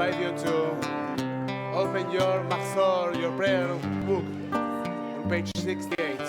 invite you to open your Mahzor, your prayer book, on page 68.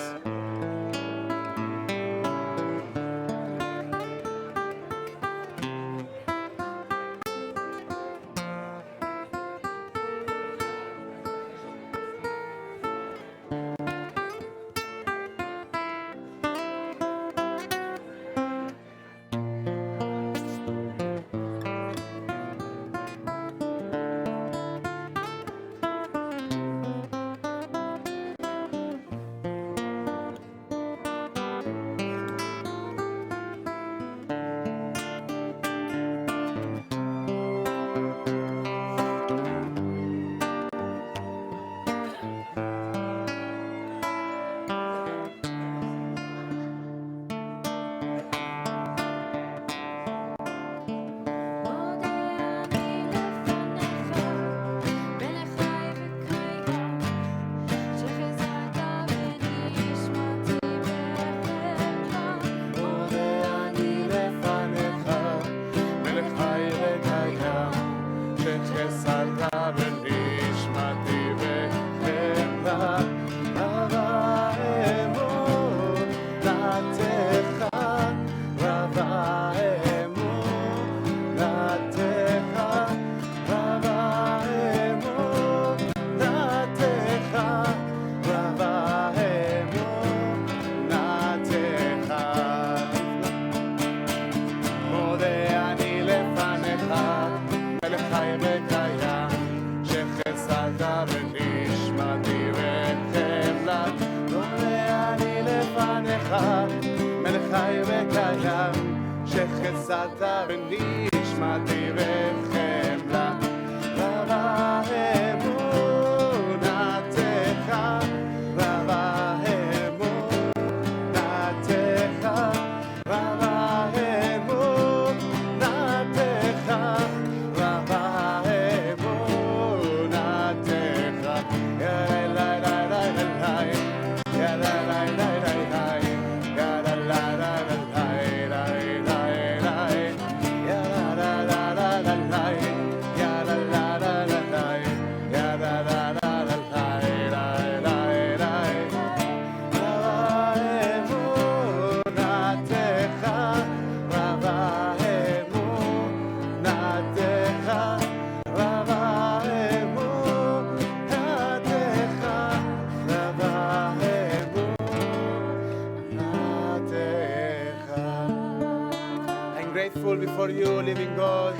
Before you, living God,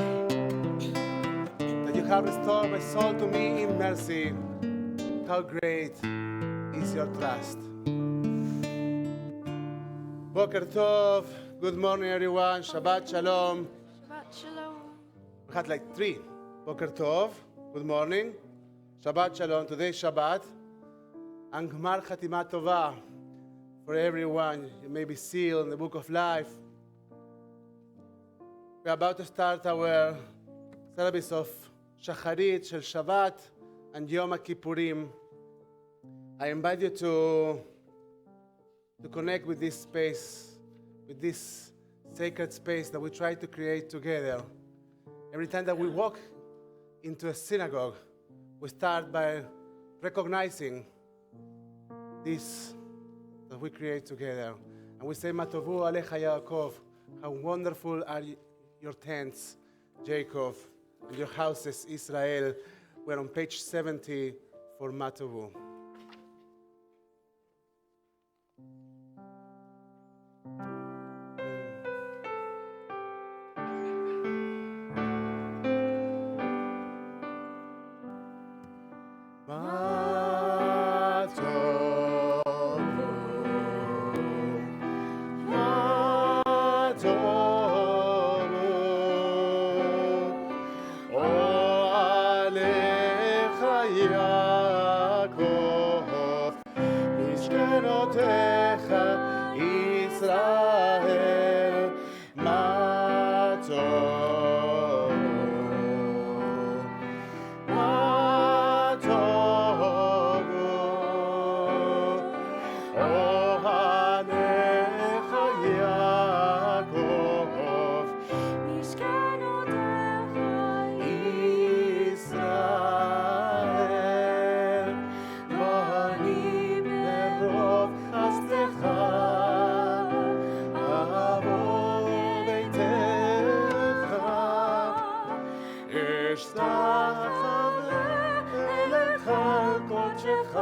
that you have restored my soul to me in mercy. How great is your trust. Boker Tov, good morning everyone, Shabbat Shalom. Shabbat Shalom. We had like 3. Boker Tov, good morning. Shabbat Shalom, today's Shabbat. And Gmar Chatima Tova for everyone. You may be sealed in the book of life. We're about to start our service of Shacharit, Shel Shabbat, and Yom Kippurim. I invite you to connect with this space, with this sacred space that we try to create together. Every time that we walk into a synagogue, we start by recognizing this that we create together. And we say, Matovu Alecha Yaakov, how wonderful are your tents, Jacob, and your houses, Israel. We're on page 70 for Matovu. Yaakov אליך על קודשך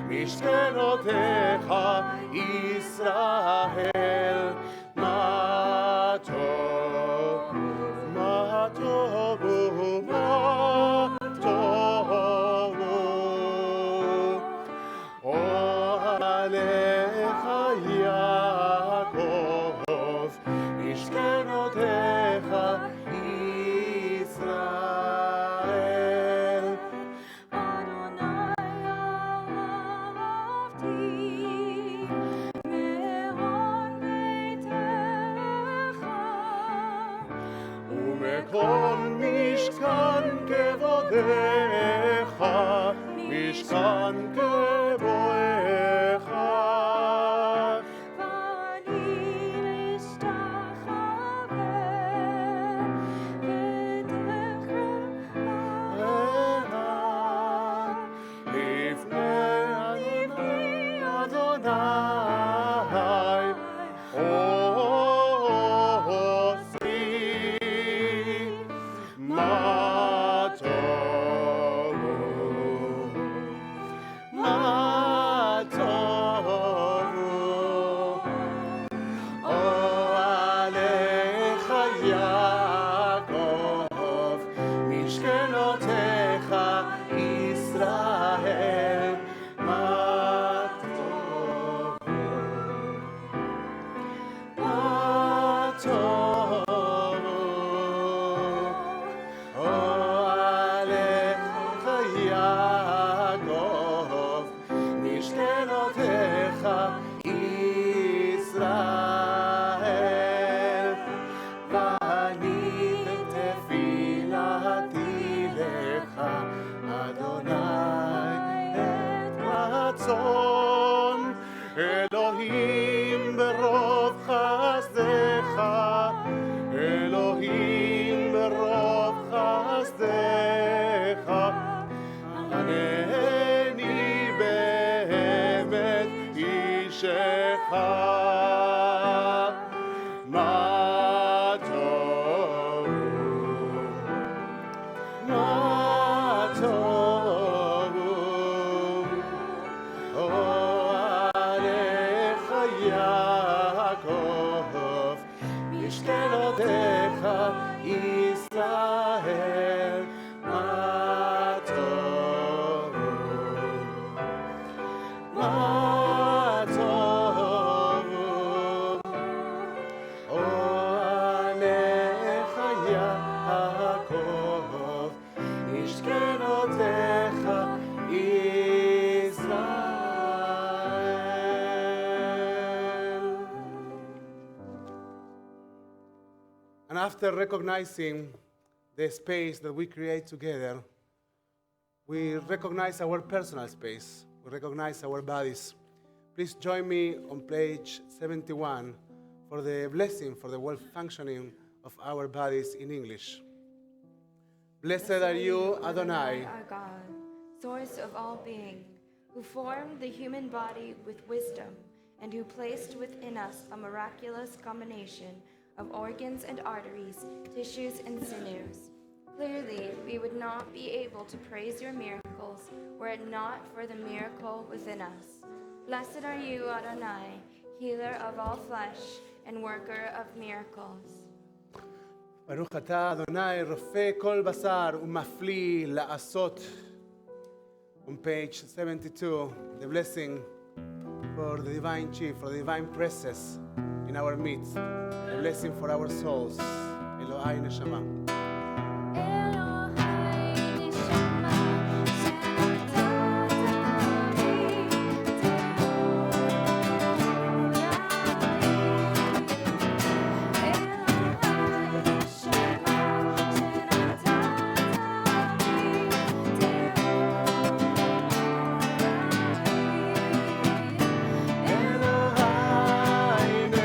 משכנותיך ישראל, מה טוב, מה טוב, מה טוב, אוהליך יעקב, משכנותיך ישראל. כל משכן כבודך, משכן כבודך, ואני להשתחווה לפני אדוני, אלוהים ברוב חסדך, אלוהים ברוב חסדך, ענני באמת אישך, מה טוב, מה טוב, יעקב, משכנותיך ישראל, מה טוב, מה טוב, אוהליך יעקב, משכנותיך ישראל. And after recognizing the space that we create together, we recognize our personal space. We recognize our bodies. Please join me on page 71 for the blessing for the well-functioning of our bodies in English. Blessed are you, Adonai, our God, source of all being, who formed the human body with wisdom and who placed within us a miraculous combination of organs and arteries, tissues and sinews. Clearly, we would not be able to praise your miracles were it not for the miracle within us. Blessed are you, Adonai, healer of all flesh and worker of miracles. ברוך אתה, אדוני, רופא כל בשר ומפליא לעשות. On page 72, the blessing for the divine chief, for the divine presence in our midst, the blessing for our souls. Elohai Neshama. Elohai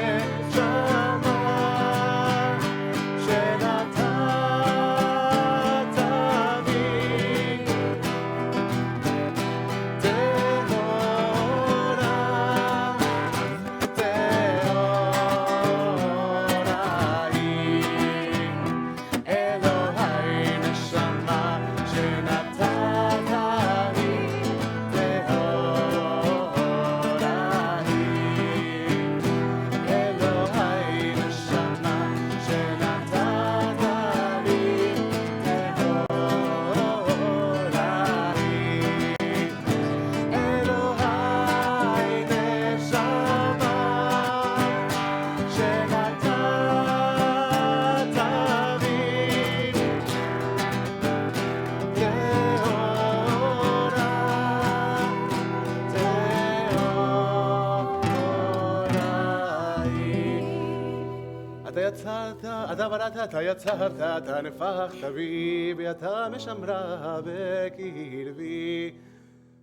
אתה יצרת, אתה בראת, אתה יצרת, אתה נפחת בי, ואתה משמרה בקרבי.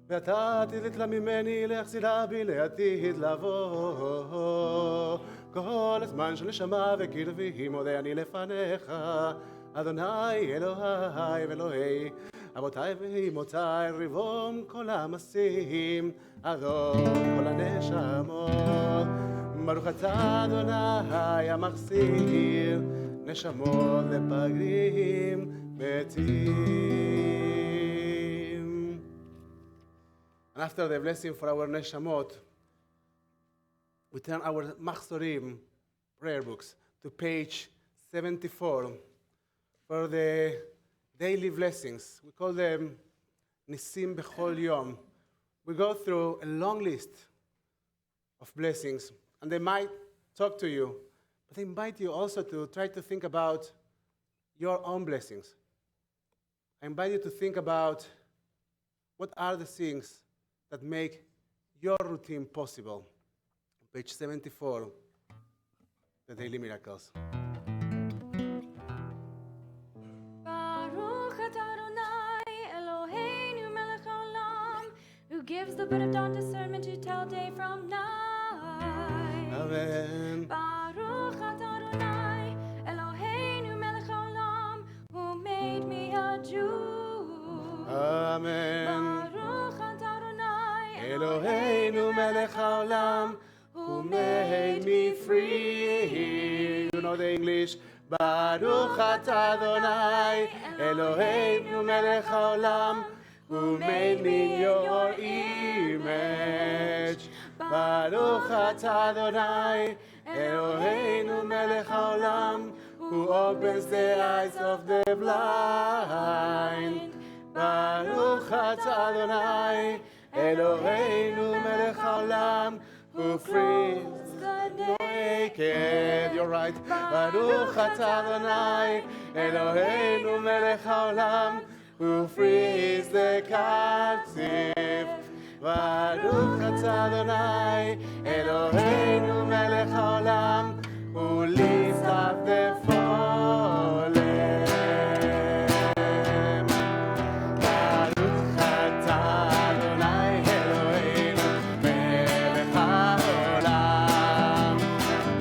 ואתה עתיד לה ממני להחזירה בי לעתיד לבוא. כל הזמן של נשמה וקרבי מודה אני לפניך, אדוני אלוהי ואלוהי אבותיי ואמותיי, ריבון כל המעשים, אדון כל הנשמות. ברוך אתה אדוני המחזיר נשמות לפגרים מתים. And after the blessing for our neshamot, we turn our Machzorim prayer books to page 74 for the daily blessings. We call them Nisim Bechol Yom. We go through a long list of blessings, and they might talk to you, but they invite you also to try to think about your own blessings. I invite you to think about what are the things that make your routine possible. Page 74, the daily miracles. Baruch atah Adonai, Eloheinu melech haolam, who gives the bird of dawn discernment to tell day from night. Amen. Baruch atah Adonai, Eloheinu melech haolam, who made me a Jew. Amen. Baruch atah Adonai, Eloheinu melech haolam, who made me free. You know the English. Baruch atah Adonai, Eloheinu melech haolam, who made me your image. Baruch atah Adonai, Eloheinu melech haolam, who opens the eyes of the blind. Baruch atah Adonai, Eloheinu melech haolam, who frees the naked. You're right. Baruch atah Adonai, Eloheinu melech haolam, who frees the captive. Baruch atah Adonai, Eloheinu melech haolam, who lifts up the fallen. Baruch atah Adonai, Eloheinu melech haolam,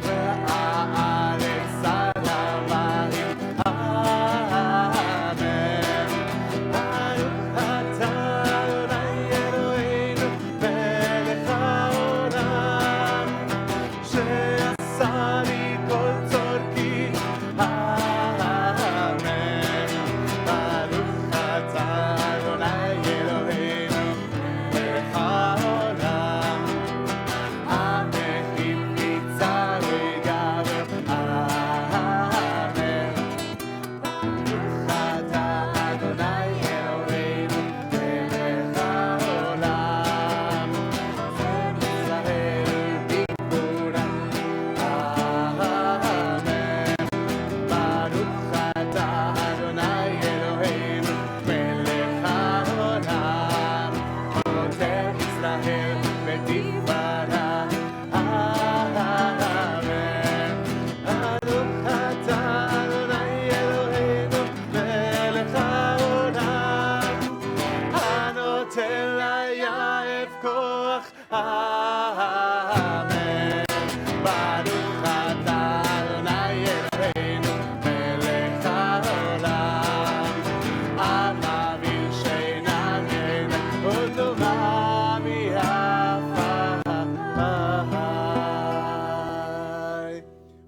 והארץ על המים. אמן. Baruch atah Adonai, Eloheinu melech haolam, שעשה לי כל צורכי. אמן. Baruch atah Adonai, Eloheinu melech haolam, המכיל ניצר וגבר. אמן. Baruch atah Adonai, Eloheinu melech haolam, ישראל בגבורה. אמן. Baruch atah Adonai, Eloheinu melech haolam, עוטף ישראל בתפארה. אמן. Baruch atah Adonai, Eloheinu melech haolam, הנותן ליעב כוח. אמן. Baruch atah Adonai, Eloheinu melech haolam, המעביר שינה מעיני וטובה מעפעפיי.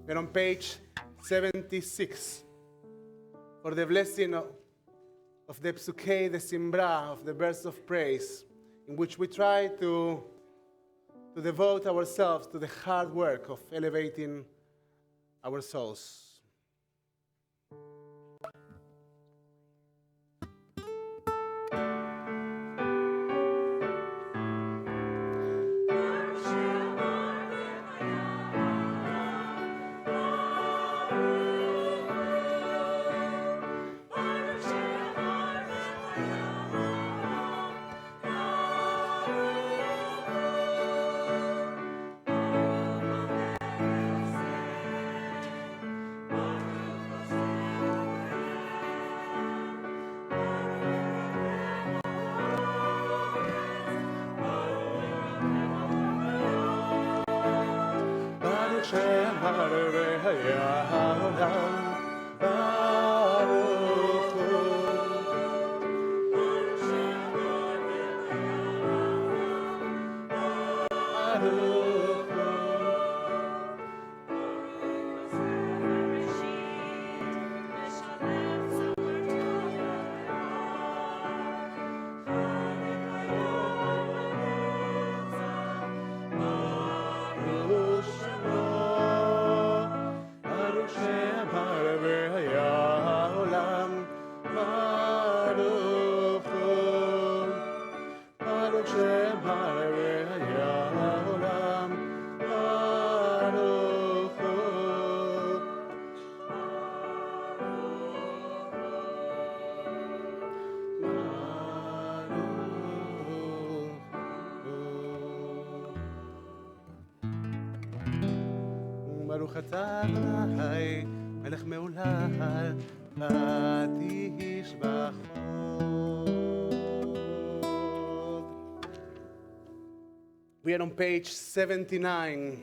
We're on page 76 for the blessing of the Psukei, the Simbra, of the verse of praise, in which we try to devote ourselves to the hard work of elevating our souls. בריא העולם, ברוך הוא. ברוך ברוך שמו, ברוך שבריא העולם, ברוך הוא. ברוך שבריא העולם, ברוך הוא. ברוך אתה אדוני מלך מהולל, ותשבחו. We are on page 79.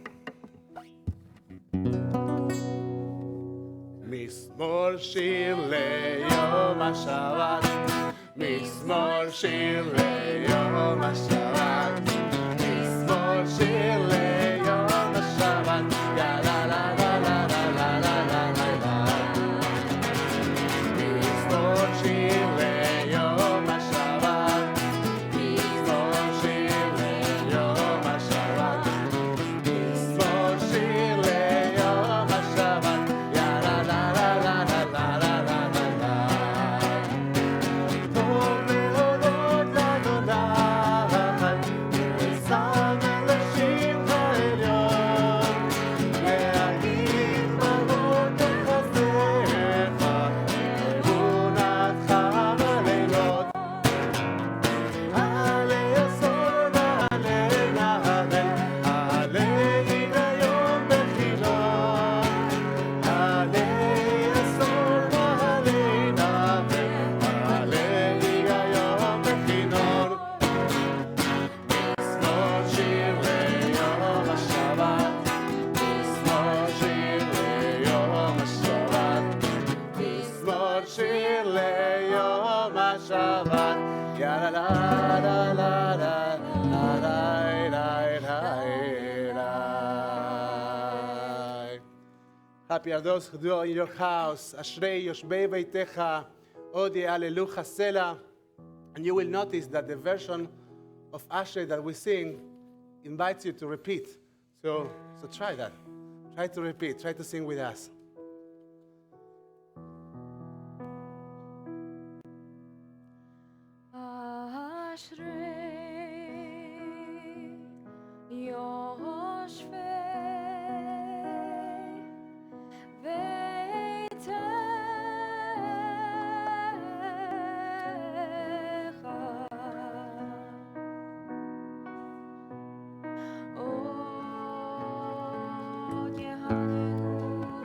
משמאל שיר ליום השבת, משמאל שיר ליום השבת, משמאל שיר ליום השבת, יא לה לה לה לה לה לה לה לה לה. משמאל שיר ליום השבת, משמאל שיר ליום השבת, משמאל שיר ליום השבת, יא לה לה לה לה לה לה לה לה לה. טוב להודות לאדוני, ושם אל השם העליון, להגיד מרות בחסדיך, אמונתך בלילות. עלי יסוד ועלי נהלל, עלי היגיון בחילון. עלי יסוד ועלי נהלל, עלי היגיון בחילון. משמאל שיר ליום השבת, משמאל שיר ליום השבת, משמאל שיר ליום השבת, יא לה לה לה לה לה לה לה לה לה לה. Happy are those who dwell in your house. אשרי יושבי ביתך, עוד יהללוך סלע. And you will notice that the version of Ashrei that we sing invites you to repeat. So try that. Try to repeat. Try to sing with us. אשרי יושבי ביתך, עוד יהללוך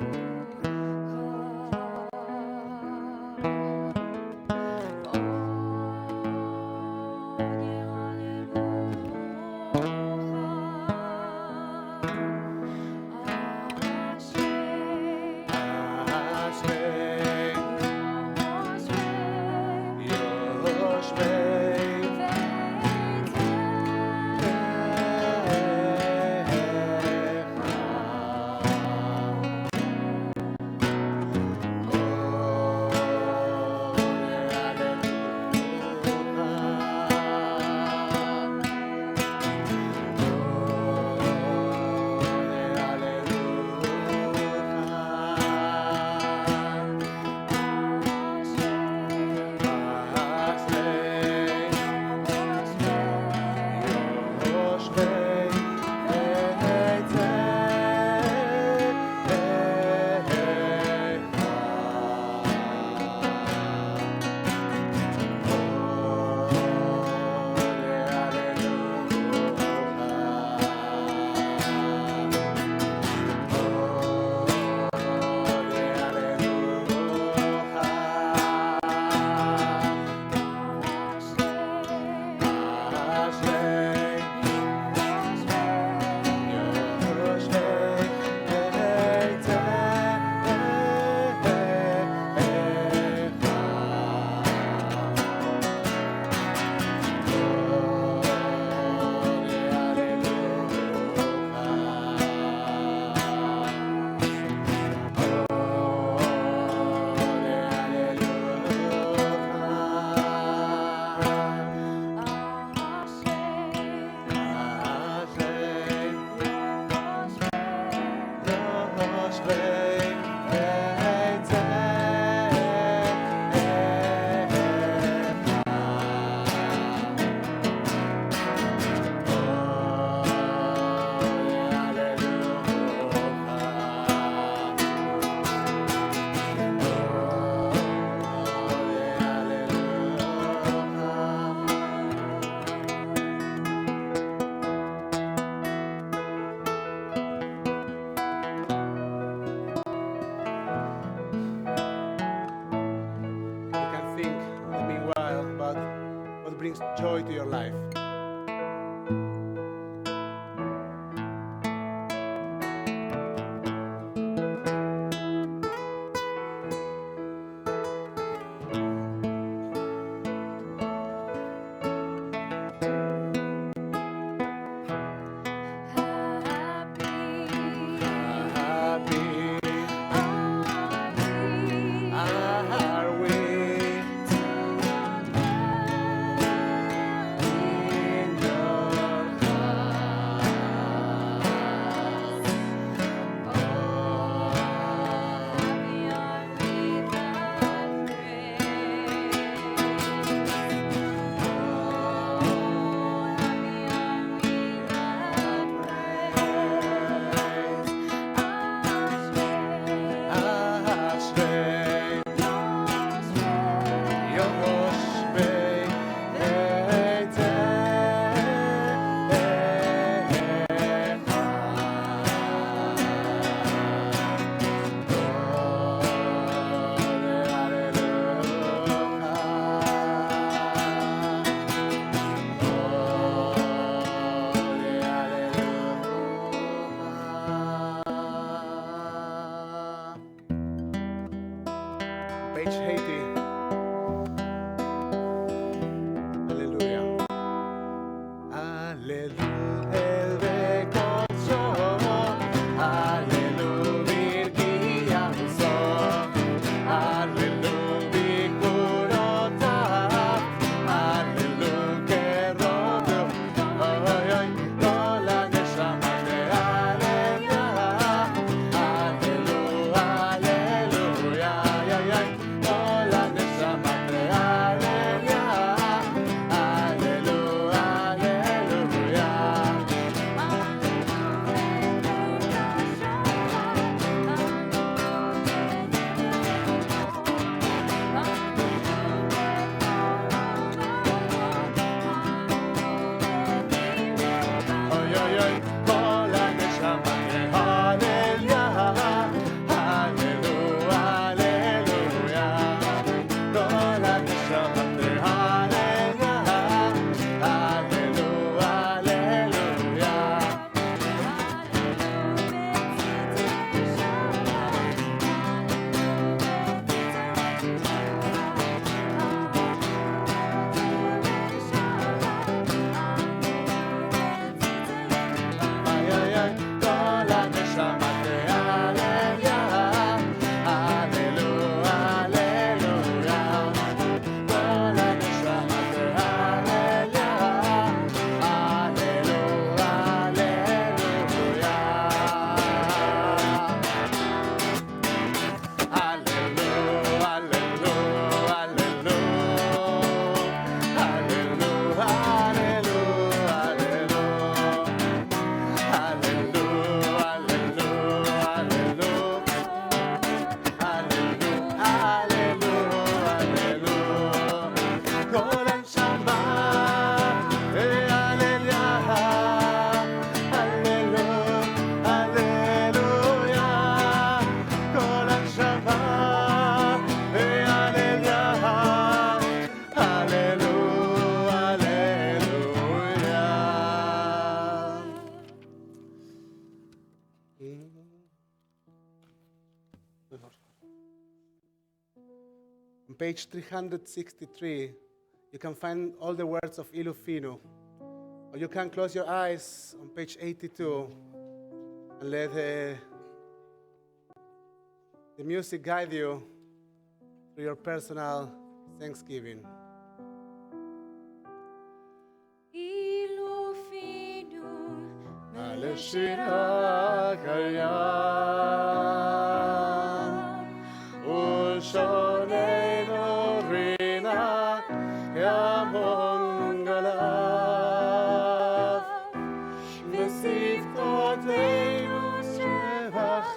brings joy to your life. Happy are we in your house. Ashrei Yoshvei Page 80. Hallelujah. Hallelujah. El bekocho. Hallelujah. Virgia uso. Hallelujah. Vikurota. Hallelujah. Kerodo. Oy, oy. Tola neshama de Hallelujah. Hallelujah. Hallelujah. Ay, ay. Tola neshama de Hallelujah. Hallelujah. Hallelujah. Oy, oy, oy. Tola neshama de Hallelujah. Hallelujah. Hallelujah. Tola neshama de Hallelujah. Hallelujah. Hallelujah. Ay, ay, ay. Tola neshama de Hallelujah. Hallelujah. Hallelujah. Tola neshama de Hallelujah. Hallelujah. Hallelujah. Hallelujah. Hallelujah. Hallelujah. On page 363, you can find all the words of Ilufinu. Or you can close your eyes on page 82 and let the music guide you through your personal thanksgiving. Aleshira kaya ushonenu rina yamongalav vesivtotenu shevach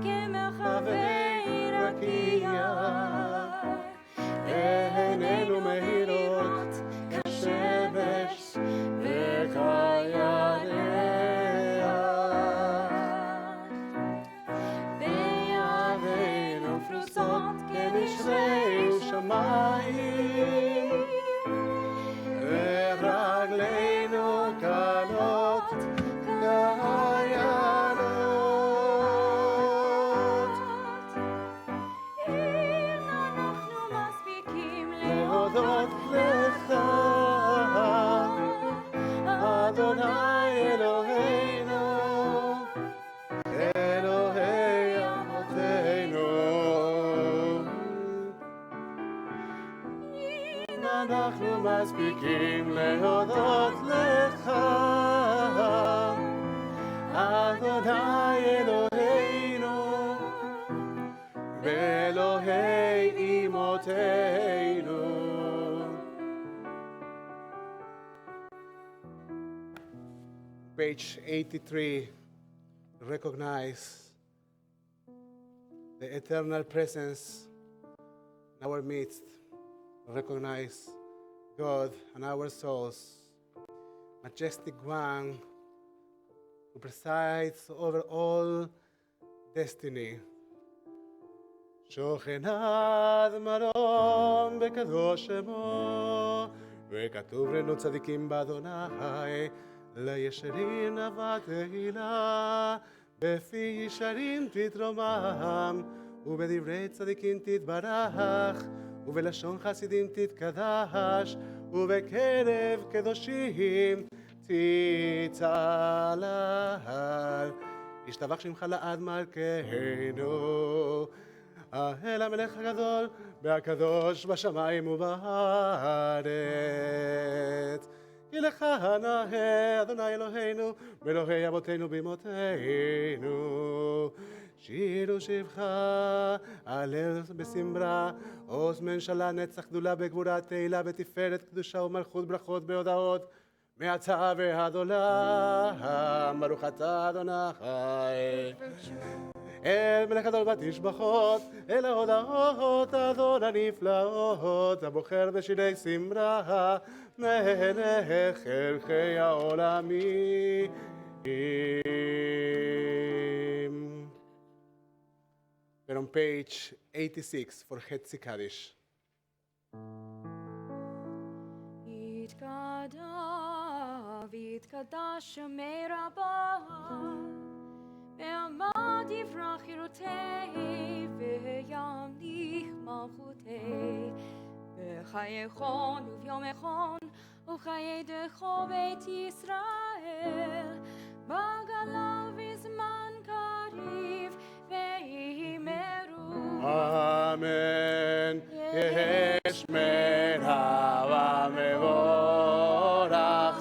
kemechavei rakia enenu mehirot kashemesh vekayarea be'aveinu frusot kenishvei shamayim אנחנו מספיקים להודות לך. אדוני אלוהינו ואלוהי אמותינו. Page 83, recognize the eternal presence in our midst. Recognize God and our souls, majestic one who presides over all destiny. שוכן עד מרום בקדוש שמו, וכתוב לנו צדיקים באדוני, לישרים נאווה תהילה, בפי ישרים תתרומם, ובדברי צדיקים תתברך, ובלשון חסידים תתקדש, ובקרב קדושים תצהלל. ישתבח שמך לעד מלכנו, האל המלך הגדול והקדוש בשמיים ובארץ. כי לך נאה אדוני אלוהינו ואלוהי אבותינו באמותינו. שירו שבחה, הלל בשמרה, עוז ממשלה, נצח גדולה בגבורה, תהילה בתפארת, קדושה ומלכות, ברכות בהודעות, מעתה ועד עולם. ברוך אתה אדוני. אל מלך גדול בתשבחות, אל ההודעות אדון הנפלאות, הבוחר בשירי שמרה, מלך ערכי העולמים. We're on page 86 for Hetzi Kaddish. יתגדל ויתקדש שמי רבה, ועמד יברח חירותי, וימליך מלכותי. בחייכון וביומכון, וחיי דכו בית ישראל, בגלה בזמן קריב, ויאמרו אמן. יש מרחב מבורך,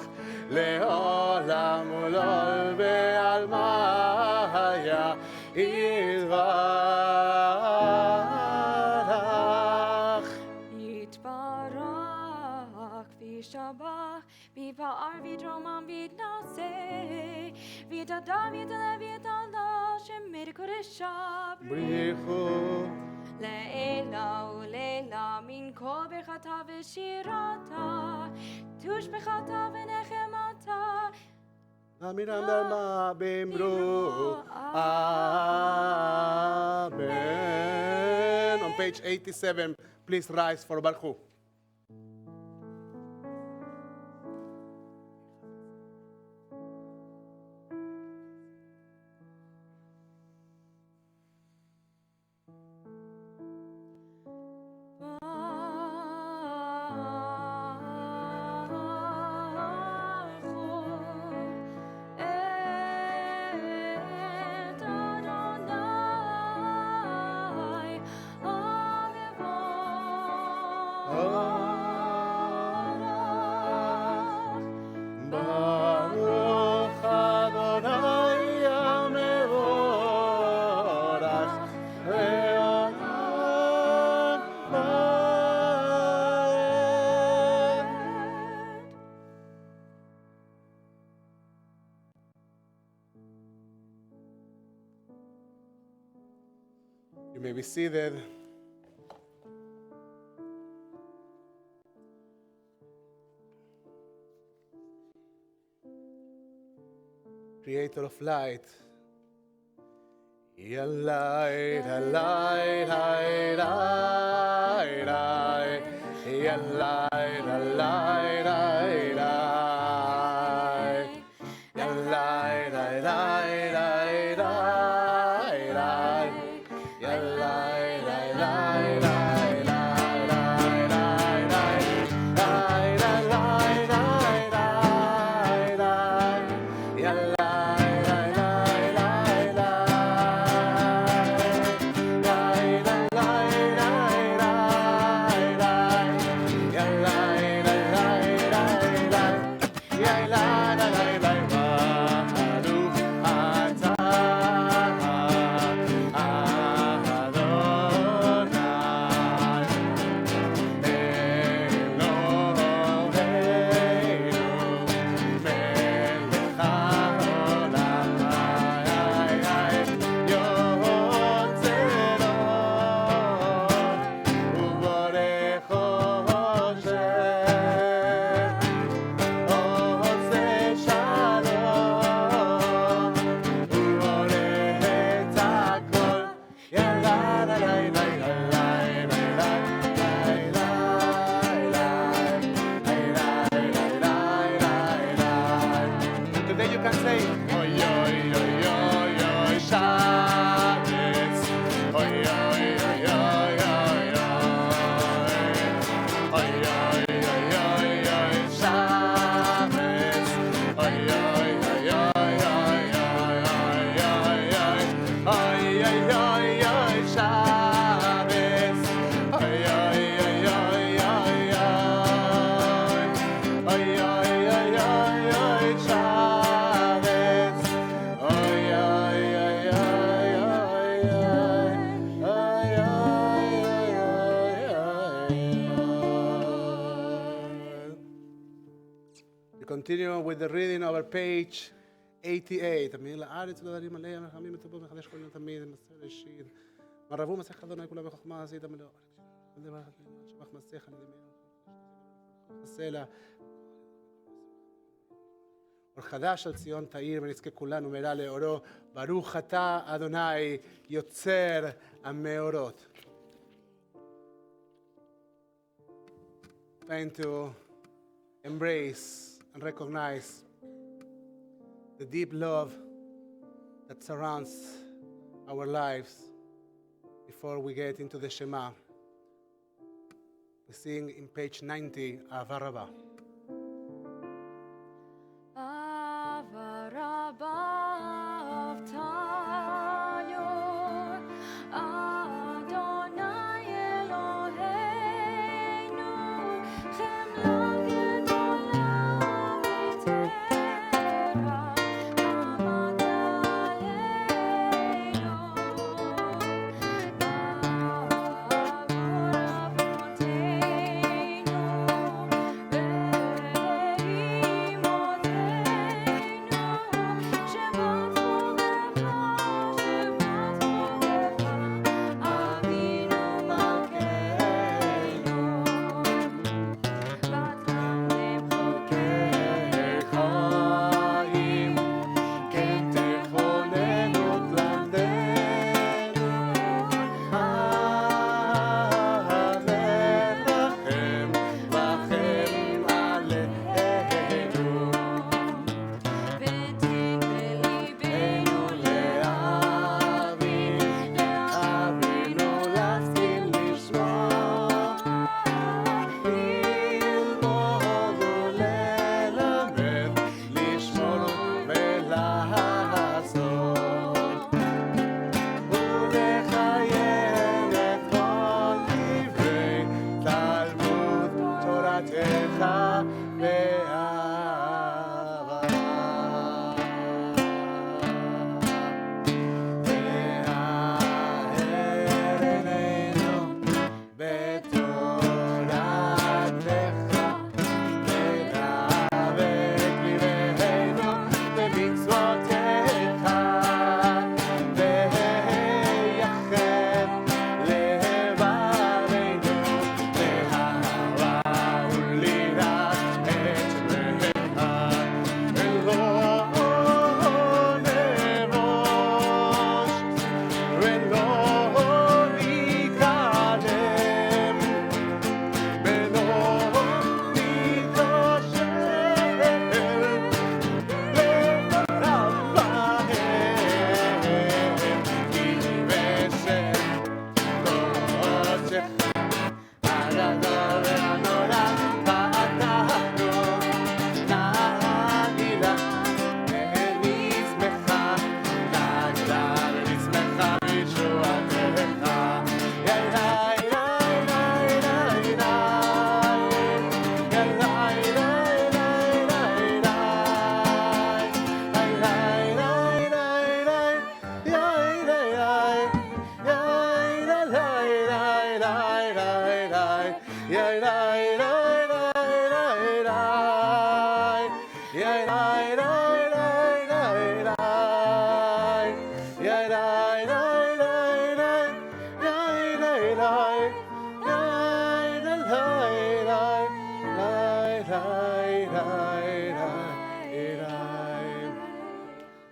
לעולם ולעולם בעלמיה יתברך. יתברך וישתבח, ויפאר ויתרומם ויתנשא, ויתהדר ויתעלה ויתעלה, שמי קודשה בריחו לעילא ולעילא, מן כל ברכתה ושירתה, תושבחתה ונחמתה. אמירם דלמה באמרו Amen. On page 87, please rise for Baruch. Baruch Adonai המבורך לעולם ועד. You may be seated. Creator of light. Yalai, yalai, yalai, yalai, yalai, yalai, yalai, yalai, yalai, yalai, Today you can say, oy, oy, oy, oy, oy, Shabbos. Oy, oy, oy, oy, oy, oy. Oy, oy, oy, oy, oy, Shabbos. Oy, oy, oy, oy, oy, oy, oy, oy. Oy, oy, oy, oy, Shabbos. Oy, oy, oy, oy, oy, oy. Oy, oy, oy, oy, oy, Shabbos. Oy, oy, oy, oy, oy, oy. Oy, oy, oy, oy, oy. We continue with the reading over page 88. תמיד לארץ ולדברים עליה, מלחמים מטובו מחדש כל יום תמיד, מסר ראשית. מרבו מסך אדוני כולה בחוכמה, עשית מלאו. שבח מסך, אני דמיין. הסלע. אור חדש על ציון תאיר ונזכה כולנו מהרה לאורו. ברוך אתה אדוני יוצר המאורות. Trying to embrace and recognize the deep love that surrounds our lives before we get into the Shema. We sing in page 90, Ava Rabbah.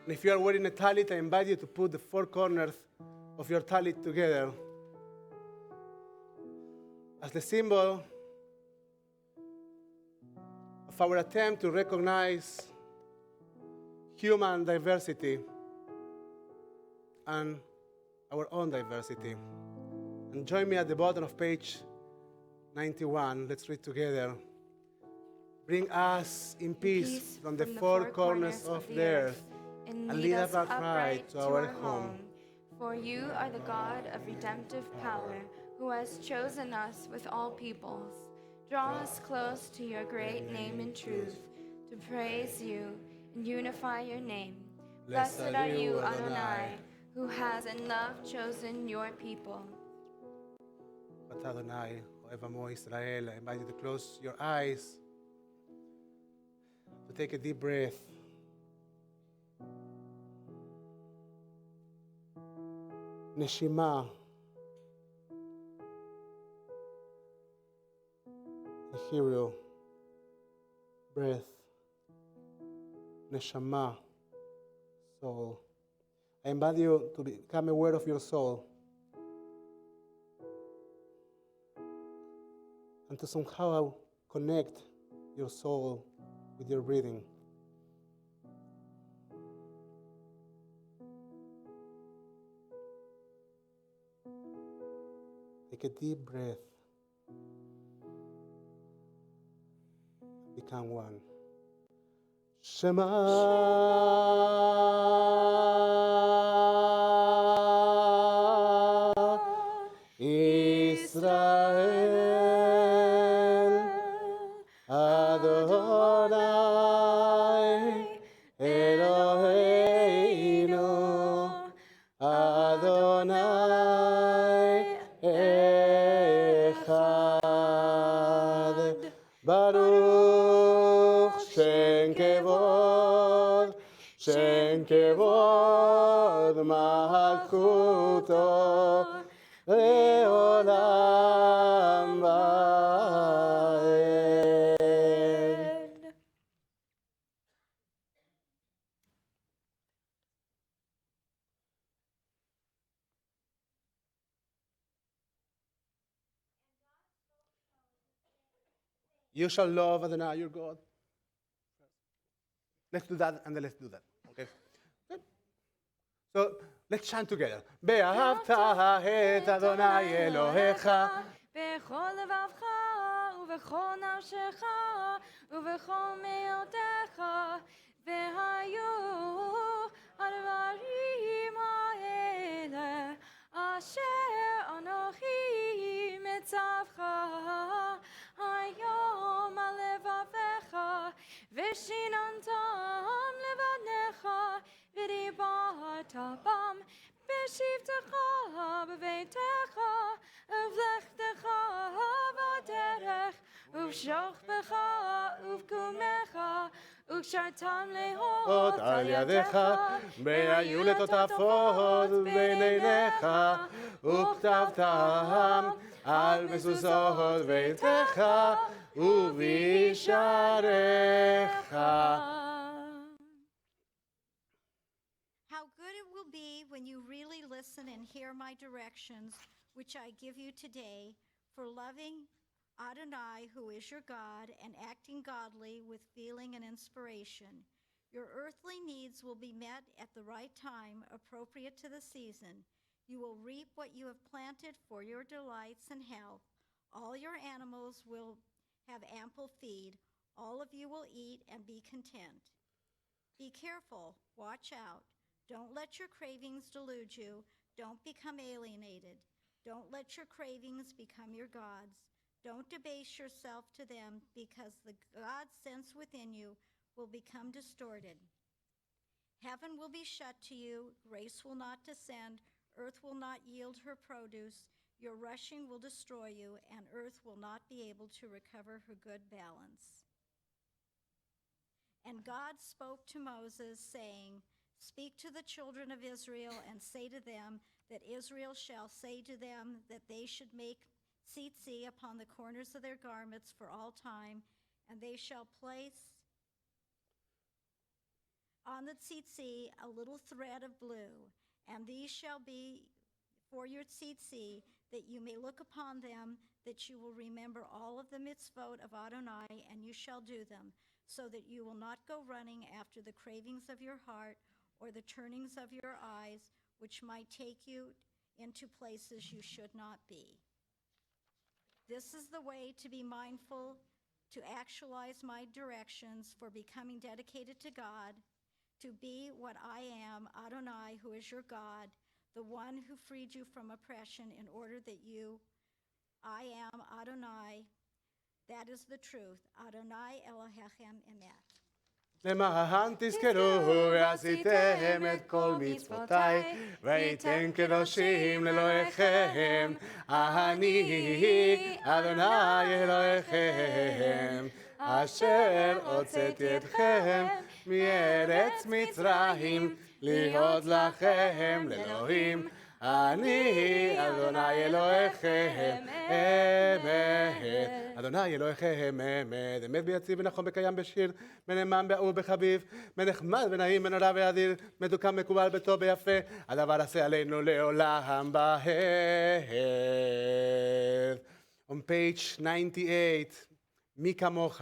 If you are wearing a talit, I invite you to put the four corners of your talit together as the symbol of our attempt to recognize human diversity and our own diversity. And join me at the bottom of page 91. Let's read together. Bring us in peace from the four corners of the earth, and lead us upright to our home. For you are the God of redemptive power, who has chosen us with all peoples. Draw us close to your great name in truth, to praise you and unify your name. Blessed are you, Adonai, who has in love chosen your people. But Adonai, forevermore Israel, I invite you to close your eyes, to take a deep breath. Neshima. In Hebrew, breath. Neshama, soul. I invite you to become aware of your soul and to somehow connect your soul with your breathing. Take a deep breath. Become one. Shema Israel Adonai Eloheinu Adonai Echad Baruch Shen Kevod Malchuto Leolam Vaed. You shall love Adonai your God. Let's do that and then let's do that. Okay? Good. So let's chant together. Be'ahavta et Adonai Elohecha. בכל לבבך ובכל נפשך ובכל מאודך, והיו הדברים האלה אשר אנוכי מצווך היום על לבביך, ושיננתם לבניך ודיברת בם בשבתך בביתך ובלכתך בדרך ובשוכבך ובקומך וקשרתם להות על ידך והיו לטוטפות בין עיניך וכתבתם על מזוזות ביתך ובשעריך. How good it will be when you really listen and hear my directions, which I give you today, for loving Adonai, who is your God, and acting godly with feeling and inspiration. Your earthly needs will be met at the right time, appropriate to the season. You will reap what you have planted for your delights and health. All your animals will have ample feed. All of you will eat and be content. Be careful, watch out. Don't let your cravings delude you. Don't become alienated. Don't let your cravings become your gods. Don't debase yourself to them, because the God sense within you will become distorted. Heaven will be shut to you, grace will not descend, earth will not yield her produce, your rushing will destroy you, and earth will not be able to recover her good balance. And God spoke to Moses, saying, Speak to the children of Israel and say to them that Israel shall say to them that they should make tzitzit upon the corners of their garments for all time, and they shall place on the tzitzit a little thread of blue, and these shall be for your tzitzi, that you may look upon them, that you will remember all of the mitzvot of Adonai, and you shall do them, so that you will not go running after the cravings of your heart or the turnings of your eyes, which might take you into places you should not be. This is the way to be mindful, to actualize my directions for becoming dedicated to God, to be what I am, Adonai, who is your God, the one who freed you from oppression in order that I am Adonai, that is the truth, Adonai Elohechem Emet. למען תזכרו ועשיתם את כל מצוותיי, והייתם קדושים לאלוהיכם, אני אדוני אלוהיכם, אשר הוצאתי אתכם מארץ מצרים, להיות לכם לאלוהים, אני אדוני אלוהיכם אמת. אדוני אלוהיכם אמת, אמת ויציב ונכון וקיים בשיר, ונאמן באהוב בחביב, ונחמד ונעים ונורא ואדיר, מתוקן מקובל בטוב ויפה, הדבר עשה עלינו לעולם בהר. On page 98, מי כמוך.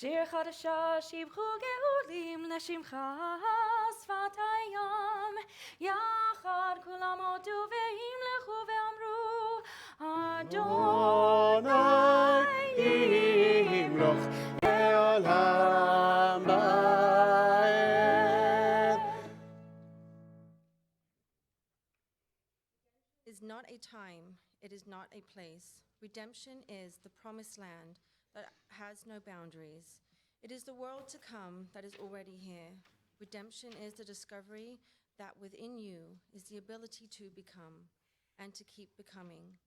שיר חדשה שיבחו גאולים לשמך שפת הים יחד כולם הודו והמלכו ואמרו אדוני ימלוך לעולם ועד. Is not a time, it is not a place. Redemption is the promised land that has no boundaries. It is the world to come that is already here. Redemption is the discovery that within you is the ability to become and to keep becoming.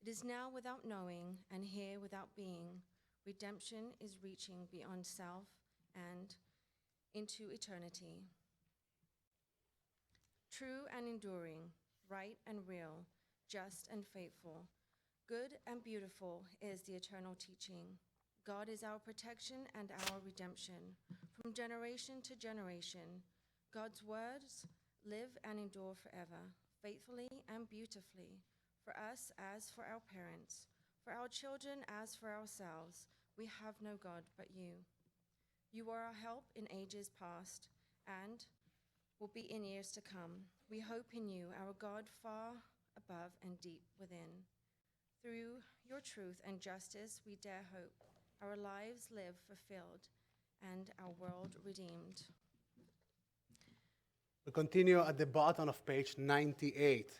It is now without knowing and here without being. Redemption is reaching beyond self and into eternity. True and enduring, right and real, just and faithful, good and beautiful is the eternal teaching. God is our protection and our redemption. From generation to generation, God's words live and endure forever, faithfully and beautifully, for us as for our parents, for our children as for ourselves. We have no God but you. You are our help in ages past and will be in years to come. We hope in you, our God, far above and deep within. Through your truth and justice, we dare hope. Our lives live fulfilled and our world redeemed. We continue at the bottom of page 98.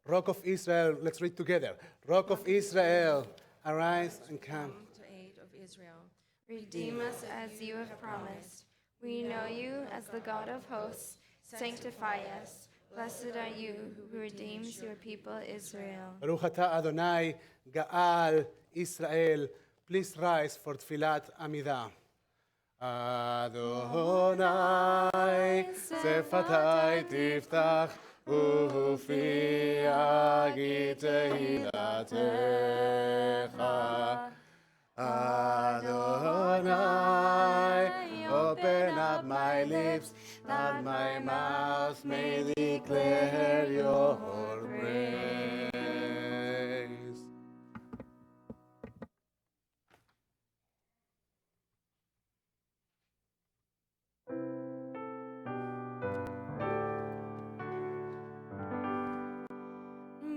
Rock of Israel, let's read together. Rock of Israel, arise and come. To aid of Israel. redeem us as you have promised. We know you as the God of hosts. Sanctify us. Blessed are you who redeems your people Israel. ברוך אתה אדוני גאל ישראל. Please rise for תפילת עמידה. אדוני שפתי תפתח ופי אגיד תהילתך. Adonai, open up my lips, that my mouth may declare your praise.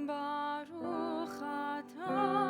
Baruch atah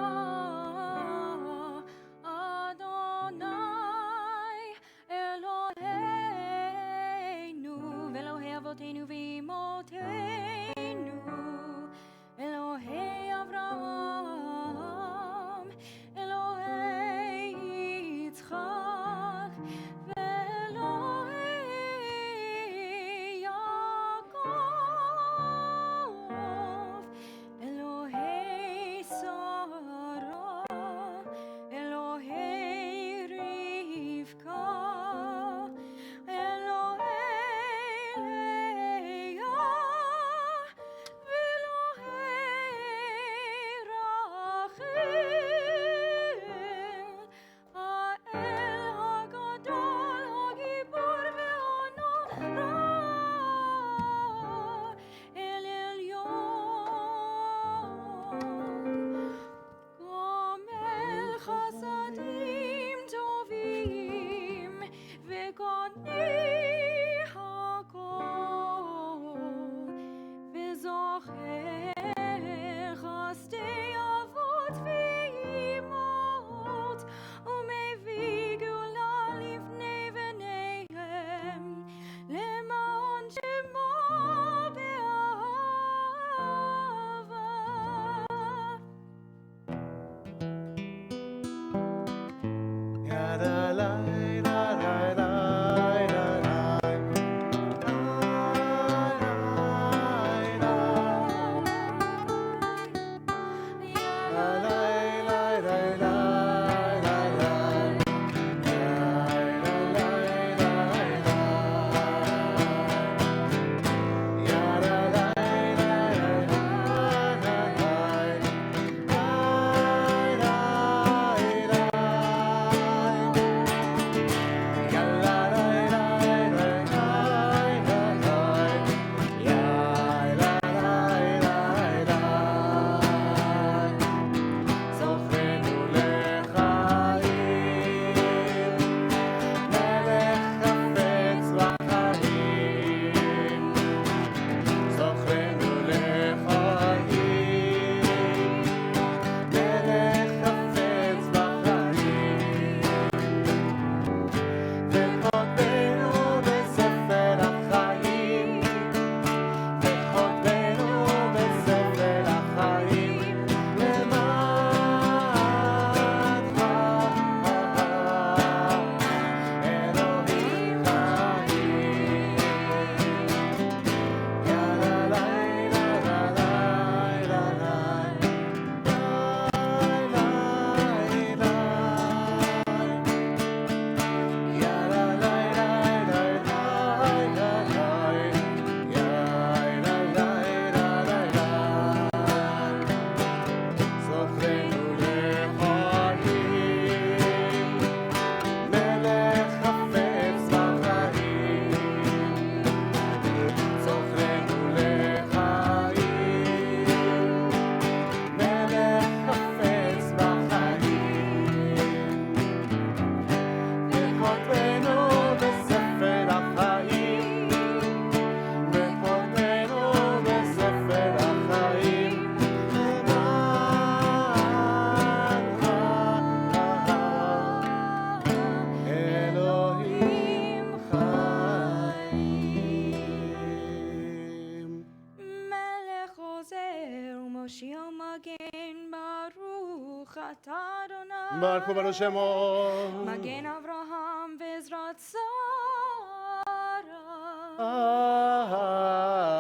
אתה אדוני. ברוך הוא בנו שמו. מגן אברהם ועזרת שרה.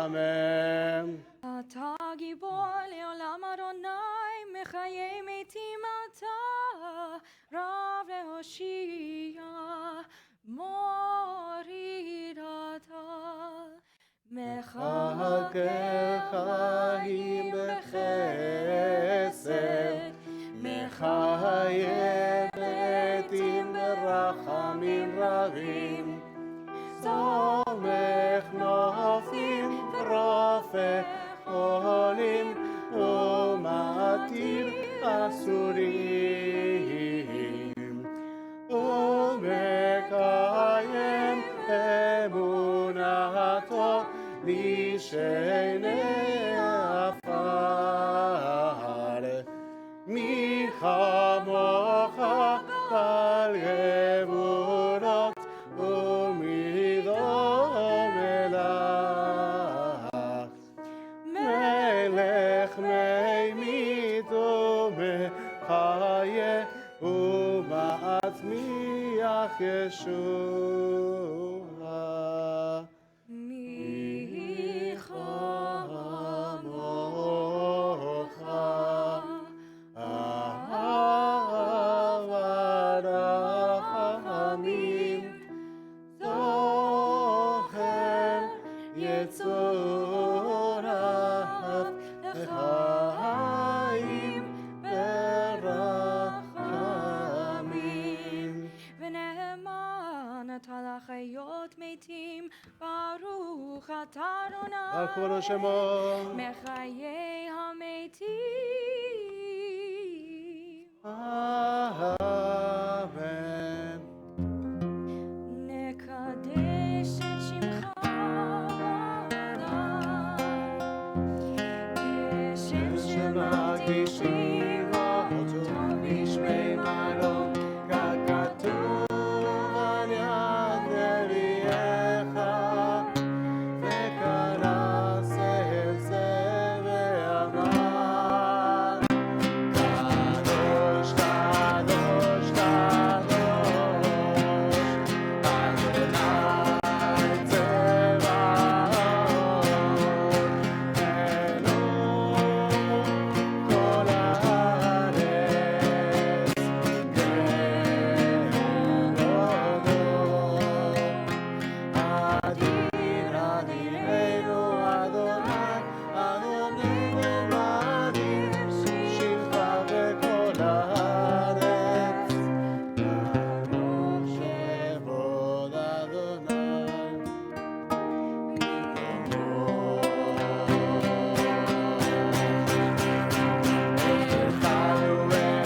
אמן. אתה גיבור לעולם אדוני, מחיי מתים אתה, רב להושיע, מוריד אתה. מחכה חיים בחסד, מחיה מתים ברחמים רבים, סומך נופלים ורופא חולים, ומתיר אסורים, ומקיים אמונתו לשני עפר. מי כמוך בעל גבורות ומידו מלך, מלך מימית ומחיה ומצמיח ישועה. מי כמוך אהבת רחמים, זוכר יצוריו לחיים ברחמים. ונאמן אתה לחיות מתים, ברוך אתה אדוני, ברוך הוא בנו שמו. מחיי המתים. אמן. נקדש את שמך בעולם, כשם שמקדישים אותו בשמי מלון, ככתוב על יד נביאך, וקרא אל זה ואמר, קדוש, קדוש, קדוש, אדוני צבאות, אלוהים כל הארץ, אדיר אדירנו אדוני, אדוננו אדיר שמך בכל הארץ, ברוך כבוד אדוני אלוהינו ואלוהינו,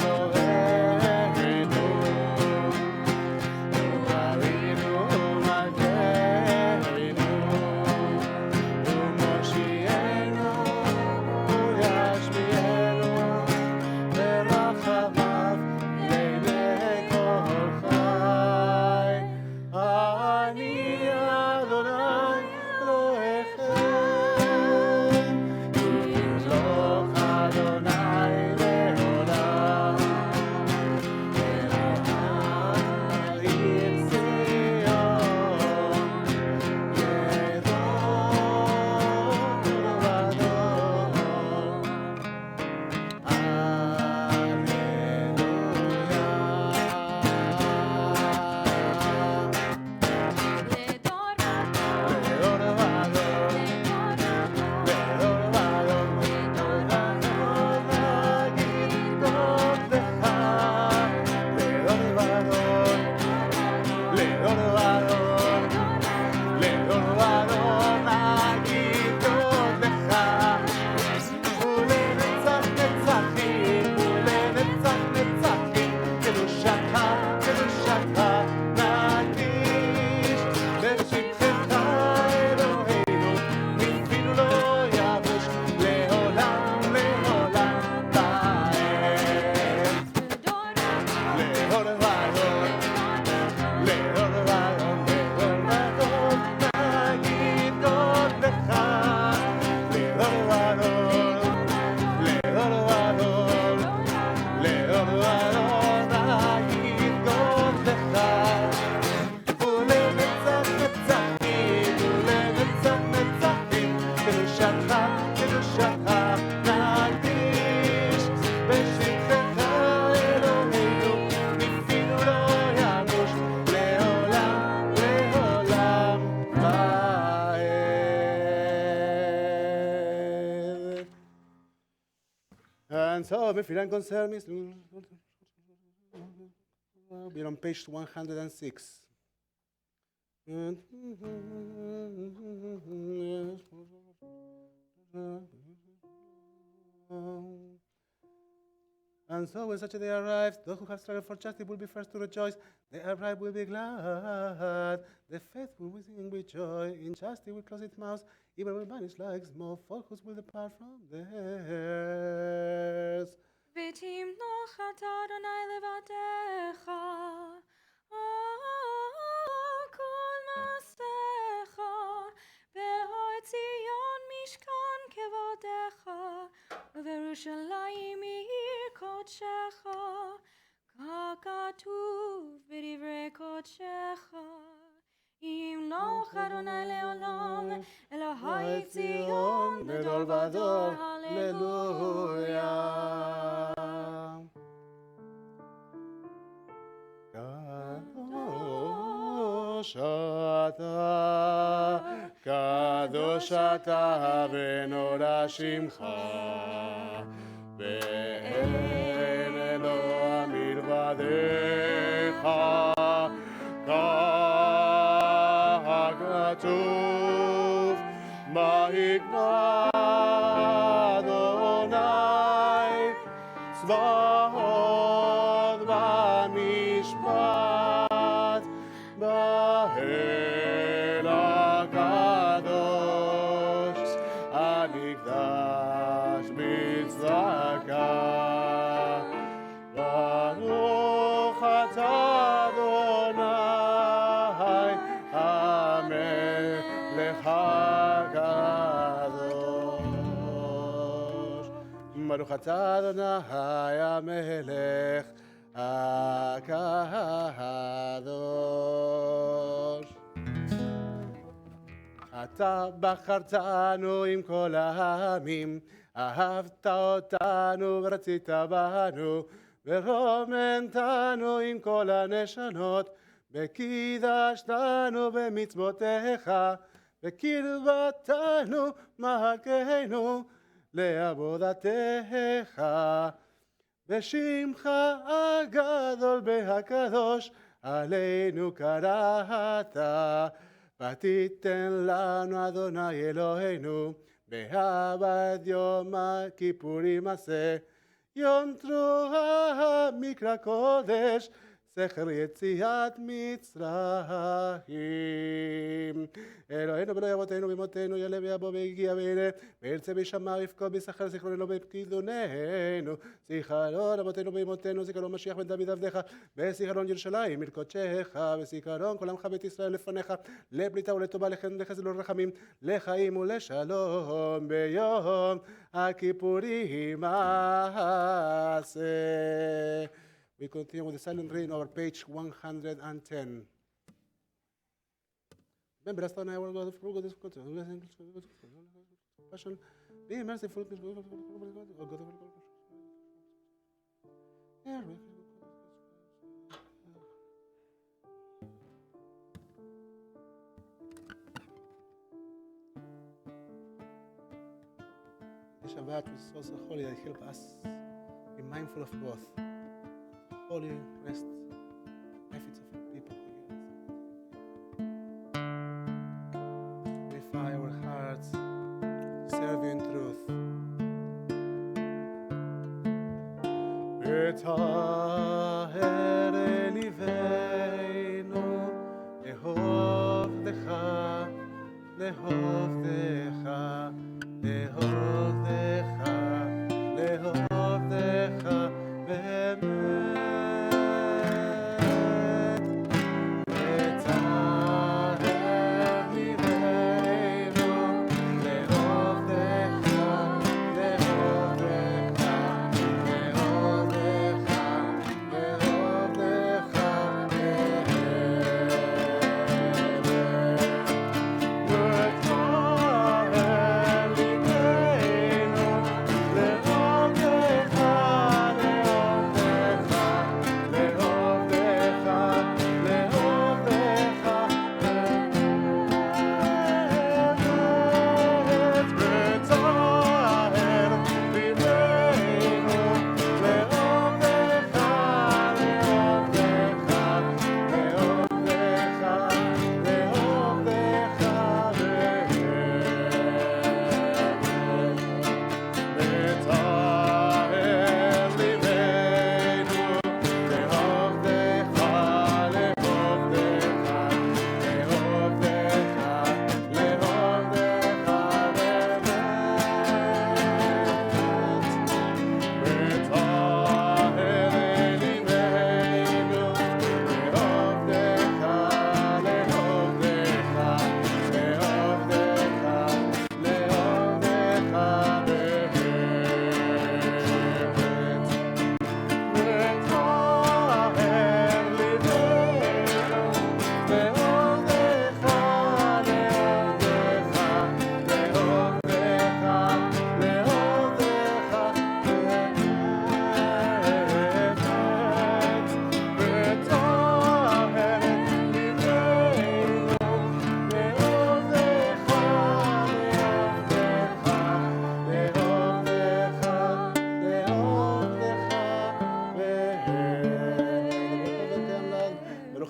אבינו ומלכנו, ומושיענו וישמיענו ברחמיו לעיני כל חי. אני אדוני אלוהיכם, ימלוך אדוני לעולם, העיר ציון ידום לבדו. ולנצח נצחים, ולנצח נצחים, קדושתך, קדושתך נקיש, בשבחך אלוהינו, מפינו לא יבוש, לעולם, לעולם בארץ. לעוד ועוד, לעוד ועוד, לעוד ועוד, נגיד קודלך, לעוד ועוד, לעוד ועוד, לעוד ועוד. And so, if you don't concern me, we're on page 106. And so when such a day arrives, those who have struggled for justice will be first to rejoice. The upright will be glad. The faithful will sing with joy. Injustice will close its mouth. Evil will vanish like smoke. Falsehoods will depart from theirs. ותמנוח אתה אדוני לבדך, כל מעשיך, בהר ציון משכן כבודך, ובירושלים עיר קודשך, ככתוב בדברי קודשך. ימלוך אדוני לעולם, אלוהי ציון לדור ודור, הללויה. קדוש אתה ונורא שמך, ואין אלוה מלבדך, ככתוב, מה יקבע אדוני צבאות במשפט, באל הקדוש הנקדש בצדקה. ברוך אתה אדוני המלך הקדוש. ברוך אתה אדוני המלך הקדוש. אתה בחרתנו עם כל העמים, אהבת אותנו ורצית בנו, ורוממתנו עם כל הנשנות, וקידשתנו במצוותיך, וקרבתנו מלכנו לעבודתך. בשמך הגדול והקדוש עלינו קראת, ותיתן לנו אדוני אלוהינו בהבא את יום הכיפורים הזה, יום תרועה מקרא קודש, זכר יציאת מצרים. אלוהינו ולא אבותינו ואמותינו, יעלה ויבוא ויגיע ויראה, וירצה וישמע ויפקוד ויסחר זיכרוננו בפקידוננו, זיכרון אבותינו ואמותינו, זיכרון משיח בן דוד עבדך, וזיכרון ירושלים עיר קודשך, וזיכרון כל עמך בית ישראל לפניך, לפליטה ולטובה, לחסד ולרחמים, לחיים ולשלום, ביום הכיפורים הזה. We continue with the silent reading over page 110. Remember, last time I will go through this passion. Be merciful. The Shabbat is also holy that help us be mindful of both. Holy rest, benefits of people who hear us. Purify our hearts to serve you in truth. וטהר ליבנו לאהובדך, לאהובדך, לאהובדך, לאהובדך באמת.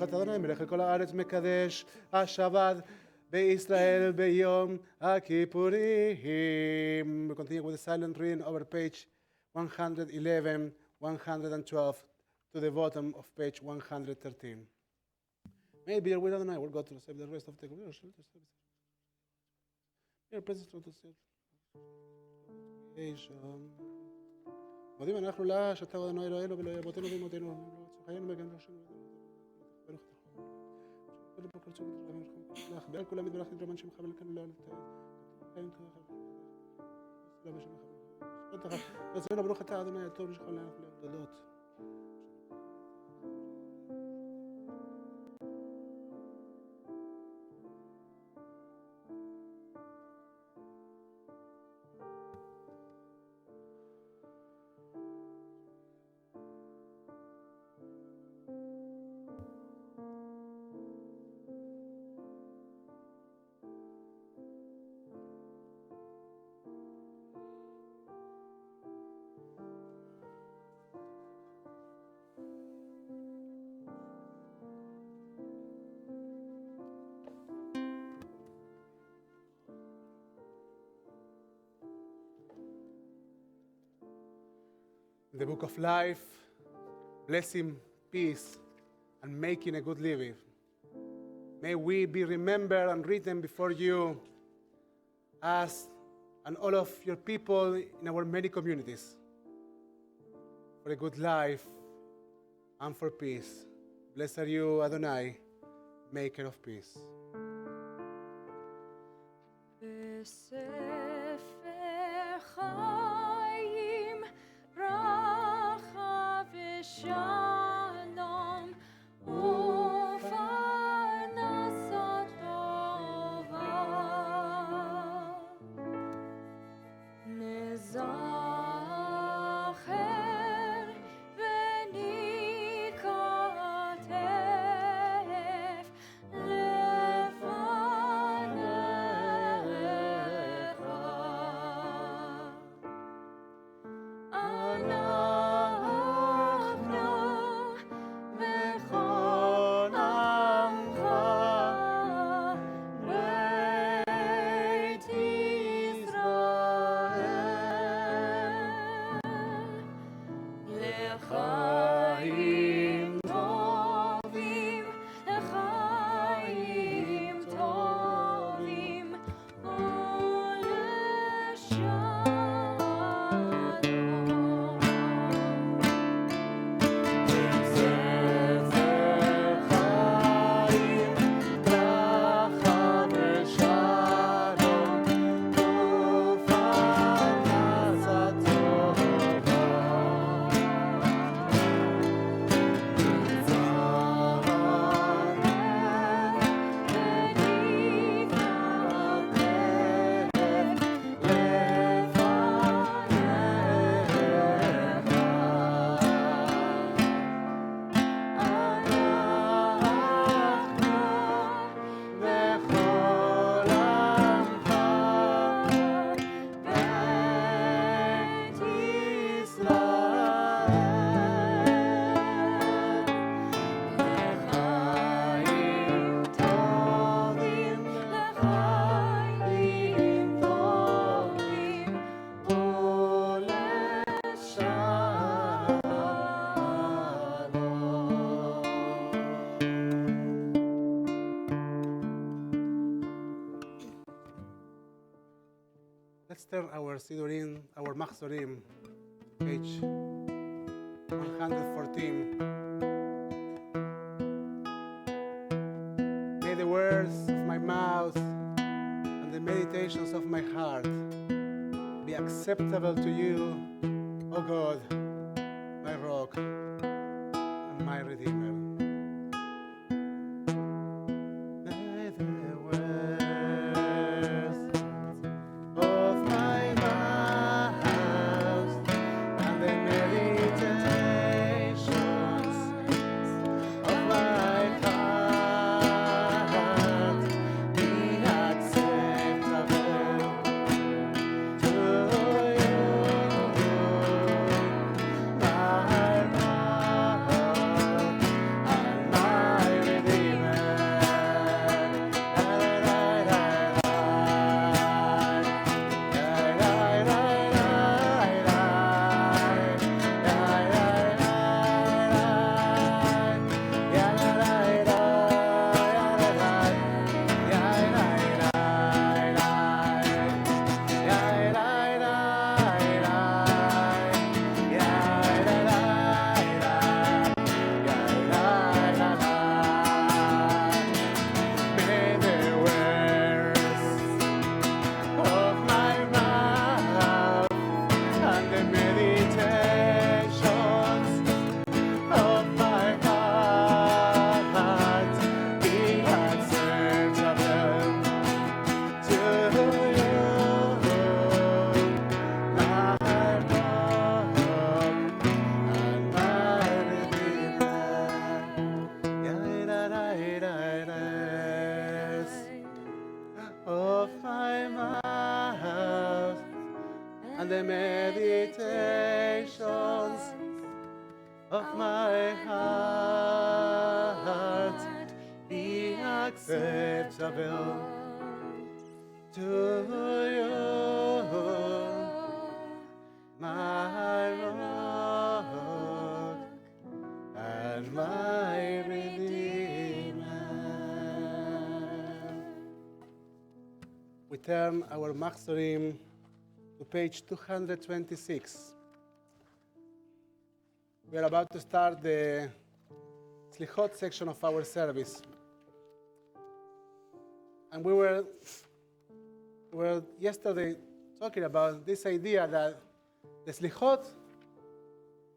ברוכת אדוני מלך כל הארץ מקדש השבת בישראל ביום הכיפורים. We continue with the silent reading over page 111, 112 to the bottom of page 113. Maybe you're with Adonai, we'll go to save the rest of the creation. מודים אנחנו לה שאתה אדוני אלוהינו ואלוהי אבותינו ואמותינו חיינו בגן ראשנו בעל כולם יתברך נתרמן שמך ולכן לא נתרמן ברוך אתה אדוני הטוב שלך לנו תודות. The book of life, blessing, peace, and making a good living. May we be remembered and written before you as and all of your people in our many communities for a good life and for peace. Blessed are you, Adonai, maker of peace. Shalom ufarnasa tova nezacher v'nikatef lefanecha. Let's turn our Sidurim, our Machzorim, page 114. May the words of my mouth and the meditations of my heart be acceptable to you, O God, my rock and my Redeemer. May the words of my mouth and the meditations of my heart be acceptable to you, and the meditations of my heart be acceptable to you, my rock and my redeemer. We turn our Machzorim to page 226. We are about to start the Slichot section of our service. And we were yesterday talking about this idea that the Slichot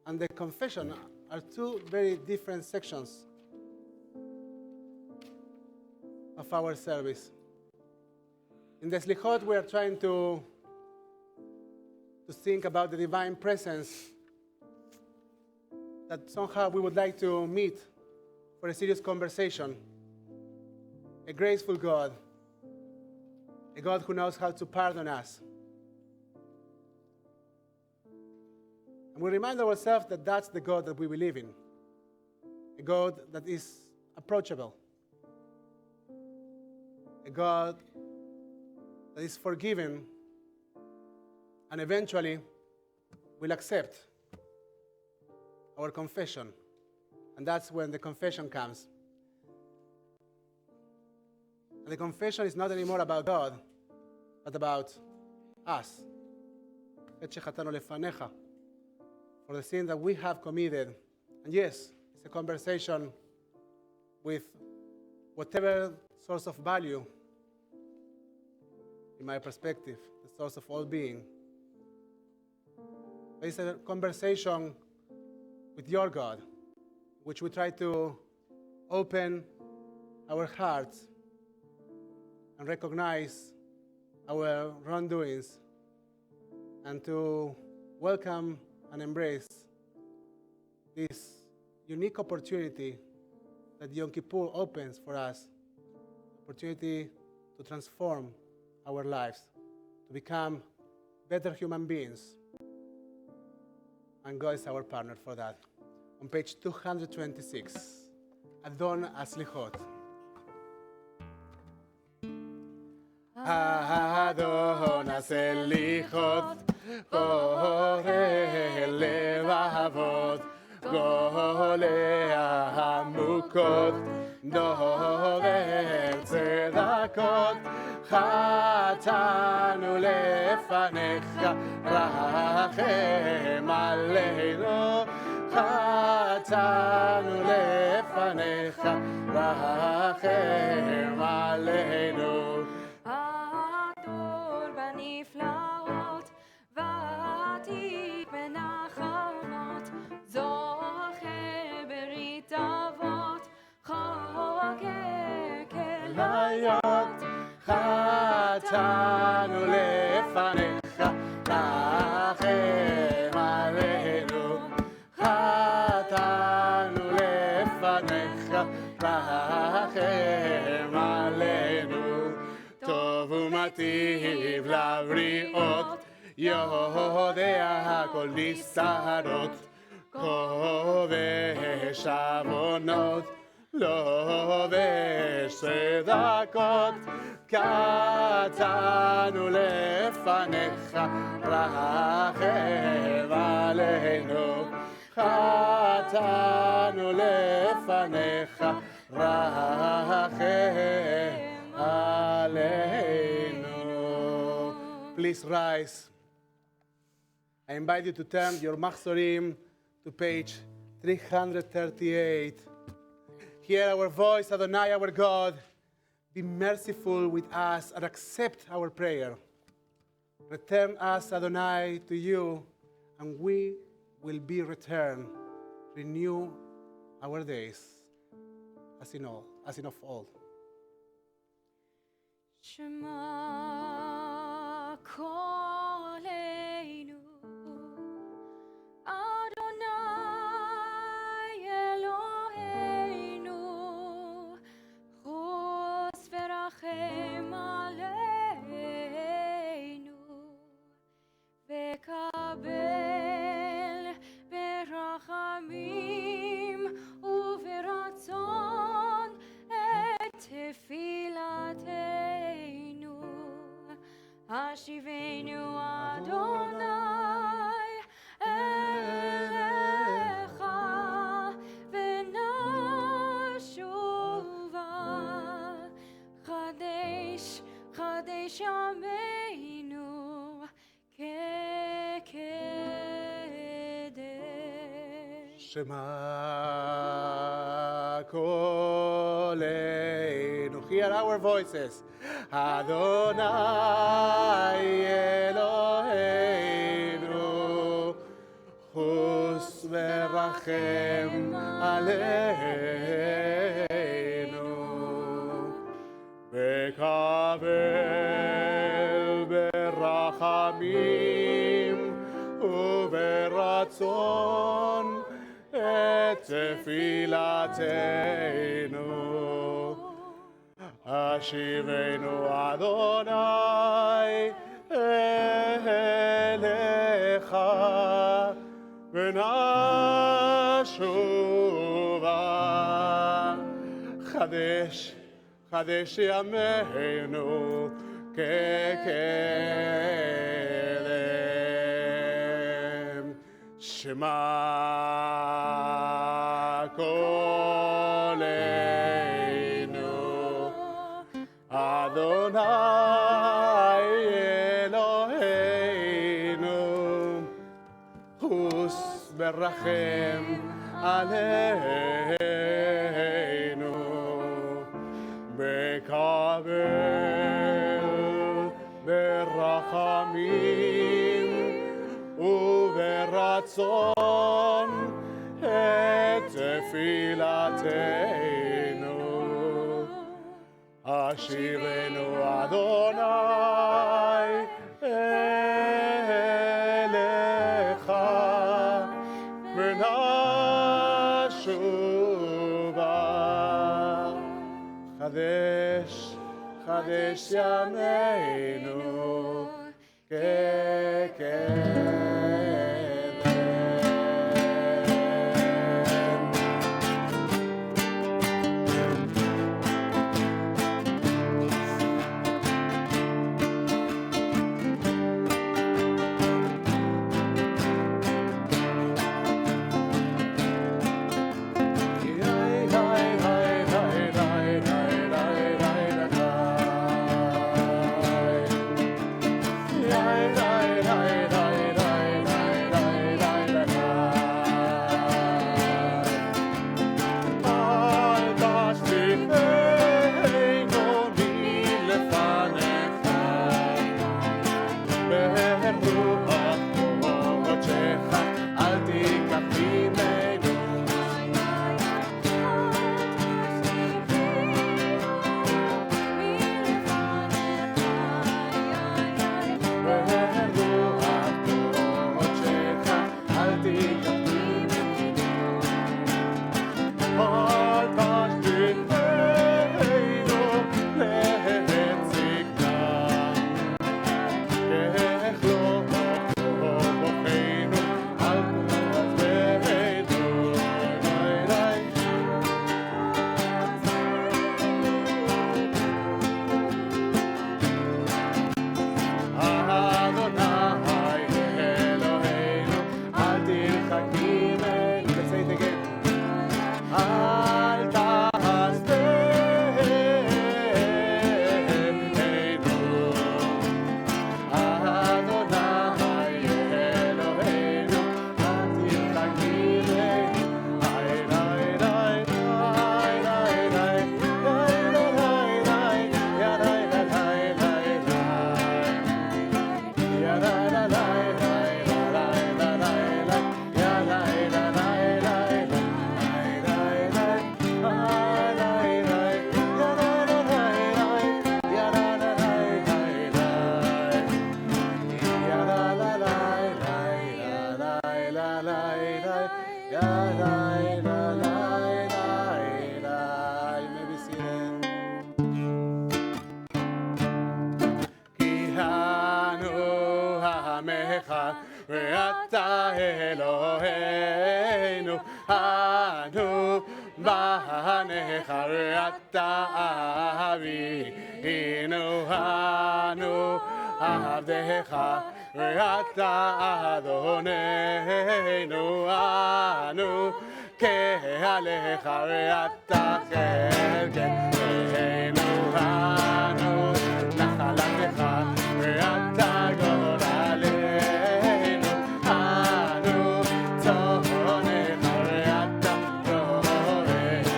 and the confession are two very different sections of our service. In the Slichot, we are trying to think about the divine presence that somehow we would like to meet for a serious conversation. A graceful God, a God who knows how to pardon us. And we remind ourselves that that's the God that we believe in, a God that is approachable, a God that is forgiving and eventually will accept our confession. And that's when the confession comes. And the confession is not anymore about God, but about us. For the sin that we have committed. And yes, it's a conversation with whatever source of value, in my perspective, the source of all being. It's a conversation with your God, which we try to open our hearts and recognize our wrongdoings and to welcome and embrace this unique opportunity that Yom Kippur opens for us, opportunity to transform our lives, to become better human beings. And God is our partner for that. On page 226, Adon Aslichot. Adon Aslichot, Koreh Levavot, Golea Hamukot, Dover Tzedakot, Chatanu lefanecha, rachem aleinu. Chatanu lefanecha, rachem aleinu. Ator baniflaot, vatik benachonot, zocher berit avot, choker kelayot. Chatanu lefanecha, rachem aleinu. Chatanu lefanecha, rachem aleinu. Tov umativ labriot, Yodea kol nisarot, kovesh avonot, lovesh tzedakot. Katanu lefanecha, rachem aleinu. Katanu lefanecha, rachem aleinu. Please rise. I invite you to turn your Machzorim to page 338. Hear our voice, Adonai, our God. Be merciful with us and accept our prayer. Return us, Adonai, to you, and we will be returned. Renew our days as in of old. Shema koleinu, Adonai Eloheinu, chos verachem aleinu, Eloheinu Adonai Elecha v'nashuva Chadesh Chadesh Yameinu Kekedesh Shema Koleinu. Hear our voices. Adonai Eloheinu, Chus v'rachem aleinu, v'kavel berachamim וברצון את תפילתנו. השיבנו אדוני אליך ונשובה. חדש, חדש ימינו כקדם. שמע קולנו אדוני אלוהינו, חוס ברחם עלינו, בקבל ברחמים וברצון את תפילתנו. השיבנו אדוני אליך ונשובה. חדש, חדש ימינו כקדם. ואתה אלוהינו, אנו בניך, ואתה אבינו, אנו עבדך ואתה אדוננו אנו קהלך ואתה חלקנו אנו נחלתך ואתה גורלנו אנו צאנך ואתה רוענו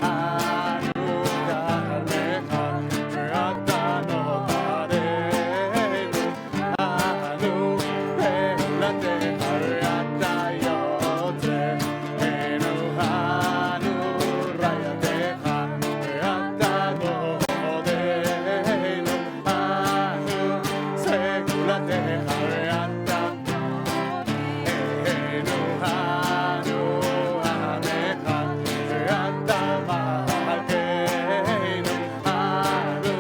אנו כרמך ואתה נותרנו אנו פעולתך ואתה יוצרנו אנו ראייתך ואתה גודנו אנו סגולתך ואתה אנו אנו עמך ואתה מלכנו אנו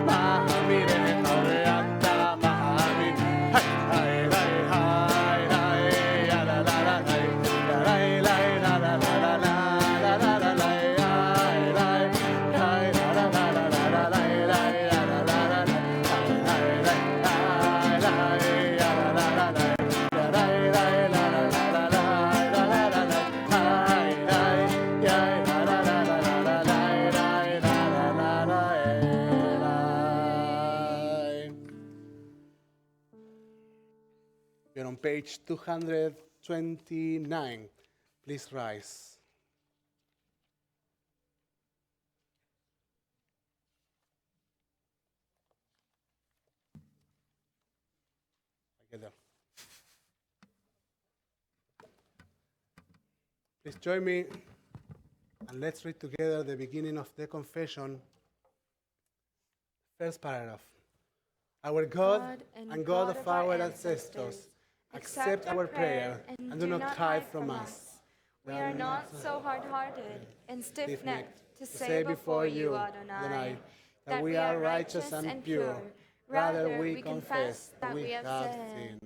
מאמיניך ואתה מאמין היי היי היי היי יא לה לה לה היי יא לה לה לה לה לה לה לה לה לה היי היי היי לה לה לה לה לה לה לה יא לה לה לה לה We're on page 229. Please rise. Together. Please join me and let's read together the beginning of the confession. First paragraph. Our God and God of our ancestors, accept our prayer and do not hide from us. We are not so hard-hearted and stiff-necked to say before you, Adonai, that we are righteous and pure. Rather, we confess that we have sinned.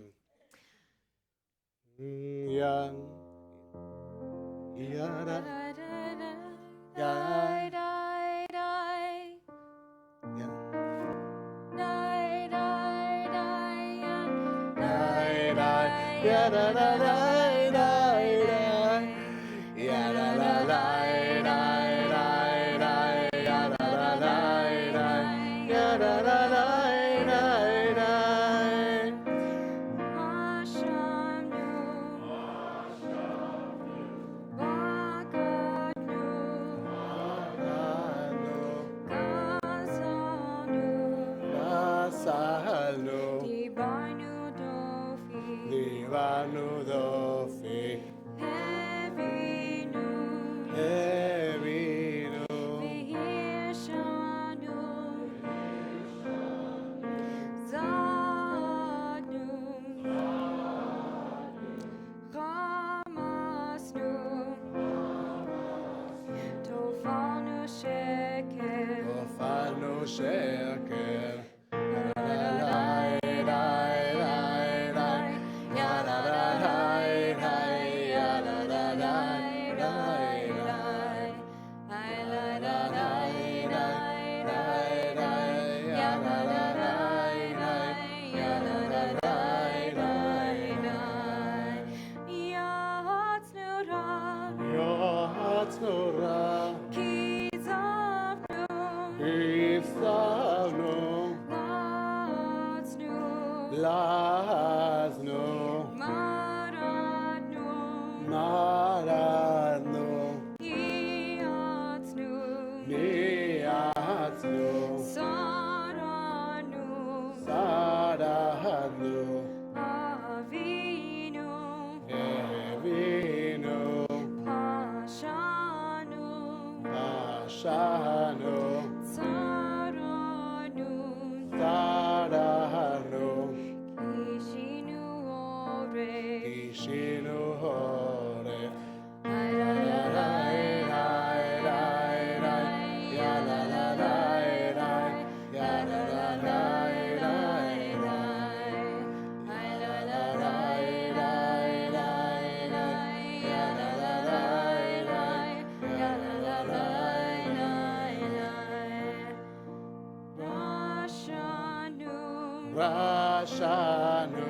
רשענו,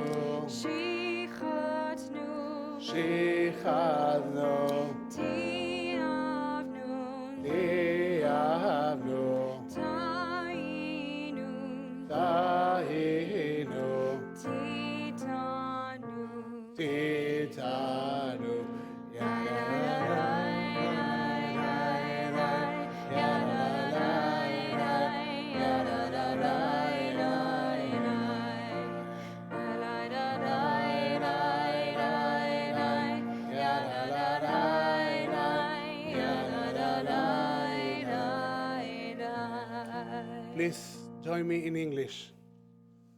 שיחתנו, שיחדנו, תיעבנו, תיעבנו, טעינו, טעינו, תיתנו. תיתנו. Please join me in English.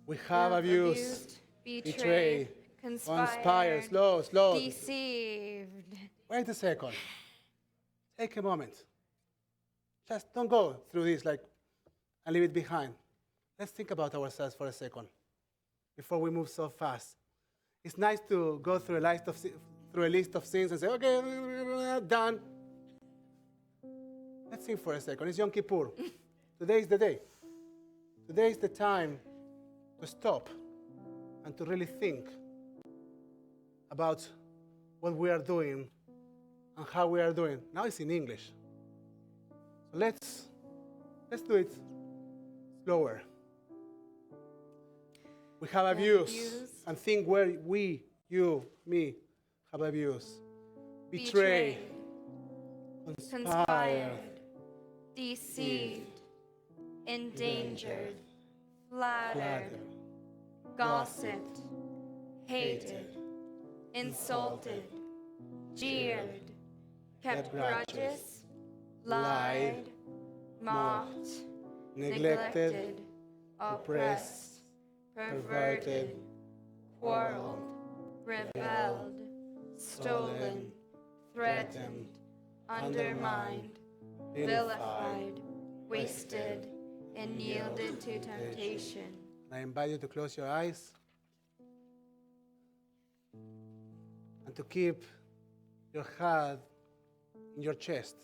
We have abused, betrayed, conspired, slow. Deceived. Wait a second. Take a moment. Just don't go through this and leave it behind. Let's think about ourselves for a second before we move so fast. It's nice to go through a list of sins and say, okay, done. Let's think for a second. It's Yom Kippur. Today is the day. Today is the time to stop and to really think about what we are doing and how we are doing. Now it's in English. So let's do it slower. We have abused. And think where we, you, me, have abused. Betrayed. Conspired. Deceived. Endangered. Flattered. Gossiped. Hated. Insulted. Jeered. Kept grudges. Lied. Mocked. Neglected. Oppressed. Perverted. Quarreled. Rebelled. Stolen. Threatened. Undermined. Vilified. Wasted. And yielded to temptation. I invite you to close your eyes and to keep your head in your chest.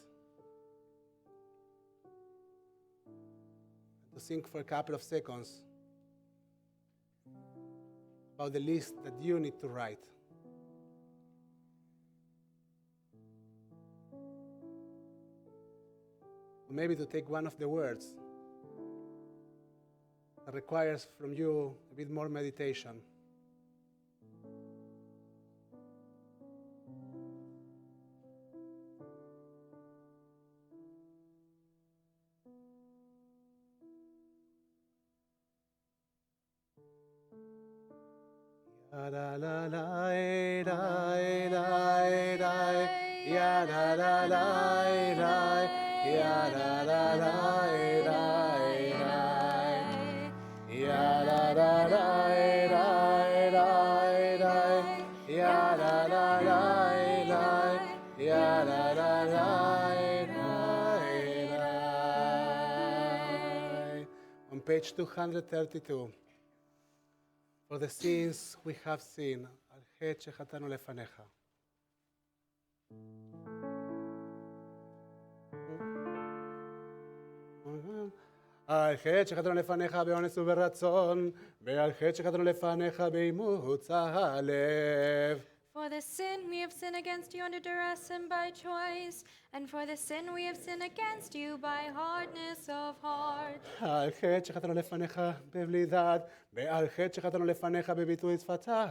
To think for a couple of seconds about the list that you need to write. Or maybe to take one of the words that requires from you a bit more meditation. Ya la la la la la ya la la la ya la la la ya la la la ya la la la ya la la la. On page 232. For the sins we have seen, על חטא שחטאנו לפניך. על חטא שחטאנו לפניך באונס וברצון, ועל חטא שחטאנו לפניך באימוץ הלב. For the sin we have sinned against you under duress and by choice, and for the sin we have sinned against you by hardness of heart. על חטא שחטאנו לפניך בבלי דעת, ועל חטא שחטאנו לפניך בביטוי שפתיים.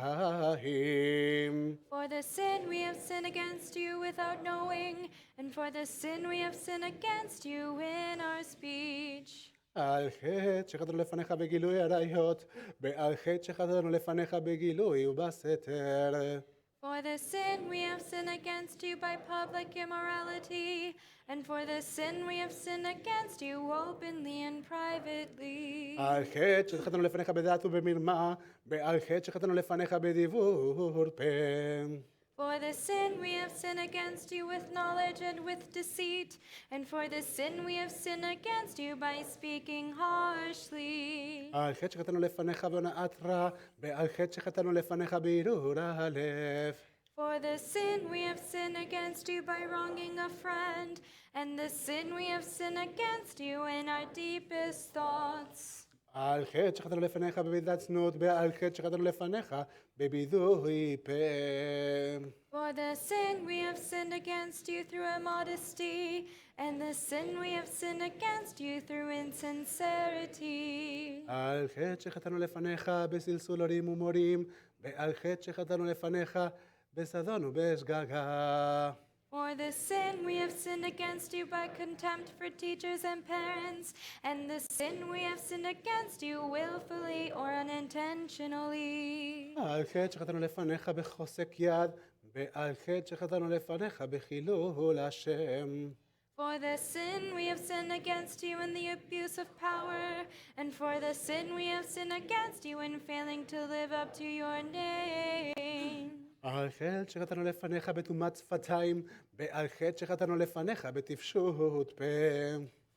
For the sin we have sinned against you without knowing, and for the sin we have sinned against you in our speech. על חטא שחטאנו לפניך בגילוי עריות, ועל חטא שחטאנו לפניך בגילוי ובסתר. For the sin we have sinned against you by public immorality, and for the sin we have sinned against you openly and privately. על חטא שחטאנו לפניך בדעת ובמרמה, ועל חטא שחטאנו לפניך בדיבור פה. For the sin we have sinned against you with knowledge and with deceit, and for the sin we have sinned against you by speaking harshly. על חטא שחטאנו לפניך בהונאת רע, ועל חטא שחטאנו לפניך בהרהור הלב. For the sin we have sinned against you by wronging a friend, and the sin we have sinned against you in our deepest thoughts. על חטא שחטאנו לפניך במידת צנות, ועל חטא שחטאנו לפניך בביזוי פה. For the sin we have sinned against you through immodesty, and the sin we have sinned against you through insincerity. על חטא שחטאנו לפניך בסלסול הורים ומורים, ועל חטא שחטאנו לפניך בזדון ובשגגה. For the sin we have sinned against you by contempt for teachers and parents, and the sin we have sinned against you willfully or unintentionally. על חטא שחטאנו לפניך בחוסק יד, ועל חטא שחטאנו לפניך בחילול השם. For the sin we have sinned against you in the abuse of power, and for the sin we have sinned against you in failing to live up to your name. על חטא שחטאנו לפניך בתומת שפתיים, ועל חטא שחטאנו לפניך בתפשות פה.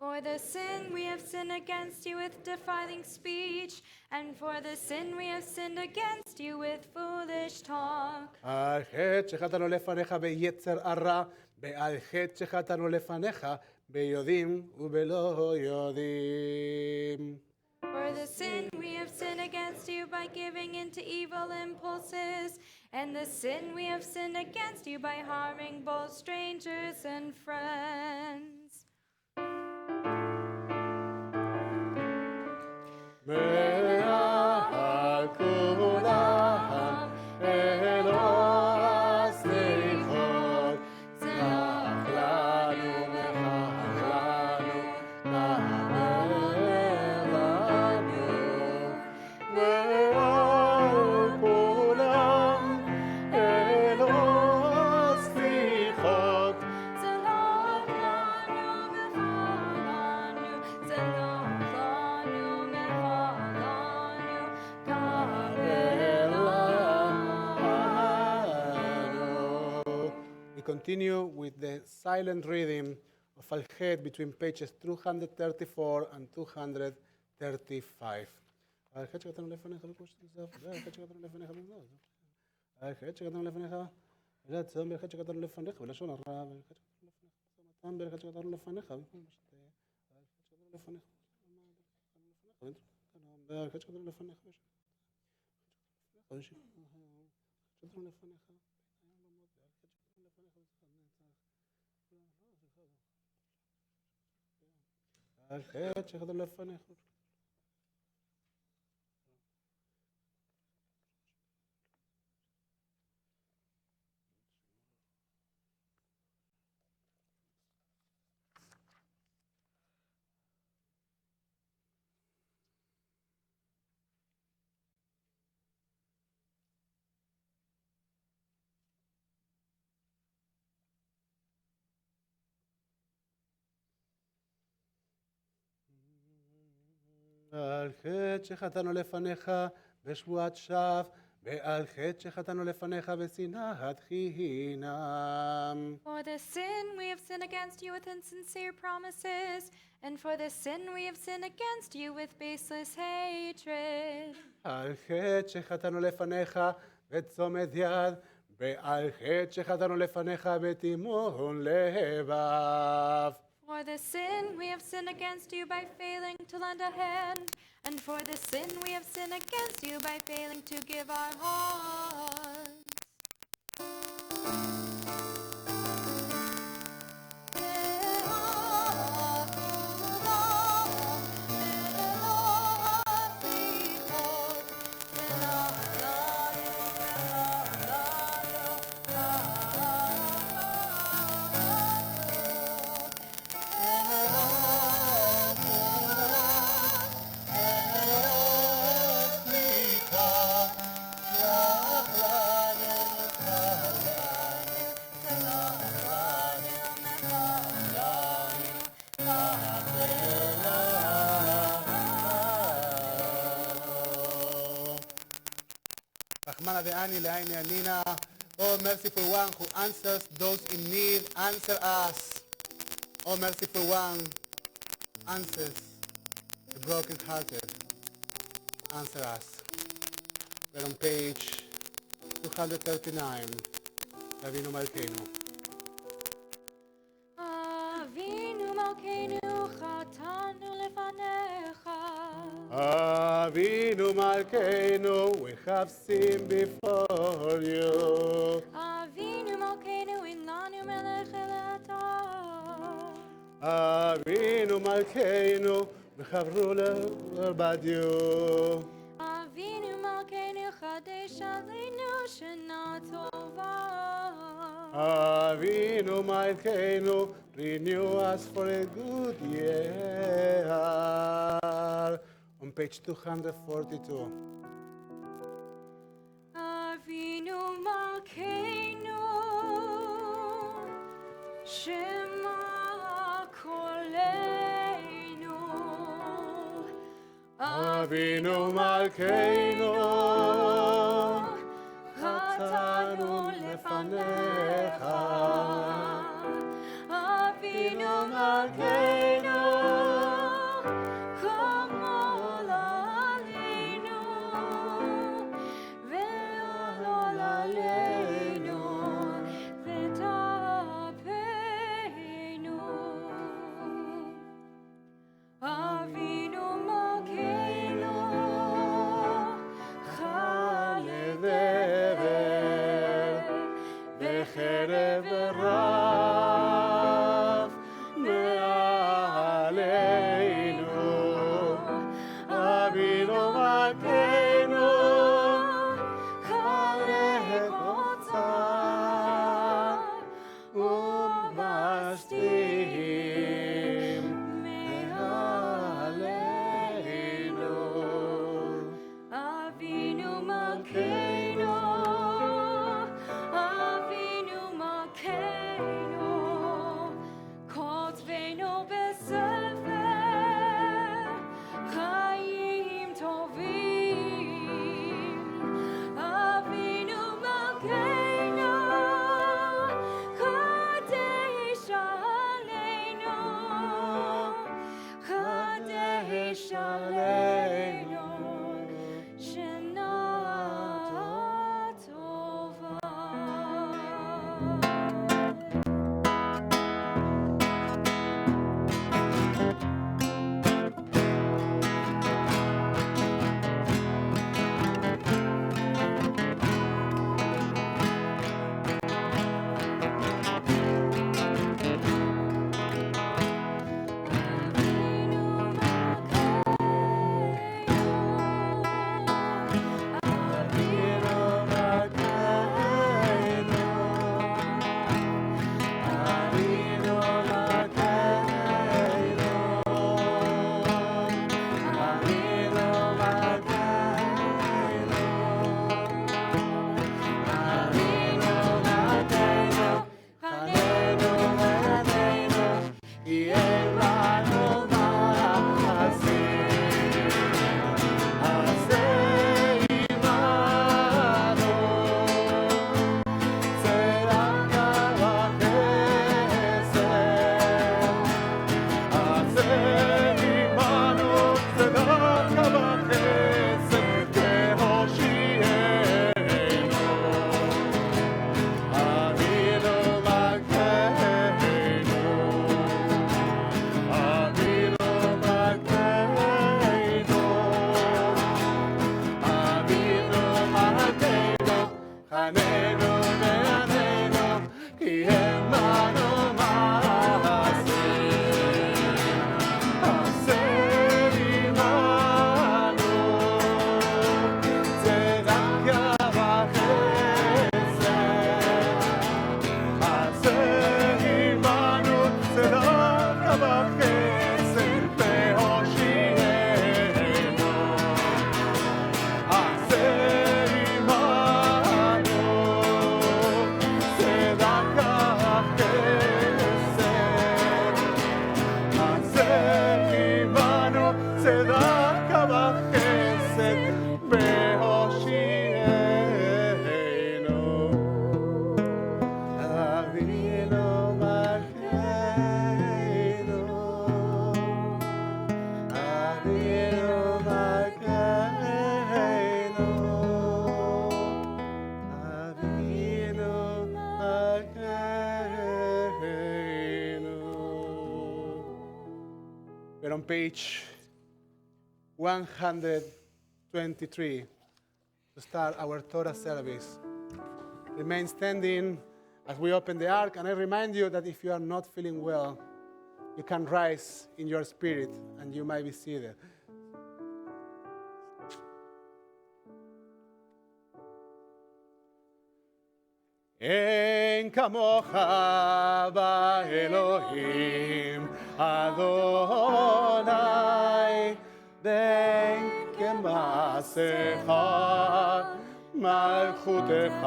For the sin we have sinned against you with defiling speech, and for the sin we have sinned against you with foolish talk. על חטא שחטאנו לפניך ביצר הרע, ועל חטא שחטאנו לפניך ביודעים ובלא יודעים. For the sin we have sinned against you by giving into evil impulses, and the sin we have sinned against you by harming both strangers and friends. מעל כולם אלוה הסליחות, סלח לנו ומחל לנו, כבד לנו. מעל כולם אלוה הסליחות, Salach lanu mechalanu, salach lanu mechalanu, We continue with the silent reading of Al-Chet between pages 234 and 235. Al-Chet שקראנו לפניך בקושת נזף, והal-Chet שקראנו לפניך במזוז. al-Chet שקראנו לפניך ולעצום, והal-Chet שקראנו לפניך ולשון הרע, והal-Chet שקראנו לפניך בסומתם, והal-Chet שקראנו לפניך במקום משתה, והal-Chet שקראנו לפניך והal-Chet שקראנו לפניך al-Chet שקראנו לפניך על חטא שחטאנו לפניך בשבועת שווא, ועל חטא שחטאנו לפניך בשנאת חינם. For the sin we have sinned against you with insincere promises, and for the sin we have sinned against you with baseless hatred. על חטא שחטאנו לפניך בצומת יד, ועל חטא שחטאנו לפניך בתימון לבב. For the sin we have sinned against you by failing to lend a hand, and for the sin we have sinned against you by failing to give our hearts. Rahmana ve'ani le'ayni anina. Oh, merciful one who answers those in need, answer us. Oh, merciful one, answers the brokenhearted. Answer us. We're on page 239. Avinu Malkeinu. Avinu Malkeinu chatanu lefanecha. Avinu Malkeinu, we have sinned before you. Avinu Malkeinu Inanu Melech Eleatar. Avinu Malkeinu, we have ruled about you. Avinu Malkeinu Chadesh Aleinu Shana Tova. Avinu Malkeinu, renew us for a good year. On page 242. Avinu Malkeinu Shema Koleinu. Avinu Malkeinu, Chatanu lefanecha. Avinu Malkeinu, chamol aleinu, ve'alol aleinu, v'tapeinu. Avinu Malkeinu, בחרב רב מעלינו. אבינו מלכנו, חלק אוצר ומשתים מעלינו. Avinu Malkeinu, Avinu Malkeinu, kotvenu besefer chaim tovim. Avinu Malkeinu, Kadesh aleinu, Kadesh aleinu. Shana Tova. We're on page 123 to start our Torah service. Remain standing as we open the ark, and I remind you that if you are not feeling well, you can rise in your spirit and you might be seated. אין כמוך באלוהים אדוני, ואין כמעשיך מלכותך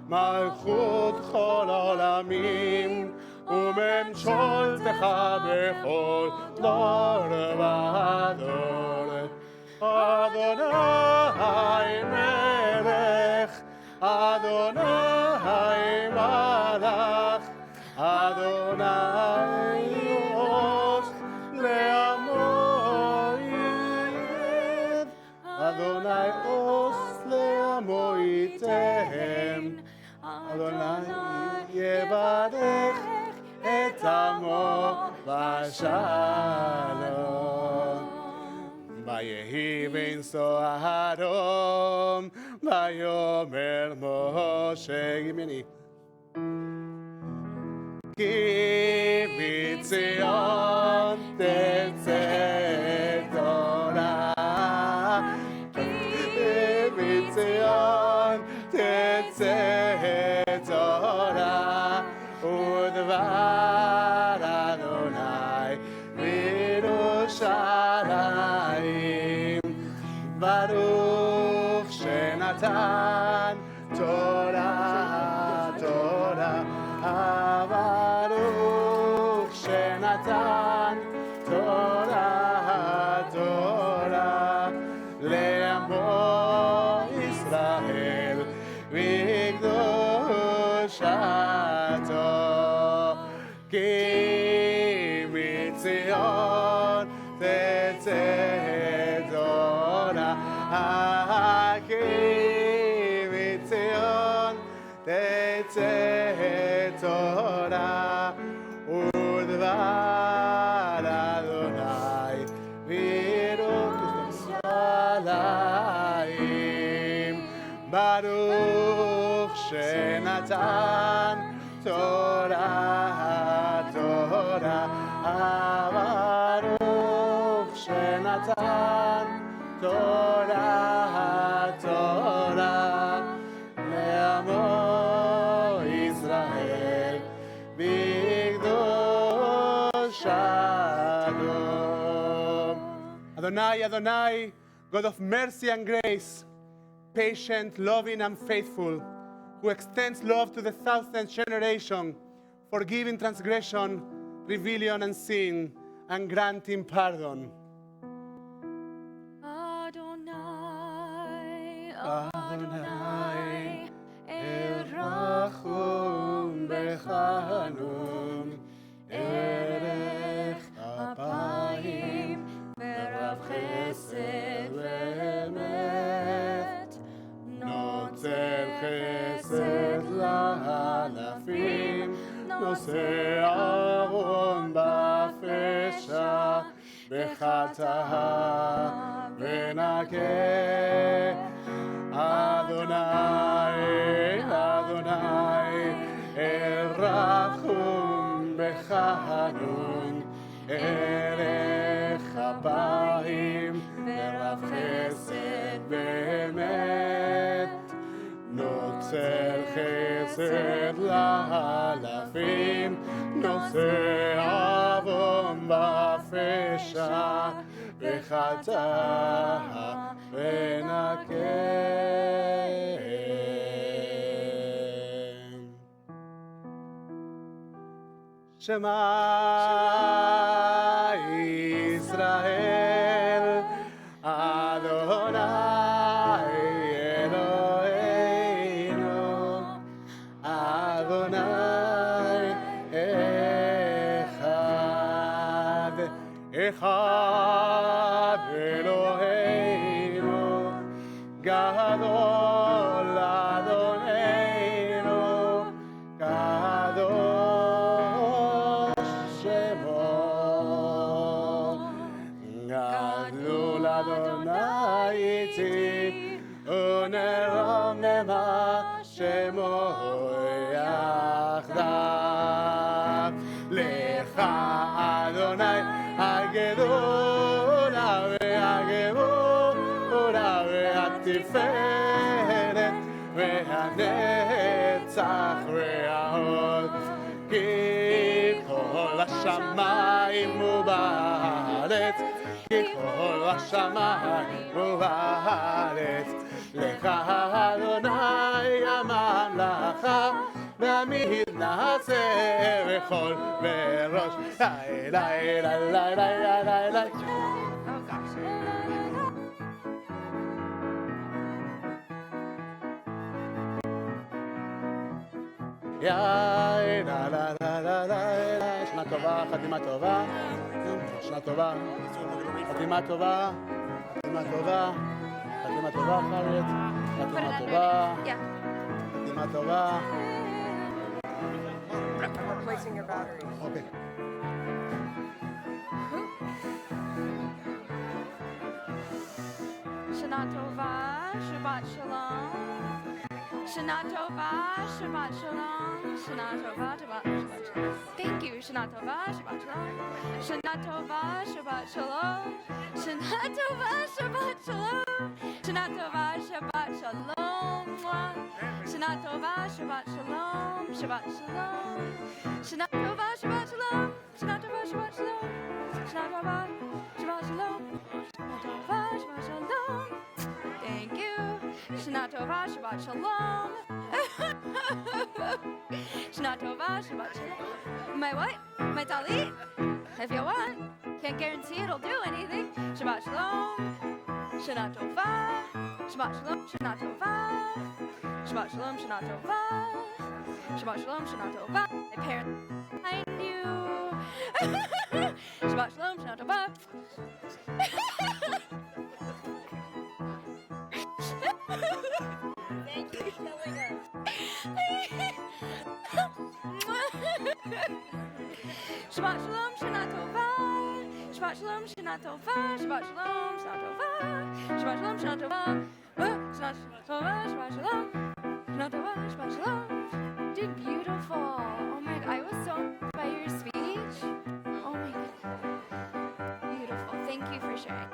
מלכות כל עולמים, וממשלתך בכל דור ודור. אדוני מלך, אדוני מלך, אדוני עוז לעמו ייתן, אדוני עוז לעמו ייתן, אדוני יברך את עמו בשלום. ויהי בן סהרום, ויאמר משה ימיני, כי מציון תצא תורה, כי מציון תצא תורה, ודבר אדוני בירושלים. ברוך שנתן תורה, תורה, ברוך שנתן תורה, תורה, לעמו ישראל בקדושתו. כי מציון תצא תורה, כי מציון תצא תורה, ודבר אדוני בירושלים. ברוך שנתן תורה, תורה, ברוך שנתן תורה, תורה, לעמו ישראל בקדושתו. Adonai, Adonai, God of mercy and grace, patient, loving, and faithful, who extends love to the thousandth generation, forgiving transgression, rebellion, and sin, and granting pardon. Adonai, Adonai, Erachum Bechanun, Erech Apayim, Verav Chesed Ve'emet, Notzer Chesed La'alafim, Noseh Aaron Ba'fesha, B'chata'a V'nakeh. Adonai, Adonai, Erachum Bechanun, Erech Apayim, Verav Chesed Ve'emet, Notzer Chesed La'alafim, Noseh Avon Ba'fesha, B'chata'a V'nakeh. Shema Yisrael, Adonai Eloheinu, Adonai Echad, Echad Eloheinu, Gadol Adonenu, Kadosh Shemo, Gadol Adonenu. הגדולה והגבורה והתפארת והנצח וההוד כי כל השמיים ובארץ כי כל השמיים ובארץ לך אדוני הממלכה תמיד נעשה בכל בראש לי לי לי לי לי לי Oh gosh. יא לה לה לה לה לה שנה טובה, חתימה טובה שנה טובה, חתימה טובה חתימה טובה חתימה טובה חלט Put it חתימה under טובה it. Yeah. חתימה טובה Replacing your batteries. אוקיי Shana Tova, Shabbat Shalom. Shana Tova, Shabbat Shalom. Shana Tova, Shabbat Shalom. Thank you. Shana Tova, Shabbat Shalom. Shana Tova, Shabbat Shalom. Shana Tova, Shabbat Shalom. Shana Tova, Shabbat Shalom. Shana Tova, Shabbat Shalom. Shabbat Shalom. Shana Tova, Shabbat Shalom. Shana Tova, Shabbat Shalom. Shana Tova, Shabbat Shalom. Shana Tova, Shabbat Shalom. Thank you. Shana Tova, Shabbat Shalom. Shana Tova, Shabbat Shalom. My what? My talit? If you want. Can't guarantee it'll do anything. Shabbat Shalom. Shana Tova. Shabbat Shalom. Shana Tova. Shabbat Shalom. Shana Tova. Shabbat Shalom. Shana Tova. My parents behind you. Shabbat Shalom. Shana Tova. Thank you for killing us. Shabbat Shalom, Shana Tova. Shabbat Shalom, Shana Tova. Shabbat Shalom, Shana Tova. Shabbat Shalom, Shana Tova. Shabbat Tova, Shabbat Shalom. Shana Tova, Shabbat Shalom. Did beautiful. Oh my God, I was so impressed by your speech. Oh my God. Beautiful. Thank you for sharing.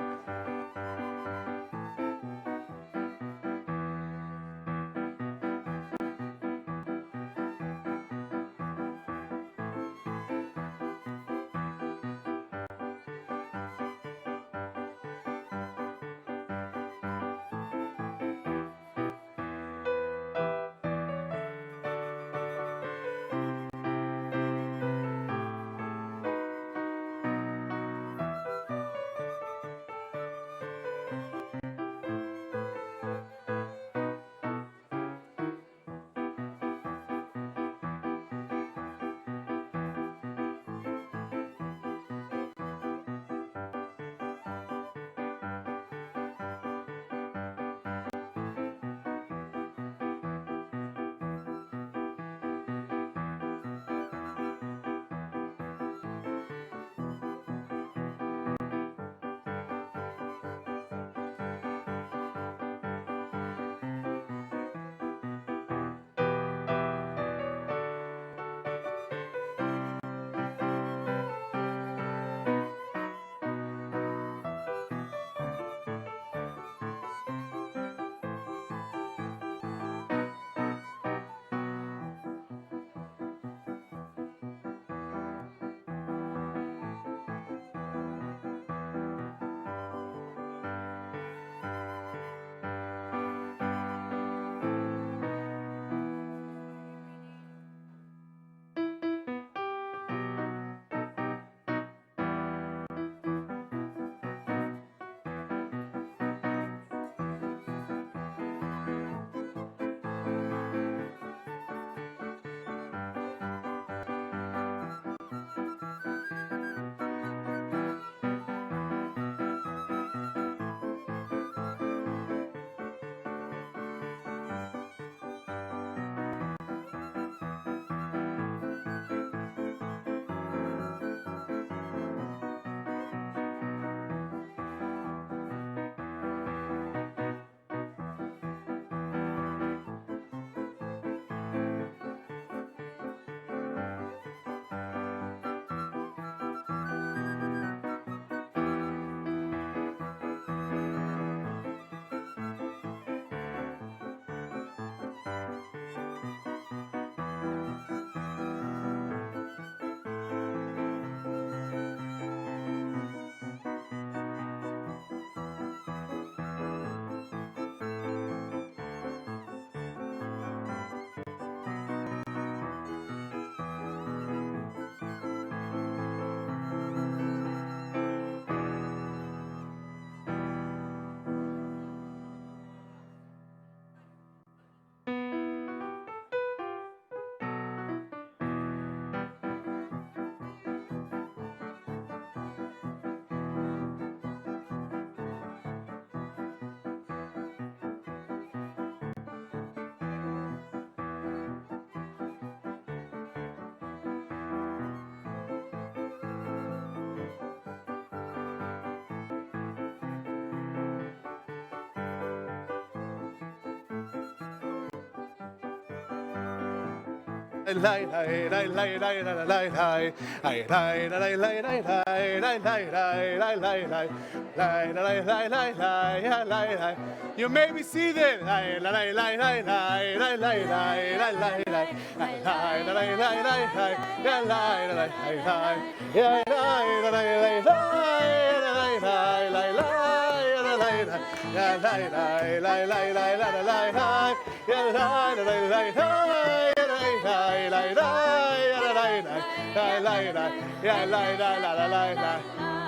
You may be seated.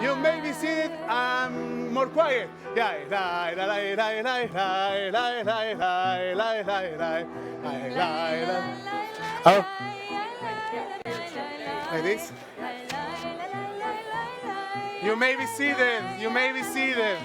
You may be seated. More quiet. Oh. Like this. You may be seated. You may be seated.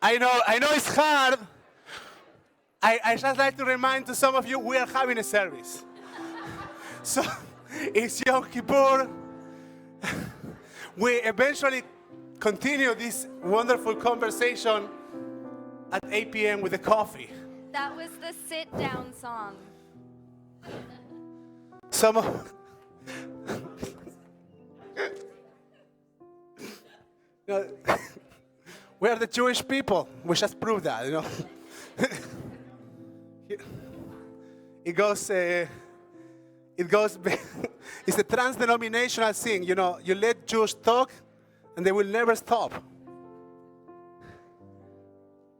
I know it's hard. I just like to remind to some of you, we are having a service. So it's Yom Kippur. We eventually continue this wonderful conversation at 8 p.m. with a coffee. That was the sit-down song. Some of we are the Jewish people. We just proved that, It goes. It's a trans-denominational thing, You let Jews talk, and they will never stop.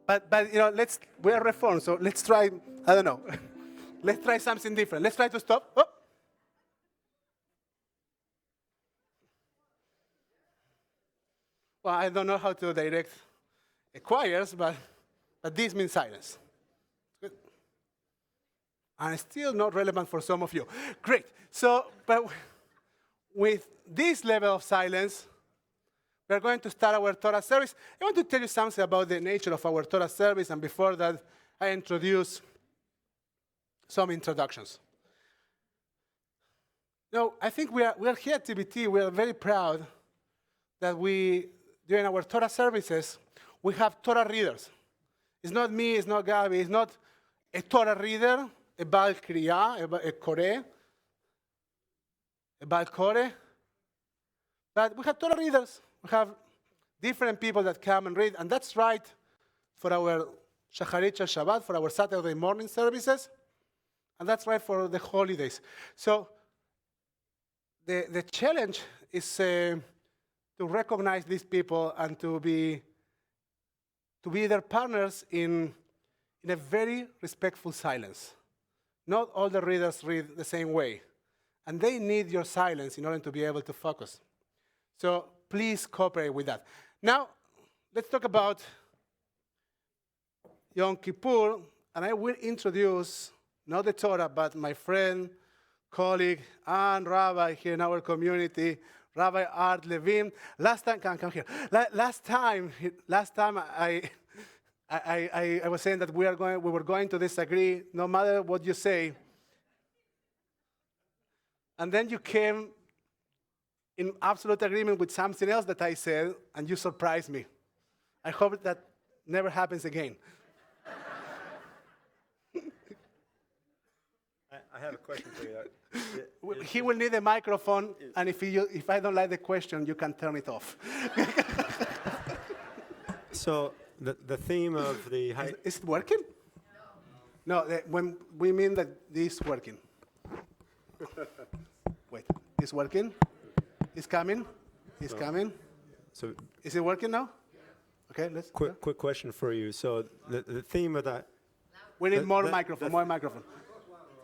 But we are reformed, so let's try. I don't know. Let's try something different. Let's try to stop. Oh. Well, I don't know how to direct choirs, but this means silence. Good. And it's still not relevant for some of you. Great. So, but with this level of silence, we're going to start our Torah service. I want to tell you something about the nature of our Torah service, and before that, I introduce some introductions. I think we are here at TBT. We are very proud that during our Torah services, we have Torah readers. It's not me, it's not Gabi, it's not a Torah reader, a Baal Kriya, a Koreh, a Baal Koreh. But we have Torah readers. We have different people that come and read, and that's right for our Shacharit Shel Shabbat, for our Saturday morning services, and that's right for the holidays. So the challenge is to recognize these people and to be their partners in a very respectful silence. Not all the readers read the same way, and they need your silence in order to be able to focus. So please cooperate with that. Now, let's talk about Yom Kippur, and I will introduce, not the Torah, but my friend, colleague, and rabbi here in our community, Rabbi Art Levin. Last time, come here. Last time I was saying that we were going to disagree, no matter what you say. And then you came in absolute agreement with something else that I said, and you surprised me. I hope that never happens again. I have a question for you. He will need a microphone, and if I don't like the question, you can turn it off. So the theme of the... Is it working? No, when we mean that this is working. Wait. It's working? It's coming? It's coming? So Is it working now? Okay, let's. quick question for you. So the theme of that, We need more the- microphone, the- more microphone.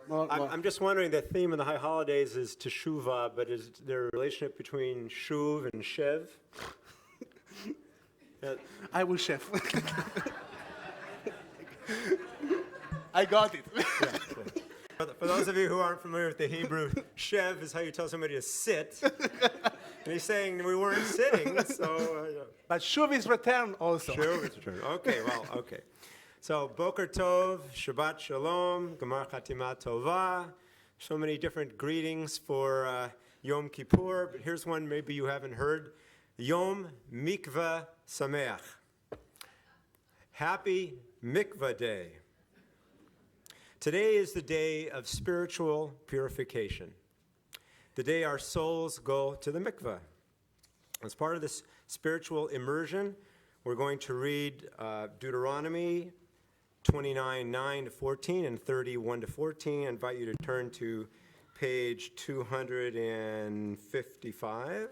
More. I'm just wondering, the theme of the high holidays is teshuvah, but is there a relationship between shuv and shev? I will chef. I got it. For those of you who aren't familiar with the Hebrew, shev is how you tell somebody to sit. And he's saying we weren't sitting, so... But Shuv is return also. Shuv is returned. Okay, well, okay. So, Boker Tov, Shabbat Shalom, Gemar Chatima Tova. So many different greetings for Yom Kippur, but here's one maybe you haven't heard. Yom Mikveh Sameach. Happy Mikveh Day. Today is the day of spiritual purification. The day our souls go to the mikveh. As part of this spiritual immersion, we're going to read Deuteronomy 29:9 to 14 and 31 to 14. I invite you to turn to page 255.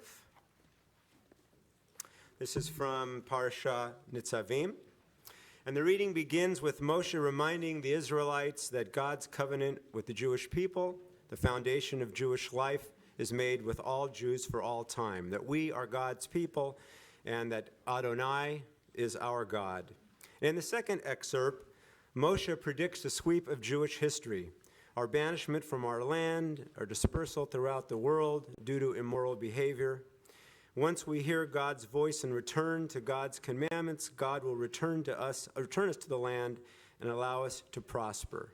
This is from Parsha Nitzavim. And the reading begins with Moshe reminding the Israelites that God's covenant with the Jewish people, the foundation of Jewish life, is made with all Jews for all time, that we are God's people, and that Adonai is our God. And in the second excerpt, Moshe predicts the sweep of Jewish history, our banishment from our land, our dispersal throughout the world due to immoral behavior. Once we hear God's voice and return to God's commandments, God will return us to the land and allow us to prosper.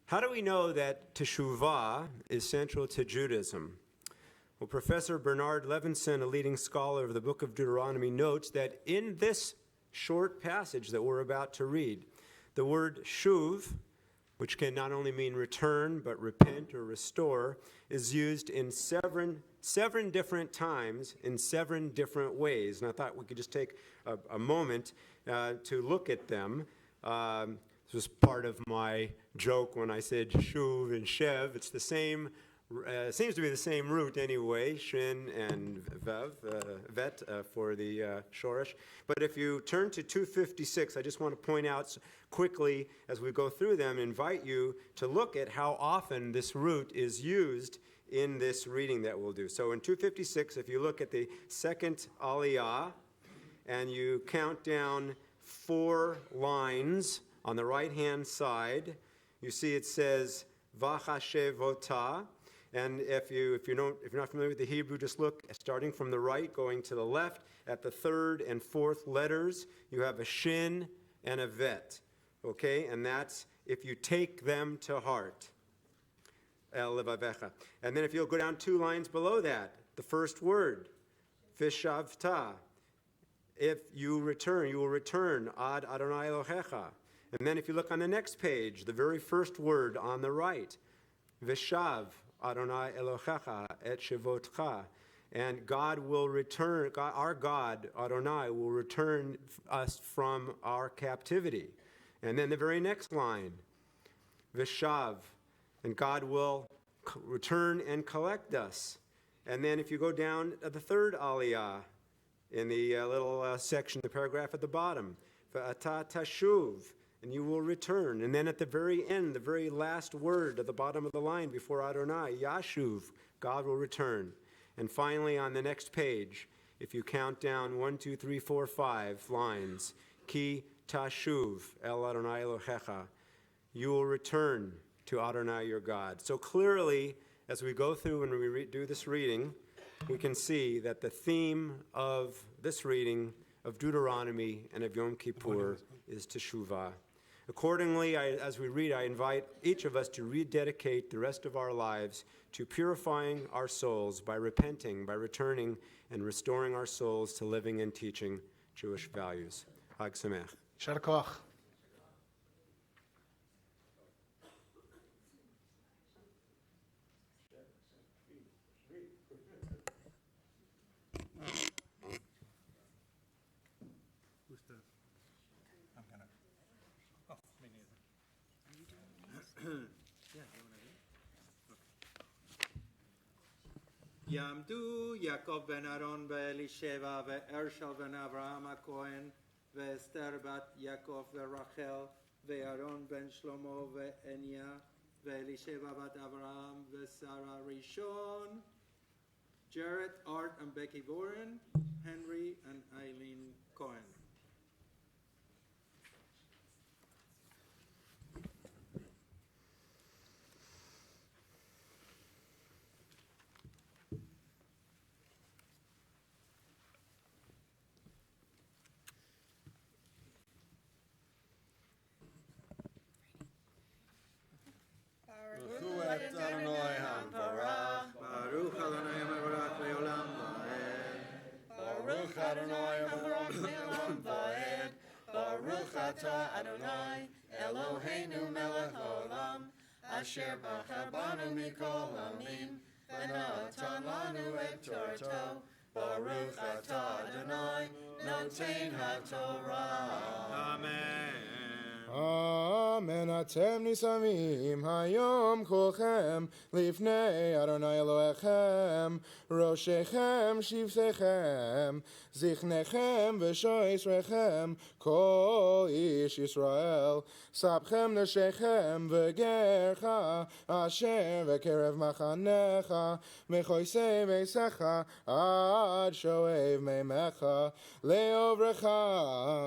How do we know that teshuvah is central to Judaism? Well, Professor Bernard Levinson, a leading scholar of the book of Deuteronomy, notes that in this short passage that we're about to read, the word shuv, which can not only mean return, but repent or restore, is used in seven different times in 7 different ways. And I thought we could just take a moment to look at them. This was part of my joke when I said shuv and shev. It's the same, seems to be the same root anyway, shin and vev, vet for the shorish. But if you turn to 256, I just want to point out quickly as we go through them, invite you to look at how often this root is used in this reading that we'll do. So in 256, if you look at the second aliyah and you count down 4 lines on the right-hand side, you see it says vachashevotah. And if you're not familiar with the Hebrew, just look, starting from the right, going to the left, at the 3rd and 4th letters, you have a shin and a vet. Okay? And that's if you take them to heart. El levavecha. And then if you'll go down 2 lines below that, the first word, vishavta. If you return, you will return, ad Adonai Elohecha. And then if you look on the next page, the very first word on the right, vishav, Adonai Elohecha et shevotcha. And God will return, our God, Adonai, will return us from our captivity. And then the very next line, vishav, and God will return and collect us. And then if you go down to the 3rd aliyah, in the little section, the paragraph at the bottom, v'ata tashuv, and you will return. And then at the very end, the very last word at the bottom of the line before Adonai, Yashuv, God will return. And finally, on the next page, if you count down 1, 2, 3, 4, 5 lines, Ki tashuv el Adonai Elohecha, you will return to Adonai your God. So clearly, as we go through and we do this reading, we can see that the theme of this reading of Deuteronomy and of Yom Kippur is teshuvah. Accordingly, as we read, I invite each of us to rededicate the rest of our lives to purifying our souls by repenting, by returning, and restoring our souls to living and teaching Jewish values. Hag Sameach. Yishar koach. יעמדו יעקב בן אהרון ואלישבע והרשל בן אברהם הכהן ואסתר בת יעקב ורחל ואהרון בן שלמה ועניה ואלישבע בת אברהם ושרה ראשון, Jarrett, Art, and Becky Warren, Henry and Eileen Cohen. Baruch Adonai Mevorach Leolam Vaed. Baruch Adonai Mevorach Leolam Vaed. Baruch Atah Adonai Eloheinu melech haolam asher bachar banu mikol hamim v'natan lanu et Torto. Baruch Atah Adonai noten haTorah. Amen. Amen. Atem nisamim hayom kolchem lifnei Adonai Elohechem roshechem shivsechem zichnechem v'shoisrechem kol ish Yisrael sabchem neshechem v'gercha asher v'kerev machanecha mechoisei v'secha ad shoev meimecha leovrecha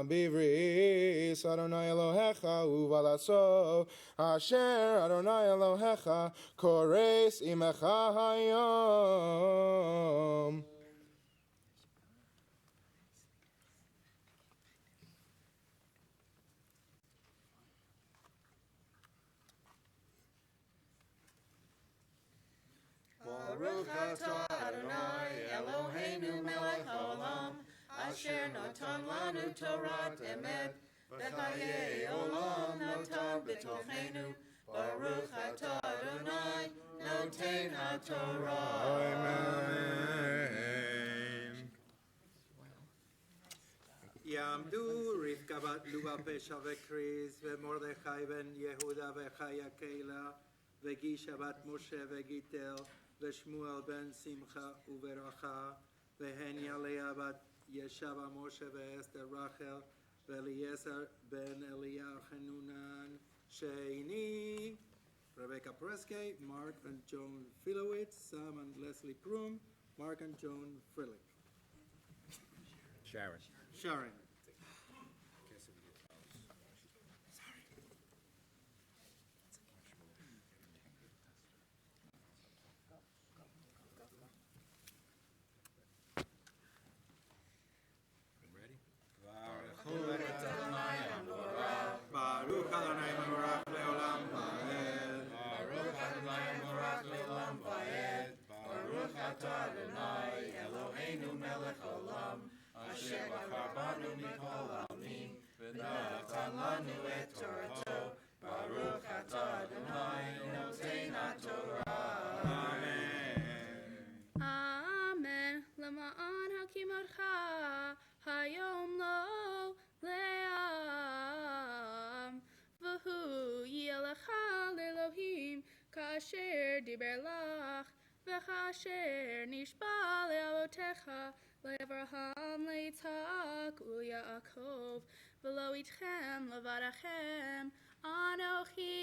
bivris Adonai Elohechem Uvalaso Asher Adonai Elohecha Kores Imecha Hayom. Baruch atah Adonai Eloheinu melech haolam asher natan lanu Torah emet v'chayei olam notar b'tochenu. Baruch atah Adonai noten haTorah. Amen. יעמדו רבקה בת לובה פשע וקריס ומרדכי בן יהודה וחיה קהילה וגישה בת משה וגיטל ושמואל בן שמחה וברכה והניה לאה בת ישבה משה ואסתר רחל ואליעזר בן אליה חנונן שני Rebecca Presky, Mark and Joan Filowitz, Sam and Leslie Prum, Mark and Joan Frillick. Sharon. Baruch Adonai Mevorach Leolam Vaed. Baruch Adonai Mevorach Leolam Vaed. Baruch atah Adonai Eloheinu melech haolam asher bachar banu mikol hamim v'natan lanu et Torto. Baruch atah Adonai noten haTorah. Amen. Amen. Lama'an hakimotcha hayom lo le'am v'hu yelecha l'Elohim kasher diber lach v'kasher nishba le'avotecha le'Avraham le'Yitzhak u'Yaakov v'lo itchem levarachem anochi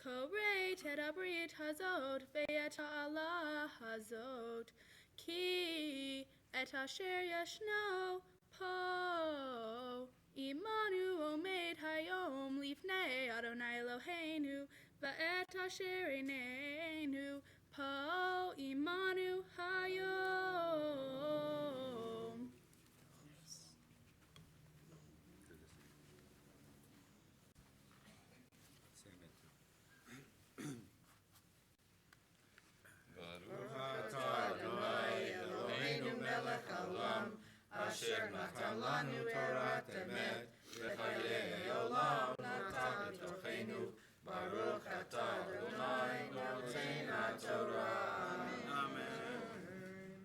Koreit et abrit hazot ve'et ha'ala hazot ki et asher yashno po imanu omed hayom lifnei Adonai Eloheinu va'et asher einenu po imanu hayom. Asher natan lanu Torah emet v'chayei olam notar b'tochenu. Baruch atah Adonai noten haTorah. Amen.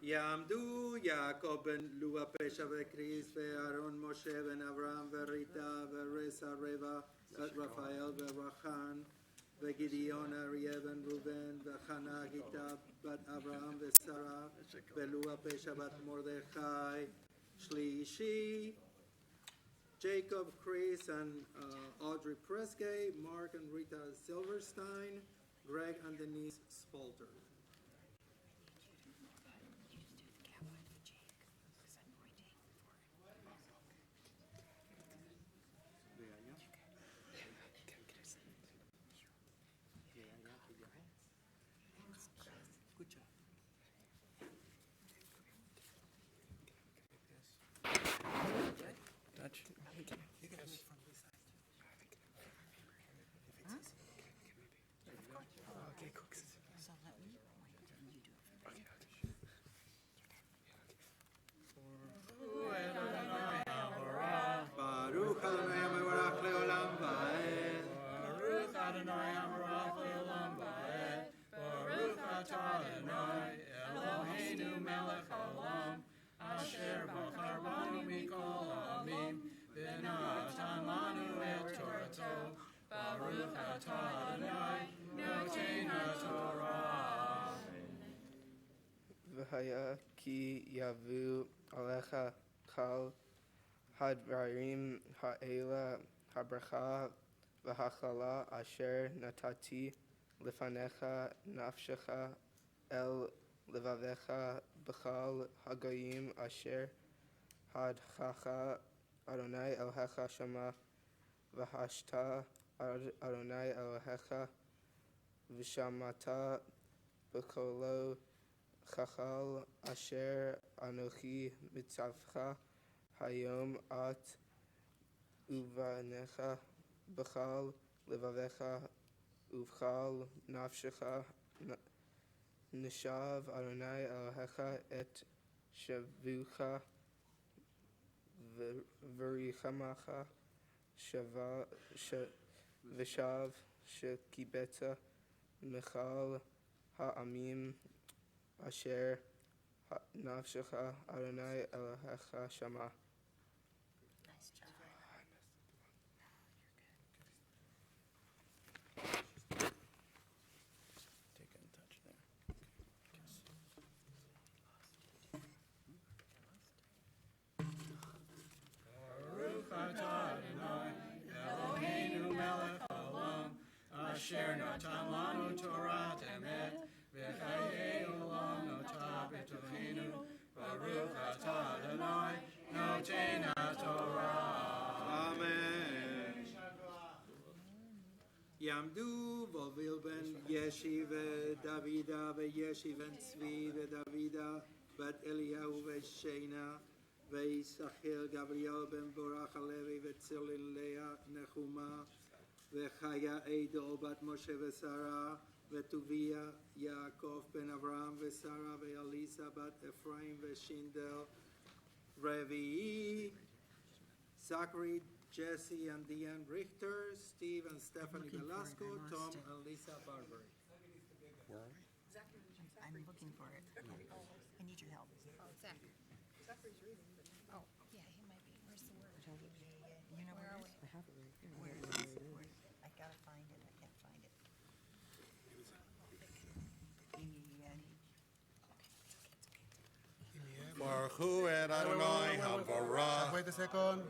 יעמדו יעקב בן לובה פשע וקריס ואהרון משה בן אברהם וריטה ורסה רבע בת רפאל ורחן וגידיון אריה בן ראובן, וחנה גיטה בת אברהם ושרה, ולואה פשע בת מרדכי. שלישי, Jacob Chris and Audrey Presgay, Mark and Rita Silverstein, Greg and Denise Spalter. Baruch Adonai Amarach Leolam Vaed. Baruch Adonai Amarach Leolam Vaed. Baruch Atah Adonai Eloheinu Melech Haolam Asher Bachar Banu Mikol Ha'amim V'natan Lanu et Torato. Baruch Atah Adonai Noten HaTorah. V'haya ki yavu alecha kal hadvarim ha'ela habracha v'hachala asher natati lefanecha nafshecha el levavecha b'chal hagoyim asher hadchacha Adonai Elohecha shema v'hashta Adonai Elohecha v'shamata b'kolo chachal asher anochi mitzavcha hayom at uvanecha b'chal levavecha uvchal nafshecha nishav Adonai Elohecha et shavucha v'richamacha v'shav shekibeta michal ha'amim asher nafshecha Adonai Elohecha shema. Baruch Atah Adonai Eloheinu Melech Haolam Asher natan lanu Torah emet v'chayei olam notah b'tochenu. Baruch Atah Adonai Noten HaTorah. Amen. Yamdu v'ovil ben Yeshi v'Davida v'Yeshi ben Tzvi v'Davida בת אליהו ושיינה, וישחל גבריאל בן בורח הלוי וצליל לאה נחומה, וחיה עדו בת משה ושרה, וטוביה יעקב בן אברהם ושרה, ואליסה בת אפרים ושינדל. רביעי, Zachary, Jesse, and Deanne Richter, Steve and Stephanie Velasco, Tom and Lisa Barbary. I'm looking for it. I need your help. Oh, Zach. Zachary's reading, but oh, yeah, he might be. Where's the word? You know where it is? I have it right here. Where is it? I gotta find it. I can't find it. Baruch Hu et Adonai Hamvarach. Wait a second.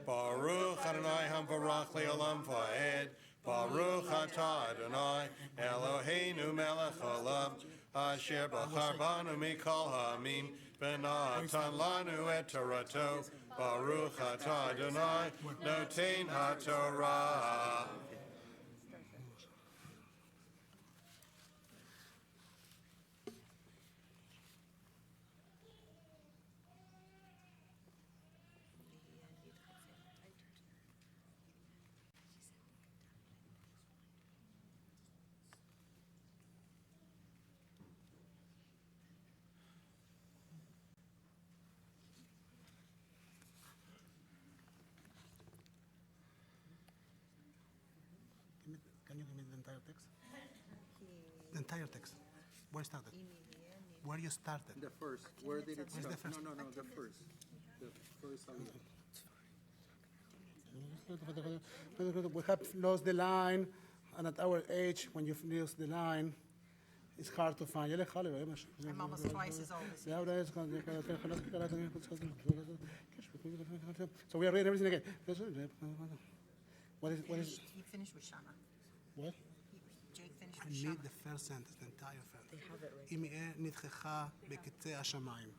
Baruch Adonai Hamvarach le'olam va'ed. Baruch atah Adonai Eloheinu melech haolam asher bachar banu mikol ha'amim v'natan lanu et Torato. Baruch atah Adonai noten HaTorah. Can you give me the entire text? The entire text. Where it started? Where you started? The first. Where did it Where's start? the first? No, the first. The first aliyah. We have lost the line, and at our age, when you lose the line, it's hard to find. I'm almost twice as old as you. So we are reading everything again. What is He finished with Shama. what? Jake finished I with Shama. need the first sentence, the entire sentence. אם יהיה נדחך בקצה השמיים.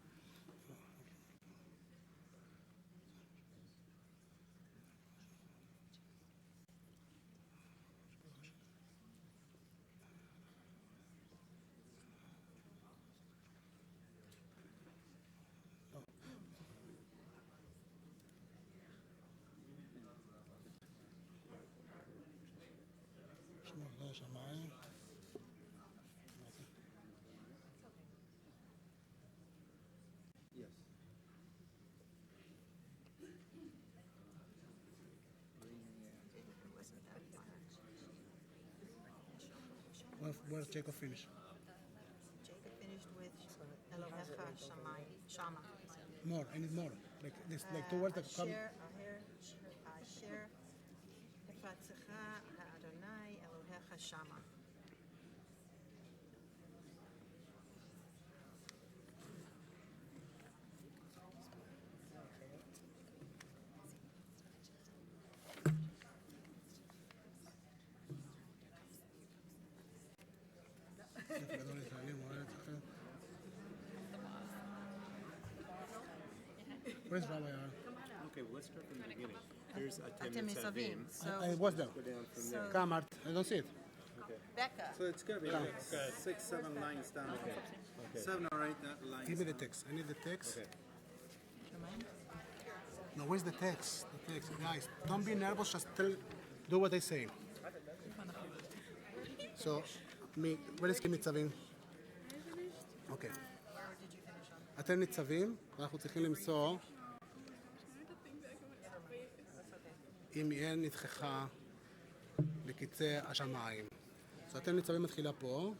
השמיים. Where's Jacob finish? Jacob finished with Elohecha Shammai, Shama. More, I need more. Like this, like two words that come. Asher Efatzecha Adonai Elohecha Shama. Where's Rabbi? Okay, well, let's start from the beginning. Here's Atem Atem Nitzavim. Nitzavim. So I was there. Go down from there. Come, Art. I don't see it. Becca. So it's going to be like 6, 7 lines down. Okay. 7 or 8 lines. Give me the text. I need the text. Okay. No, where's the text? The text, guys. Don't be nervous. Just do what I say. So, where is ניצבים? אוקיי. אתם ניצבים, ואנחנו צריכים למצוא אם יהיה נדחך בקצה השמיים. אז אתם ניצבים מתחילה פה.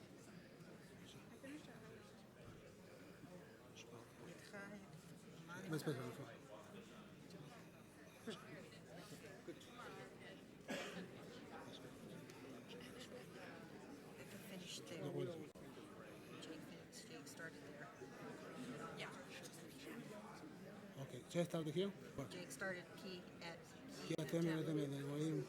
Finished there. Jake started there. Yeah. אוקיי, Jay started here? Jake started P at כי אתם רואים...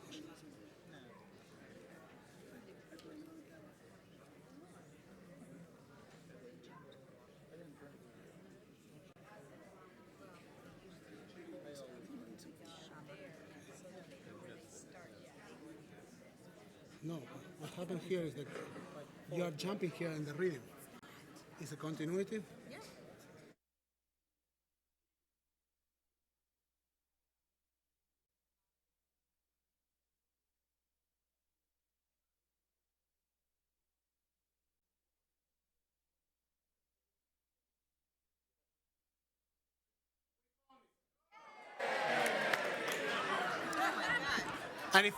No, what happened here is that you are jumping here in the rhythm. Is a continuity? Yeah. And if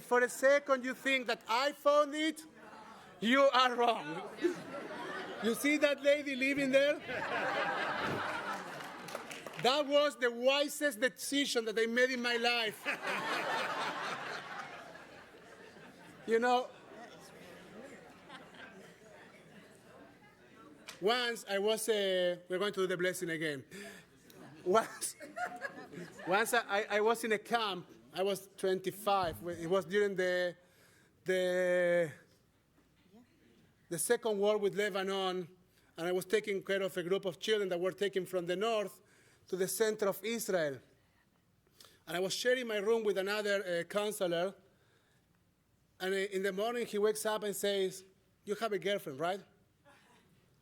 for a second you think that I found it, you are wrong. You see that lady living there? That was the wisest decision that I made in my life. You know, once I was, we're going to do the blessing again. Once I was in a camp. I was 25. It was during the Second War with Lebanon, and I was taking care of a group of children that were taken from the north to the center of Israel. And I was sharing my room with another counselor, and in the morning he wakes up and says, "You have a girlfriend, right?"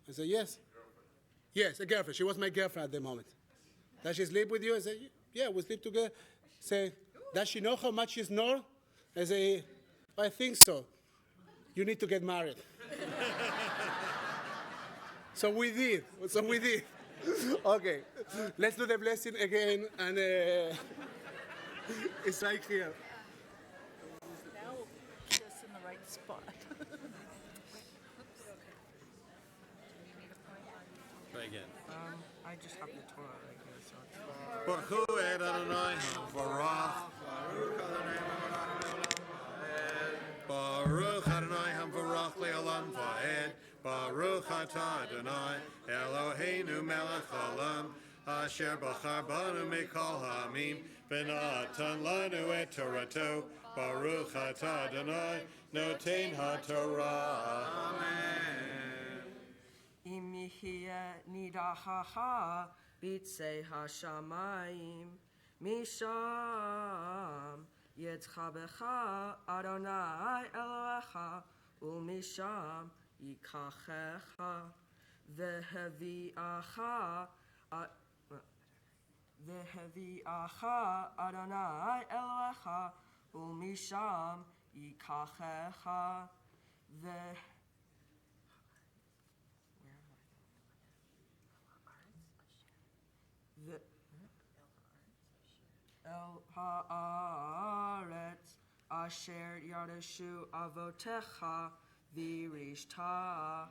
I said, "Yes." Yes, a girlfriend. She was my girlfriend at the moment. Does she sleep with you? I said, "Yeah, we sleep together." Say, "Does she know how much you snore?" I say, "I think so. You need to get married." So we did. Okay, let's do the blessing again, and it's right here. Now put us in the right spot. Right. again. I just have the Torah right here, so it's Baruch hu et Adonai Hamvarach. Baruch Adonai Hamvarach le'olam va'ed. Baruch atah Adonai Eloheinu melech haolam. Asher bachar banu mikol ha'amim. V'natan lanu et Torato. Baruch atah Adonai noten ha'Torah. Im yihye nidahaha bitzei hashamayim misham yitzchabecha Adonai Elohecha umisham yikachecha veheviacha Adonai Elohecha umisham yikachecha El haaretz asher yadashu avotecha virishta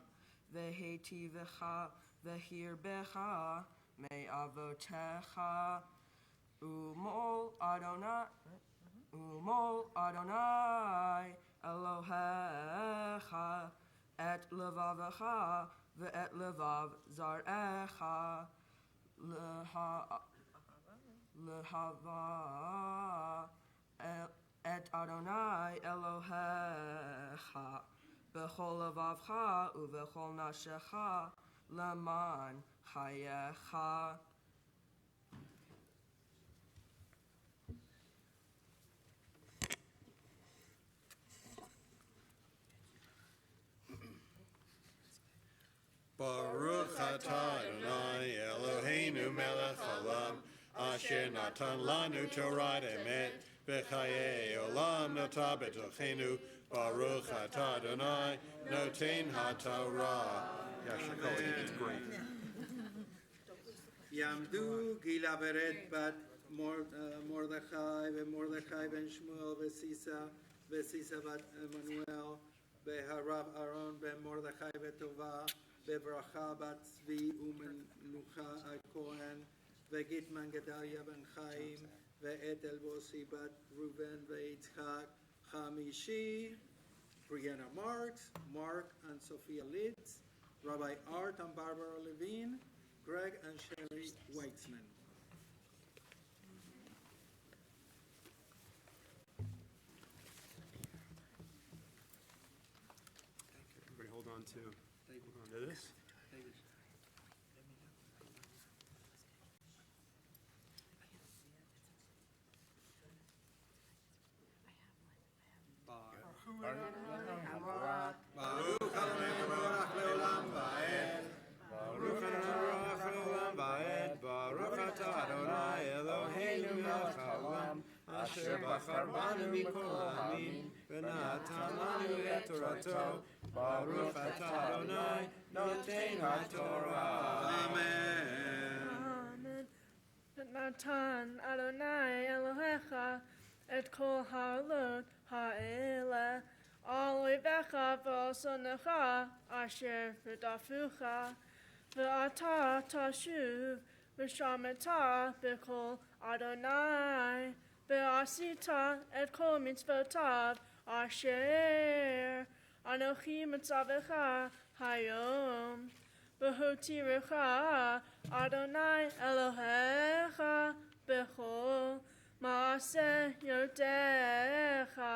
vehetivecha vehirbecha me avotecha umol Adonai Elohecha et levavecha ve'et levav zarecha L'hava et Adonai Elohecha b'chol levavcha u'b'chol nafshecha leman chayecha. Baruch atah Adonai Eloheinu melech haolam. Asher natan lanu Torah emet, v'chayei olam nota betochenu. Baruch atah Adonai noten haTorah. It's great. Yamdu Gila Beret bat Mordechai veMordechai ben Shmuel v'Sisa bat Emmanuel v'Harav Aaron ben Mordechai v'Tova v'Bracha bat Tzvi u'Menucha Kohen v'Gitman Gedalia ben Chaim v'Et Elbosi bat Reuven v'Yitzchak Chamishi Brianna Marks, Mark and Sophia Litz, Rabbi Art and Barbara Levine, Greg and Sherry Weitzman. Everybody hold on to this. Baruch Adonai Mevorach leolam va'ed. Baruch Adonai leolam va'ed. Baruch atah Adonai Eloheinu melech haolam. Asher bachar banu mikol ha'amim. V'natan lanu et Torato. Baruch atah Adonai noten haTorah. Amen. Natan Adonai Elohecha et kol ha'alot ha'eleh al oivecha v'osonecha asher v'dafucha v'ata tashuv v'shameta b'kol Adonai v'asita et kol mitzvotav asher anochi mitzavecha hayom v'hotirecha Adonai Elohecha b'chol maaseh yodecha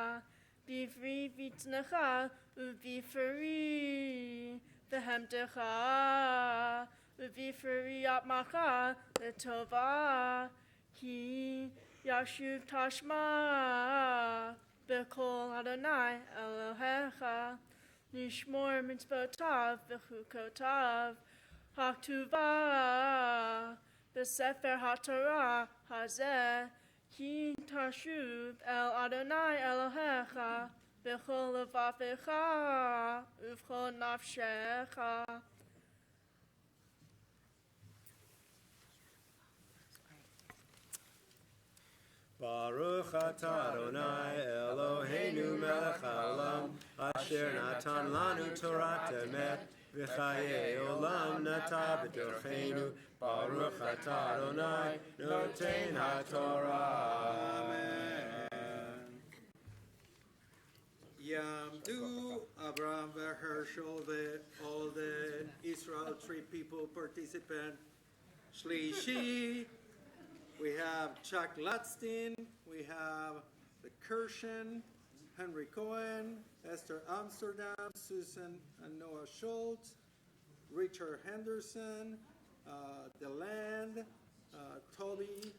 b'ivri vitnecha u'b'ifri v'hemdecha u'b'ifri atmacha l'tova ki yashuv tashma b'kol Adonai Elohecha nishmor mitzvotav v'chukotav haktuva b'sefer haTorah hazeh ki tashuv el Adonai Elohecha b'chol levavecha u'v'chol nafshecha. Baruch atah Adonai Eloheinu melech haolam. Asher natan lanu Torah emet. v'chaye olam nata b'tochenu, Baruch atah Adonai, noten haTorah. Amen. Yamdu, Abraham, Herschel, all the Israel tree people participant. Shlishi, we have Chuck Latstein, we have the Kirshen, Henry Cohen, Esther Amsterdam, Susan and Noah Schultz, Richard Henderson, DeLand, Toby,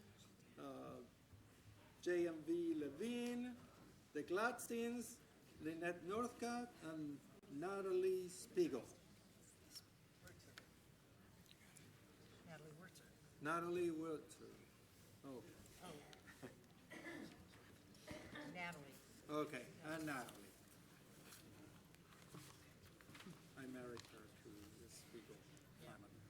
JMV Levine, the Gladsteins, Lynette Northcott, and Natalie Spiegel. Natalie Wurzer. Oh. Natalie. Okay, and Natalie. I married her through the Spiegel family.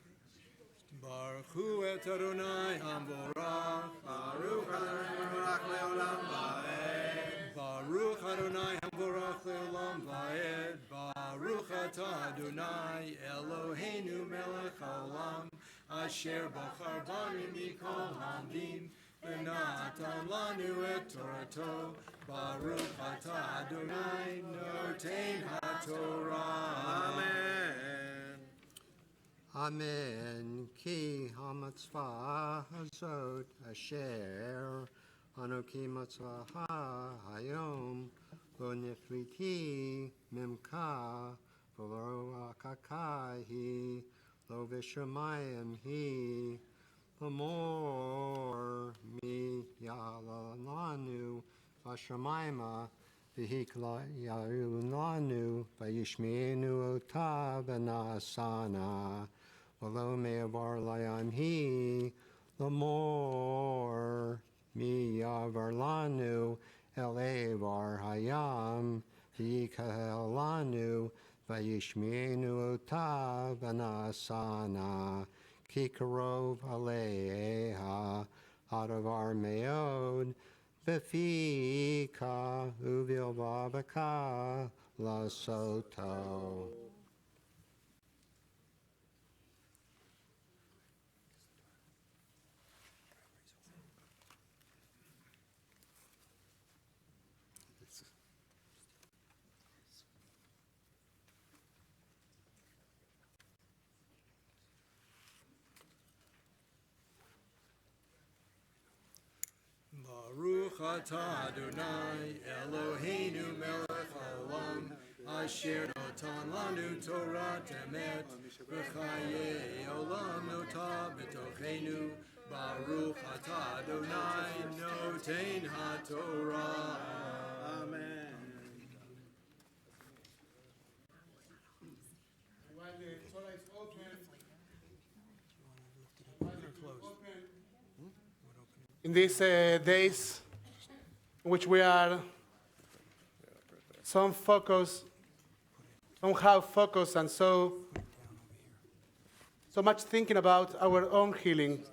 Baruch Hu et Adonai Hamvorach, Baruch Adonai Leolam Vaed. Baruch Adonai Hamvorach Leolam Vaed, Baruch atah Adonai Eloheinu melech haolam, Asher bachar banu mikol hamdim, v'natan lanu et Torato, Baruch atah Adonai noten haTorah. Amen. Amen. Ki hamatzvah hazot asher anoki matzvaha hayom lo nifriti mimka v'lo akakai lo v'shamayim hi l'mor mi yalalanu v'shamayma v'hikla yalulanu v'yishmeinu ota v'nasana v'lo me'avar layam hi l'mor mi yavar lanu elevar hayam v'yikahel lanu v'yishmeinu ota v'nasana kikarov aleha hadavar meod v'fika uvilvavaka lasoto. Baruch atah Adonai Eloheinu melech haolam, Asher natan lanu Torah emet, v'chaye olam nota b'tochenu, Baruch atah Adonai noten haTorah. Amen. While the Torah is open, in these days in which we are somehow focused and so much thinking about our own healing.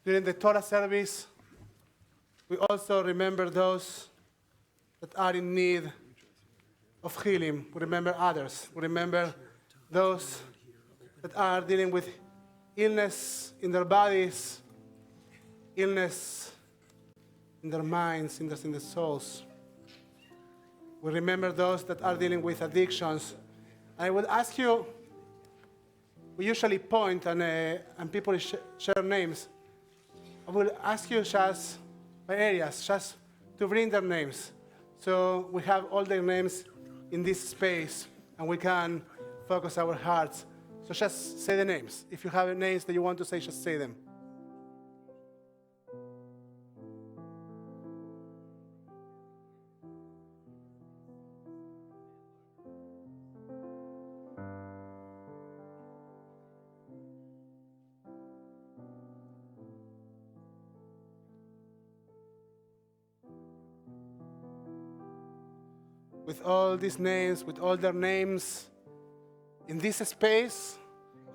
During the Torah service, we also remember those that are in need of healing. We remember others. We remember those that are dealing with illness in their bodies, illness in their minds, illness in their souls. We remember those that are dealing with addictions. I would ask you, we usually point and people share names. I will ask you just by areas, just to bring their names. So we have all their names in this space and we can focus our hearts. So just say the names. If you have names that you want to say, just say them. With all these names, with all their names, in this space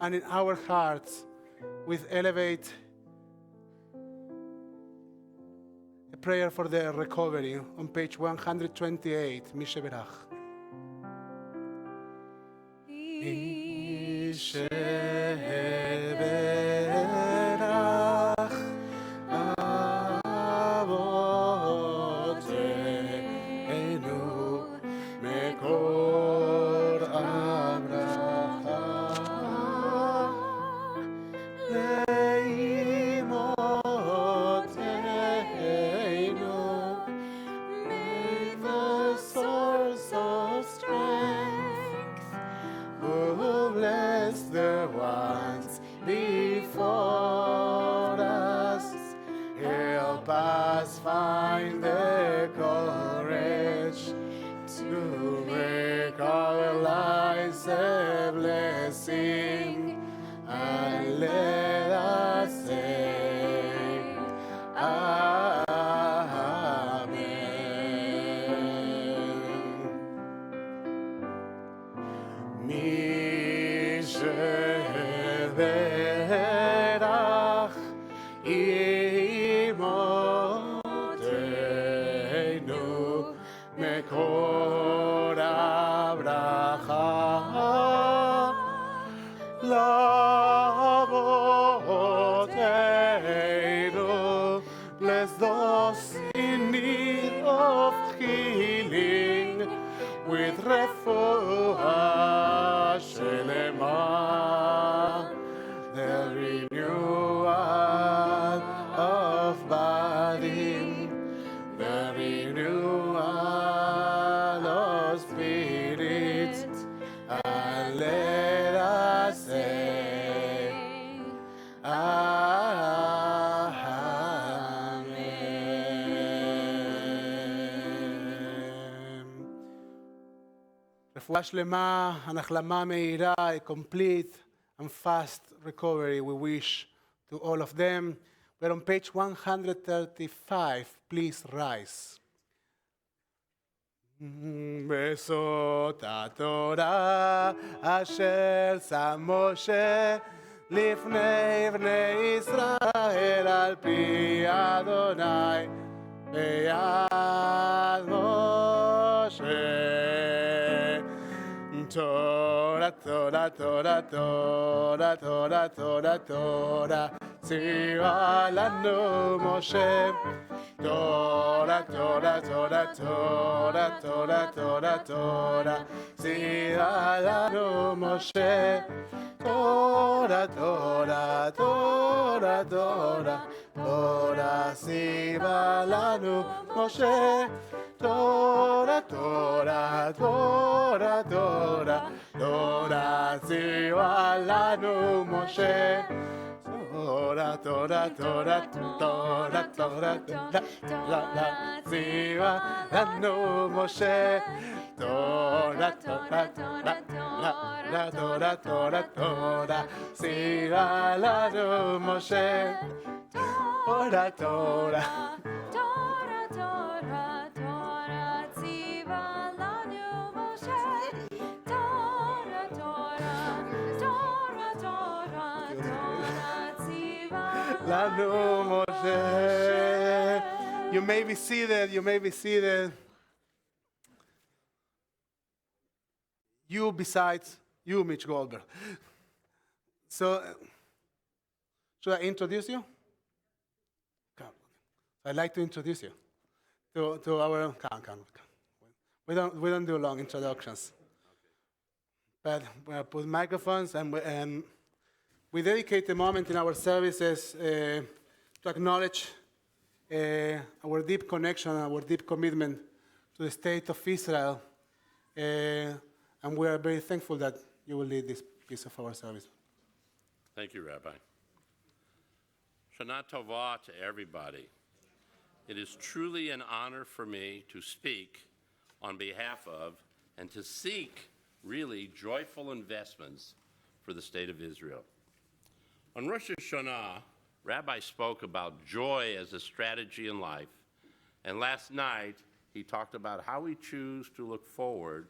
and in our hearts, we elevate a prayer for the recovery on page 128, Misheberach. שברך אבותינו מקור הברכה לאמותינו. May the source of strength who bless the ones before us, help us find the courage to make our lives a blessing, and let us say, מי שברך אמותינו מקור הברכה לאבותינו. Bless those in need of healing with refuah shelema, the renewal of body, the renewal of spirit, and let us say, רפואה שלמה, החלמה מהירה, a complete and fast recovery we wish to all of them. We're on page 135. Please rise. בסוד התורה אשר שם משה לפני בני ישראל על פי אדוני ביד משה. Torah, Torah, Torah, Torah, Torah, Torah, Torah, ציווה לנו משה. Torah, Torah, Torah, Torah, Torah, Torah, Torah, ציווה לנו משה. Torah, Torah, Torah, Torah, Torah, ציווה לנו משה. Torah, Torah, Torah, Torah, Torah, ציווה לנו משה. Torah, Torah, Torah, Torah, Torah, Torah, ציווה לנו משה. Torah, Torah, Torah, Torah, Torah, Torah, ציווה לנו משה. Torah, Torah. Lanu Moshe. You may be seated, you may be seated. You besides you, Mitch Goldberg. So, should I introduce you? Come. I'd like to introduce you to our. Come. We don't do long introductions. But we put microphones and we dedicate a moment in our services to acknowledge our deep connection, our deep commitment to the state of Israel. And we are very thankful that you will lead this piece of our service. Thank you, Rabbi. Shana Tova to everybody. It is truly an honor for me to speak on behalf of and to seek really joyful investments for the state of Israel. On Rosh Hashanah, Rabbi spoke about joy as a strategy in life, and last night he talked about how we choose to look forward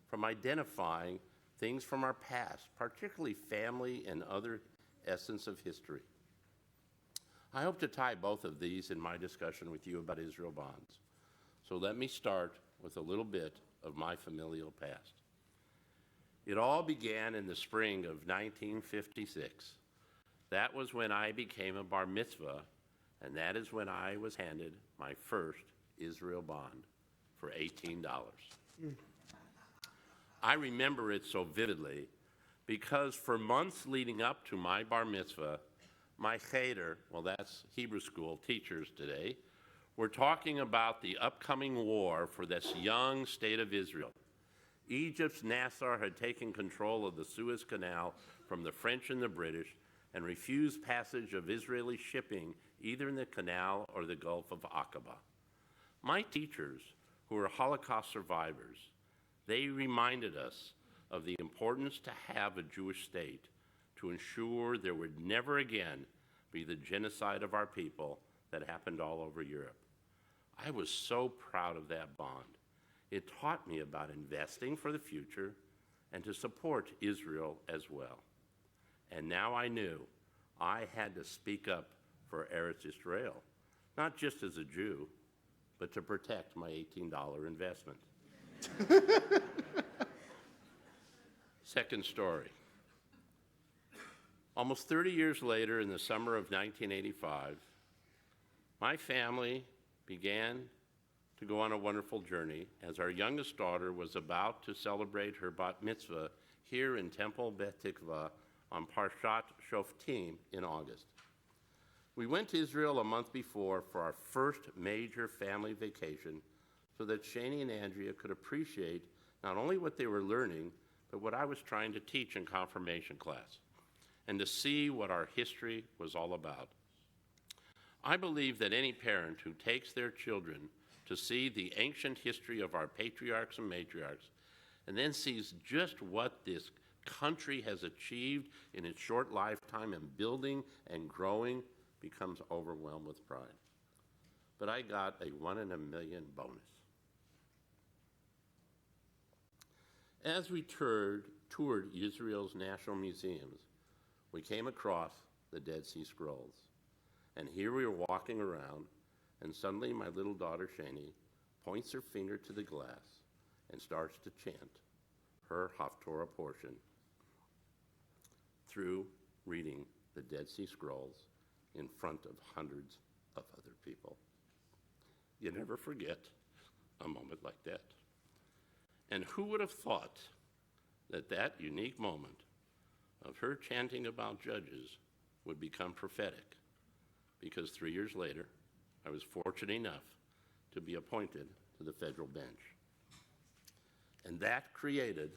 from identifying things from our past, particularly family and other essence of history. I hope to tie both of these in my discussion with you about Israel bonds. So let me start with a little bit of my familial past. It all began in the spring of 1956. That was when I became a bar mitzvah, and that is when I was handed my first Israel bond for $18. I remember it so vividly because for months leading up to my bar mitzvah, my cheder, well, that's Hebrew school teachers today, were talking about the upcoming war for this young state of Israel. Egypt's Nasser had taken control of the Suez Canal from the French and the British and refused passage of Israeli shipping either in the canal or the Gulf of Aqaba. My teachers, who were Holocaust survivors, they reminded us of the importance to have a Jewish state to ensure there would never again be the genocide of our people that happened all over Europe. I was so proud of that bond. It taught me about investing for the future and to support Israel as well. And now I knew I had to speak up for Eretz Israel, not just as a Jew, but to protect my $18 investment. Second story. Almost 30 years later, in the summer of 1985, my family began to go on a wonderful journey as our youngest daughter was about to celebrate her bat mitzvah here in Temple Beth Tikva on Parshat Shoftim in August. We went to Israel a month before for our first major family vacation so that Shani and Andrea could appreciate not only what they were learning, but what I was trying to teach in confirmation class, and to see what our history was all about. I believe that any parent who takes their children to see the ancient history of our patriarchs and matriarchs, and then sees just what this country has achieved in its short lifetime in building and growing, becomes overwhelmed with pride. But I got a 1 in a million bonus. As we toured Israel's national museums, we came across the Dead Sea Scrolls. And here we were walking around, and suddenly my little daughter Shani points her finger to the glass and starts to chant her Haftorah portion through reading the Dead Sea Scrolls in front of hundreds of other people. You never forget a moment like that. And who would have thought that that unique moment of her chanting about judges would become prophetic? Because 3 years later, I was fortunate enough to be appointed to the federal bench. And that created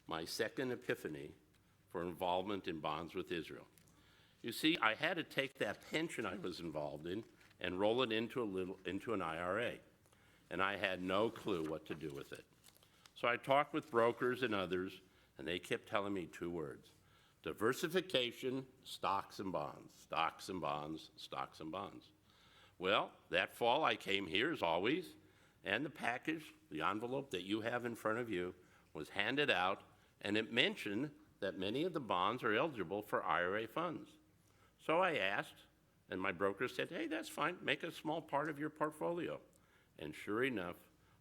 my second epiphany for involvement in bonds with Israel. You see, I had to take that pension I was involved in and roll it into an IRA, and I had no clue what to do with it. So I talked with brokers and others, and they kept telling me 2 words: diversification, stocks and bonds, stocks and bonds, stocks and bonds. Well, that fall I came here as always, and the package, the envelope that you have in front of you, was handed out, and it mentioned that many of the bonds are eligible for IRA funds. So I asked, and my broker said, hey, that's fine, make a small part of your portfolio. And sure enough,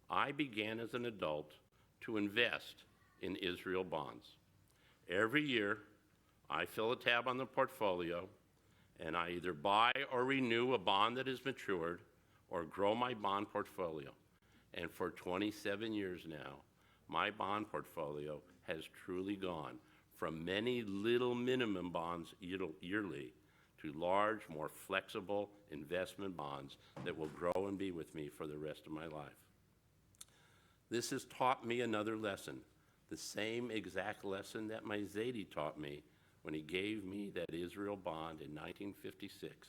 I began as an adult to invest in Israel bonds. Every year, I fill a tab on the portfolio, and I either buy or renew a bond that has matured or grow my bond portfolio. And for 27 years now, my bond portfolio has truly gone from many little minimum bonds yearly to large, more flexible investment bonds that will grow and be with me for the rest of my life. This has taught me another lesson, the same exact lesson that my Zaidi taught me when he gave me that Israel bond in 1956.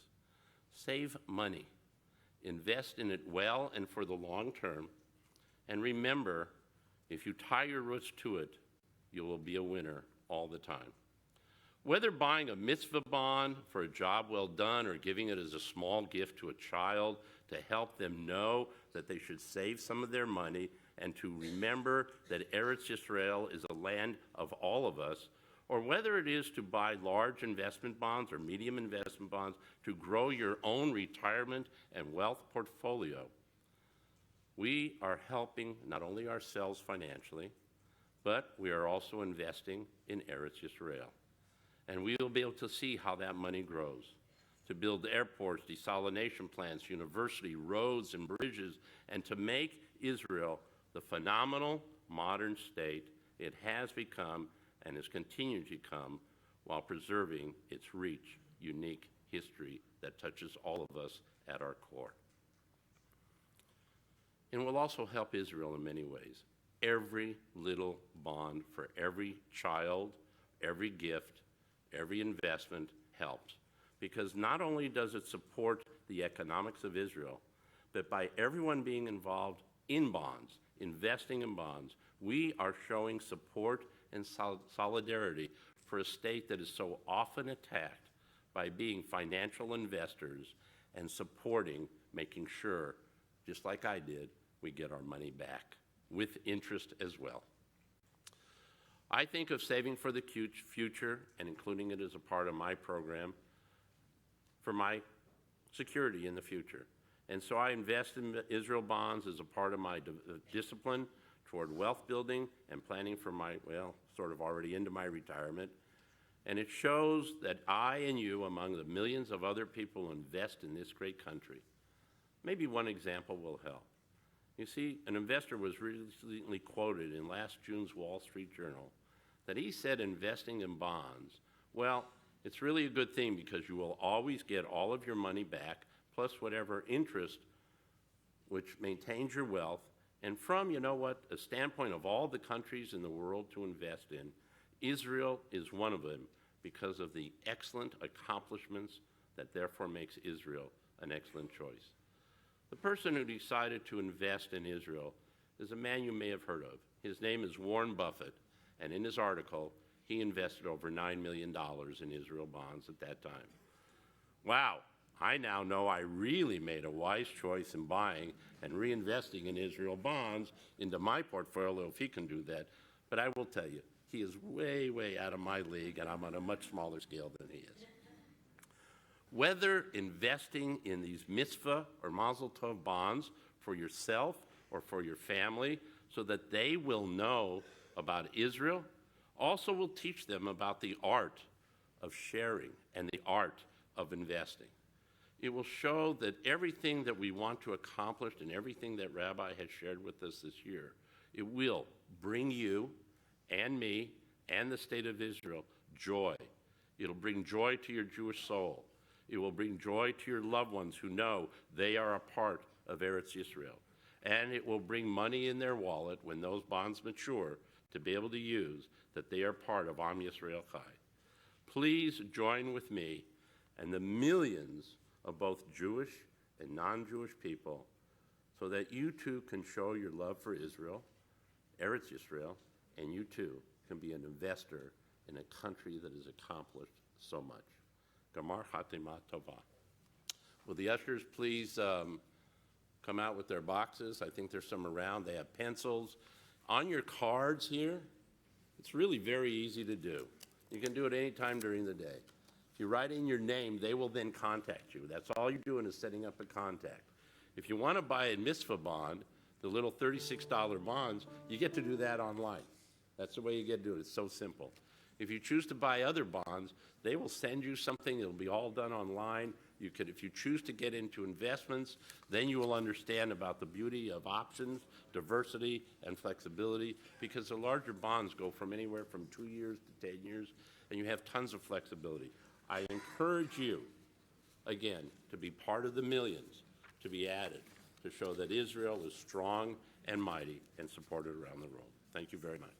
Save money, invest in it well and for the long term, and remember, if you tie your roots to it, you will be a winner all the time. Whether buying a mitzvah bond for a job well done or giving it as a small gift to a child to help them know that they should save some of their money and to remember that Eretz Yisrael is a land of all of us, or whether it is to buy large investment bonds or medium investment bonds to grow your own retirement and wealth portfolio, we are helping not only ourselves financially, but we are also investing in Eretz Yisrael. And we will be able to see how that money grows, to build airports, desalination plants, university, roads, and bridges, and to make Israel the phenomenal modern state it has become and is continuing to become while preserving its rich, unique history that touches all of us at our core. And will also help Israel in many ways. Every little bond for every child, every gift, every investment helps. Because not only does it support the economics of Israel, but by everyone being involved in bonds, investing in bonds, we are showing support and solidarity for a state that is so often attacked by being financial investors and supporting, making sure, just like I did, we get our money back with interest as well. I think of saving for the future and including it as a part of my program for my security in the future. And so I invest in Israel bonds as a part of my discipline toward wealth building and planning for my, well, sort of already into my retirement. And it shows that I and you, among the millions of other people who invest in this great country, maybe one example will help. You see, an investor was recently quoted in last June's Wall Street Journal that he said investing in bonds, well, it's really a good thing because you will always get all of your money back plus whatever interest which maintains your wealth. And from, you know what, a standpoint of all the countries in the world to invest in, Israel is one of them because of the excellent accomplishments that therefore makes Israel an excellent choice. The person who decided to invest in Israel is a man you may have heard of. His name is Warren Buffett, and in his article, he invested over $9 million in Israel bonds at that time. Wow, I now know I really made a wise choice in buying and reinvesting in Israel bonds into my portfolio if he can do that. But I will tell you, he is way, way out of my league, and I'm on a much smaller scale than he is. Whether investing in these mitzvah or mazel tov bonds for yourself or for your family so that they will know about Israel, also will teach them about the art of sharing and the art of investing. It will show that everything that we want to accomplish and everything that Rabbi has shared with us this year, it will bring you and me and the state of Israel joy. It'll bring joy to your Jewish soul. It will bring joy to your loved ones who know they are a part of Eretz Yisrael. And it will bring money in their wallet when those bonds mature to be able to use that they are part of Am Yisrael Chai. Please join with me and the millions of both Jewish and non-Jewish people so that you too can show your love for Israel, Eretz Yisrael, and you too can be an investor in a country that has accomplished so much. Gamar Hatima Tova. Will the ushers please come out with their boxes? I think there's some around. They have pencils. On your cards here, it's really very easy to do. You can do it any time during the day. If you write in your name, they will then contact you. That's all you're doing is setting up a contact. If you want to buy a mitzvah bond, the little $36 bonds, you get to do that online. That's the way you get to do it. It's so simple. If you choose to buy other bonds, they will send you something. It'll be all done online. You could, if you choose to get into investments, then you will understand about the beauty of options, diversity, and flexibility, because the larger bonds go from anywhere from 2 years to 10 years, and you have tons of flexibility. I encourage you, again, to be part of the millions, to be added, to show that Israel is strong and mighty and supported around the world. Thank you very much.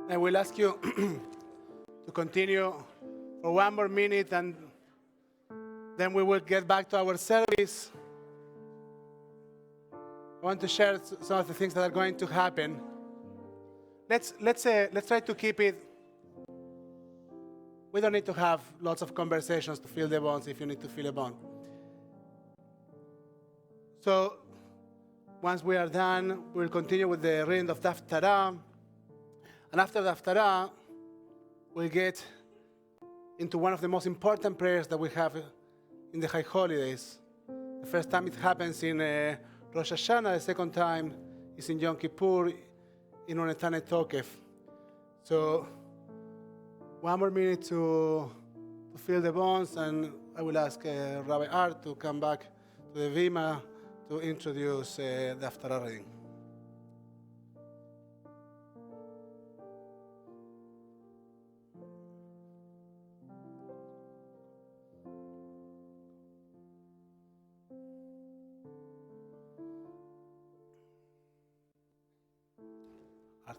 I will ask you to continue for one more minute, and then we will get back to our service. I want to share some of the things that are going to happen. Let's try to keep it. We don't need to have lots of conversations to feel the bonds if you need to feel a bond. So once we are done, we'll continue with the reading of the Haftarah. And after the Haftarah, we'll get into one of the most important prayers that we have in the High Holidays. The first time it happens in Rosh Hashanah, the second time is in Yom Kippur, in Unetane Tokef. So one more minute to feel the bonds, and I will ask Rabbi Art to come back to the Vima to introduce the Haftarah reading. Art.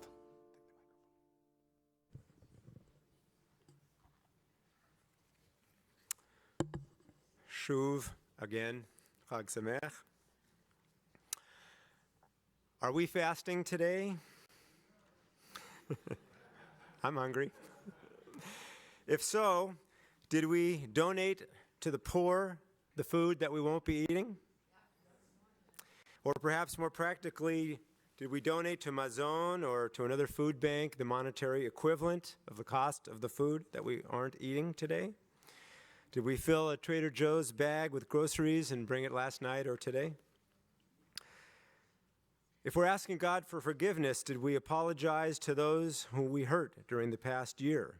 Shuv, again, Chag Sameach. Are we fasting today? I'm hungry. If so, did we donate to the poor the food that we won't be eating? Or perhaps more practically, did we donate to Mazon or to another food bank the monetary equivalent of the cost of the food that we aren't eating today? Did we fill a Trader Joe's bag with groceries and bring it last night or today? If we're asking God for forgiveness, did we apologize to those who we hurt during the past year?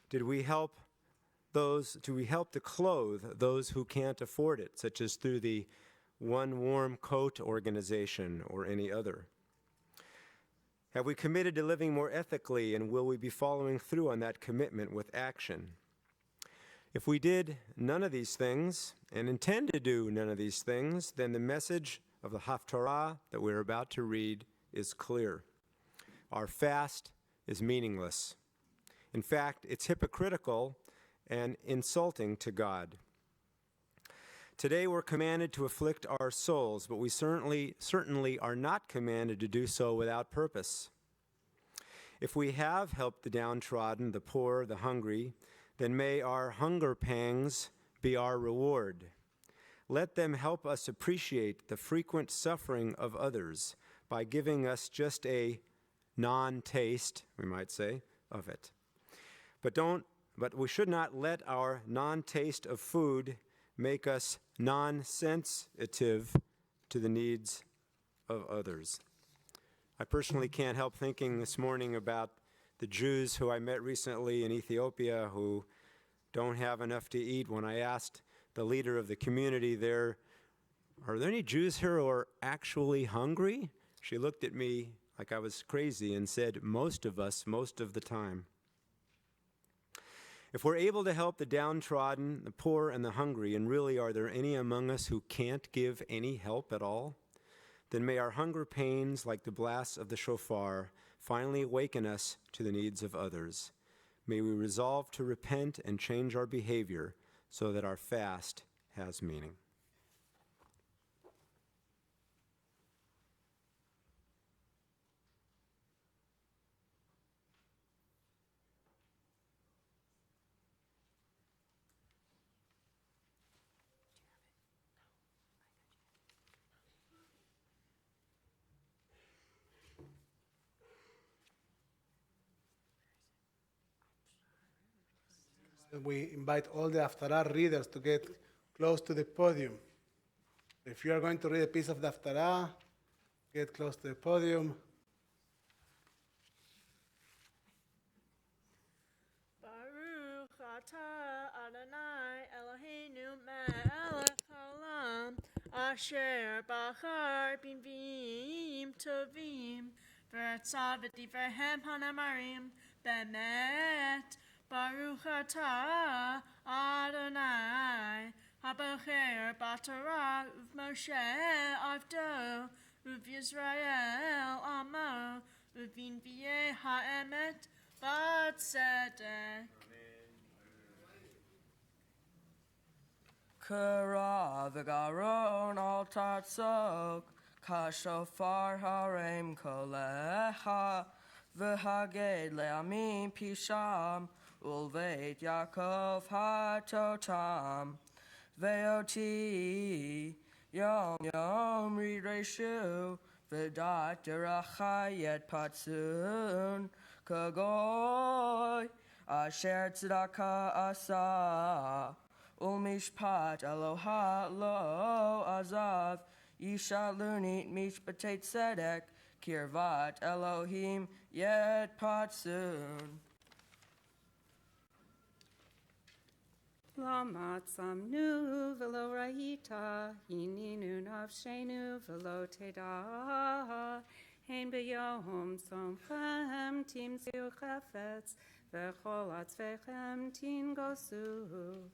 Did we help to clothe those who can't afford it, such as through the One Warm Coat organization or any other? Have we committed to living more ethically, and will we be following through on that commitment with action? If we did none of these things and intend to do none of these things, then the message of the Haftarah that we're about to read is clear. Our fast is meaningless. In fact, it's hypocritical and insulting to God. Today we're commanded to afflict our souls, but we certainly are not commanded to do so without purpose. If we have helped the downtrodden, the poor, the hungry, then may our hunger pangs be our reward. Let them help us appreciate the frequent suffering of others by giving us just a non-taste, we might say, of it. But we should not let our non-taste of food make us non-sensitive to the needs of others. I personally can't help thinking this morning about the Jews who I met recently in Ethiopia who don't have enough to eat. When I asked the leader of the community there, are there any Jews here who are actually hungry? She looked at me like I was crazy and said, most of us, most of the time. If we're able to help the downtrodden, the poor, and the hungry, and really are there any among us who can't give any help at all, then may our hunger pains, like the blasts of the shofar, finally awaken us to the needs of others. May we resolve to repent and change our behavior so that our fast has meaning. We invite all the Haftarah readers to get close to the podium. If you are going to read a piece of the Haftarah, get close to the podium. Baruch atah Adonai Eloheinu melech haolam, asher bachar b'nviim tovim, v'ratzah v'divrehem hanamarim, bemet. Baruch atah Adonai, habocher b'Torah uv'Moshe avdo, uv'Yisrael amo, ובנביאי האמת בצדק. Kara v'garon al tatzok, kashofar harem koleha, v'haged le'amim pisham, ulveit Yaakov hatotam, ve'oti yom yom ridreshu, v'dat derachayet patsun, kagoy, asher tzedakah asa. Ulmishpat Eloha lo azav Yishalunit mishpatet tzedek Kirvat Elohim yet patsun. Lama tsamnu velo rahita Hininu nafshenu velo teda Hein beyom somchem tim ziu chafetz Vechol atzvechem tin gosu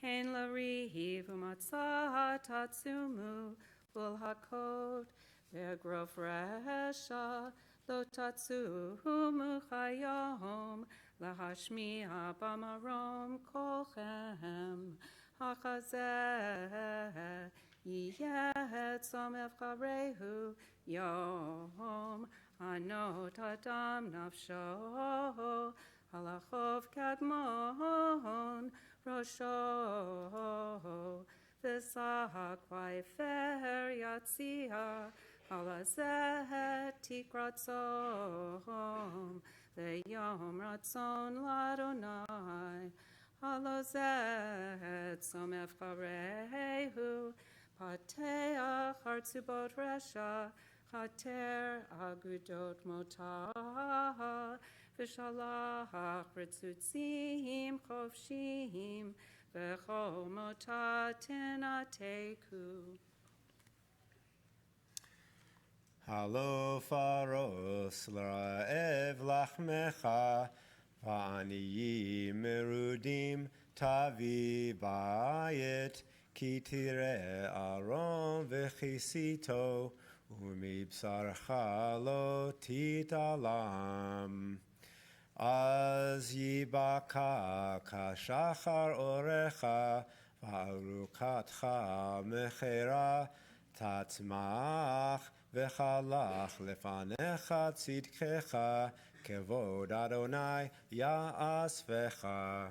Hein lariv umatzah tatsumu bul hakot ve'grof resha lo tatsumu chayom lahashmi'a bamarom kolchem hachazeh yiyet somev charehu yom anot adam nafsho halachov kadmon Rosho v'sahak v'efer yatzia halazeh tikratzom ve'yom ratzon ladonai halazeh tzomef charehu pateach hartzubot resha chater agudot motah V'shalach retzutzim chofshim v'chol motaten ateku. Halo faros l'ra'ev lachmecha v'aniyim merudim tavi bayit ki tireh aron v'chisito umibsarcha lo titalam. Az yibaka kashachar orecha v'arukatcha mechera tatzmach v'chalach lefanecha tzidkecha kevod Adonai ya'asvecha.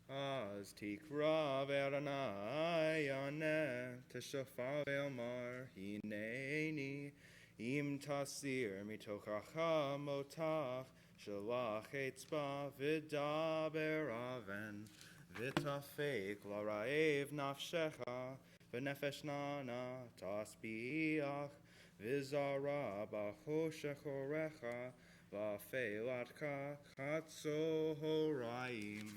Az tikra v'Adonai yaneh teshafar ve'omar hineni Im tasir mitochacha motach shalach etzba v'daber aven v'tafek l'ra'ev nafshecha v'nefesh nana tasbiach v'zara b'choshech orecha v'afeilatka chatzo horayim.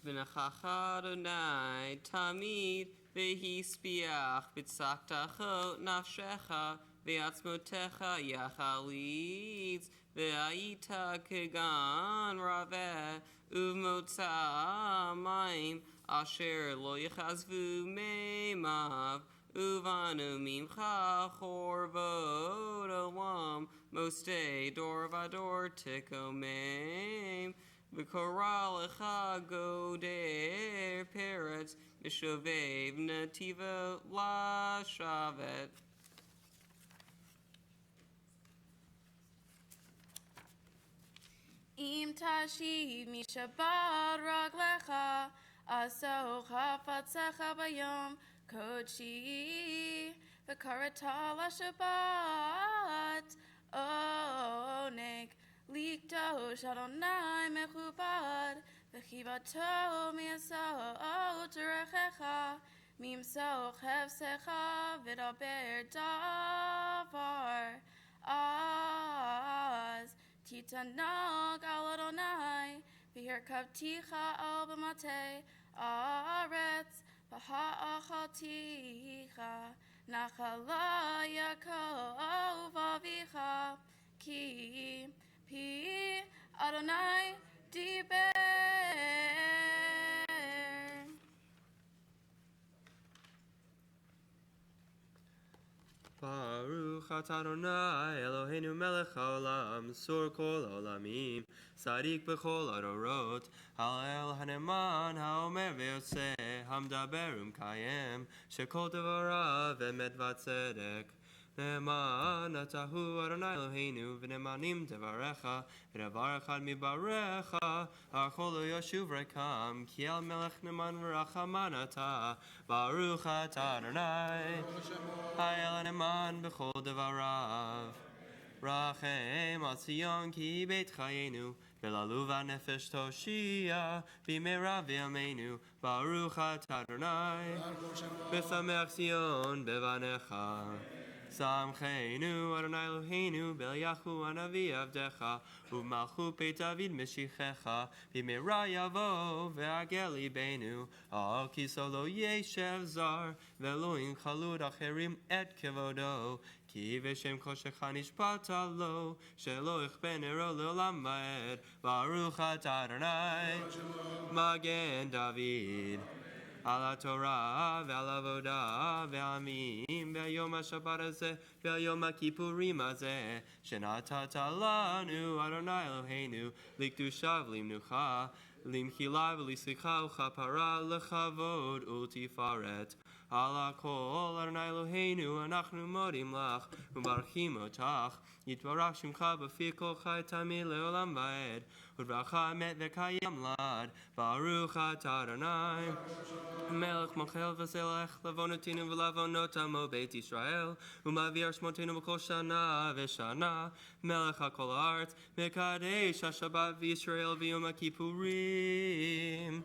V'nachacha Adonai tamid v'hispiach b'tzaktacho nafshecha v'atzmotecha yachalitz v'ayita kegan raveh uv'motza mayim asher lo yechazvu meimav uvanu mimcha chorvot olam mostei dor vador tikomeim V'korah lecha goder peretz mishovev nativa lashavet. Im tashiv mishabat raglecha aso chafatzecha bayom kodshi v'karata lashabat oneg Likdosh Adonai mechubad v'chivato mi'asot terechecha mimso chefsecha v'daber davar az titanag al Adonai v'hirkavticha al b'matei aretz v'ha'achalticha nachala Yaakov avicha ki Adonai diber Baruch atah Adonai Eloheinu melech haolam, Mesor kol olamim, Tzadik b'chol adorot, Hallel haneman haomer v'yotzeh, Hamdaber umkayem, Shekol devarav emet v'tzedek. Ne'eman atahu Adonai Eloheinu, V'ne'emanim devarecha, V'devar echad mibarecha, Achol lo yashuv rekam, Ki el melech ne'eman v'rachaman atah, Baruch atah Adonai, Hayel ne'eman b'chol devarav. Rachem al Tzion ki beit chayenu, V'lalu v'nefesh toshia, B'meira v'yameinu, Baruch atah Adonai, B'samech Tzion b'vanecha. Samcheinu Adonai Eloheinu B'Eliyahu Hanavi Avdecha U'Malchut Beit David Meshichecha B'meira Yavo Ve'agel Libeinu Al Kiso Lo Yeshev Zar Ve'lo Yinchalud Acherim Et Kevodo Ki V'Shem Koshecha Nishbata Lo Shelo Ichben Ero Le'olam Va'ed Baruch atah Adonai Magen David על התורה ועל העבודה והעמים והיום השבת הזה והיום הכיפורים הזה שנתת לנו אדוני אלוהינו לקדושה ולמנוחה למחילה ולסליחה וכפרה לכבוד ולתפארת על הכל אדוני אלוהינו אנחנו מודים לך ומברכים אותך יתברך שמך בפי כל חי תמיד לעולם ועד וברכה אמת וקיים לעד ברוך אתה אדוני מלך מוחל וסלח לעוונותינו ולעוונות עמו בית ישראל ומעביר שמותינו בכל שנה ושנה מלך הכל הארץ מקדש השבת וישראל ויום הכיפורים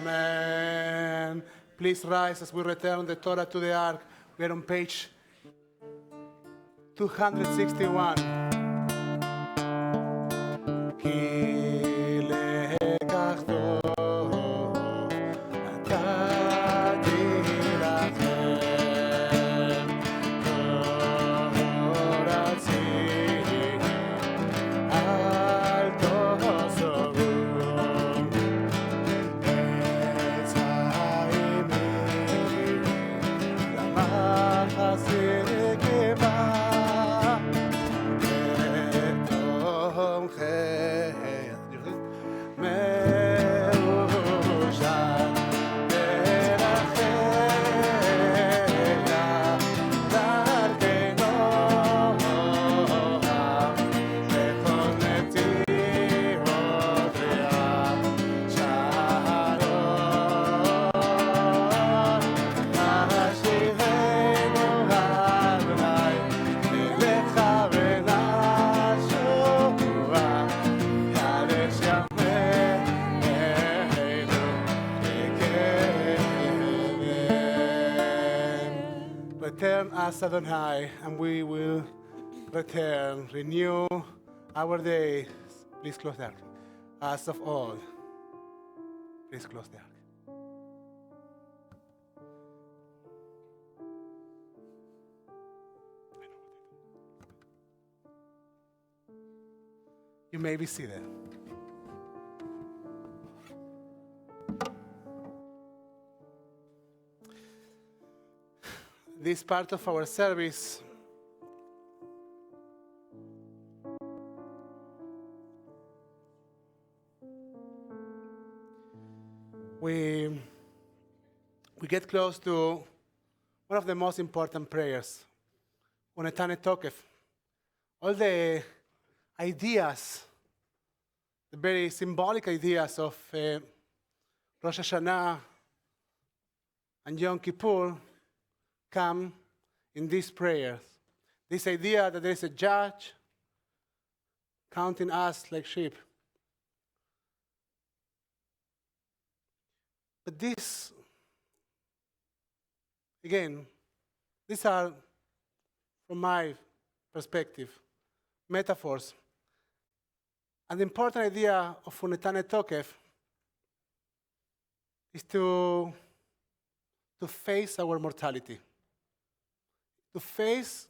Amen. Please rise as we return the Torah to the ark. We are on page 261. כי לקח טוב נתתי לכם תורתי אל תחסרו עץ הימין למחסה גבה Return us, Adonai, and we will return, renew our days. Please close the ark. As of all, please close the ark. You may be seated. This part of our service we get close to one of the most important prayers, Unetane Tokef. All the ideas, the very symbolic ideas of Rosh Hashanah and Yom Kippur come in these prayers. This idea that there is a judge counting us like sheep. But this, again, these are, from my perspective, metaphors. And the important idea of Unetane Tokef is to face our mortality. To face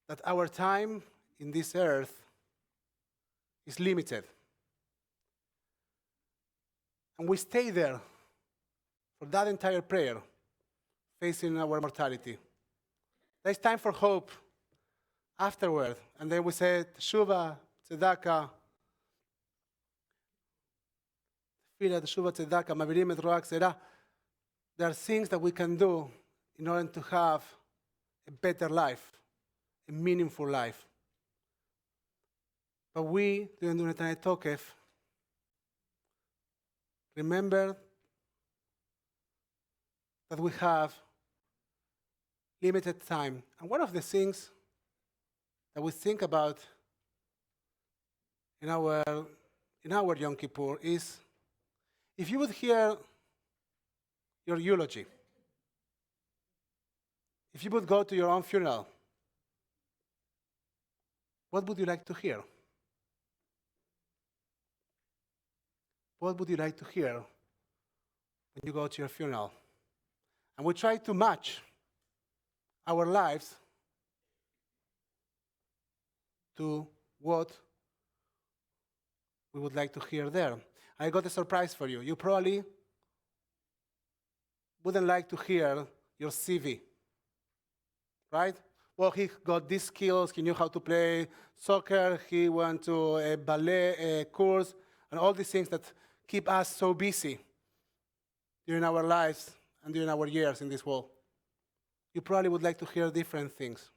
that our time in this earth is limited. And we stay there for that entire prayer, facing our mortality. There's time for hope afterward. And then we say, Teshuvah, Tzedakah, Tefillah, Teshuvah, Tzedakah, Mavirim et Roach Zerah. There are things that we can do in order to have a better life, a meaningful life. But we, during the Netaneh Tokef, remember that we have limited time. And one of the things that we think about in our Yom Kippur is, if you would hear your eulogy, if you would go to your own funeral, what would you like to hear? What would you like to hear when you go to your funeral? And we try to match our lives to what we would like to hear there. I got a surprise for you. You probably wouldn't like to hear your CV, right? Well, he got these skills, he knew how to play soccer, he went to a ballet course, and all these things that keep us so busy during our lives and during our years in this world. You probably would like to hear different things.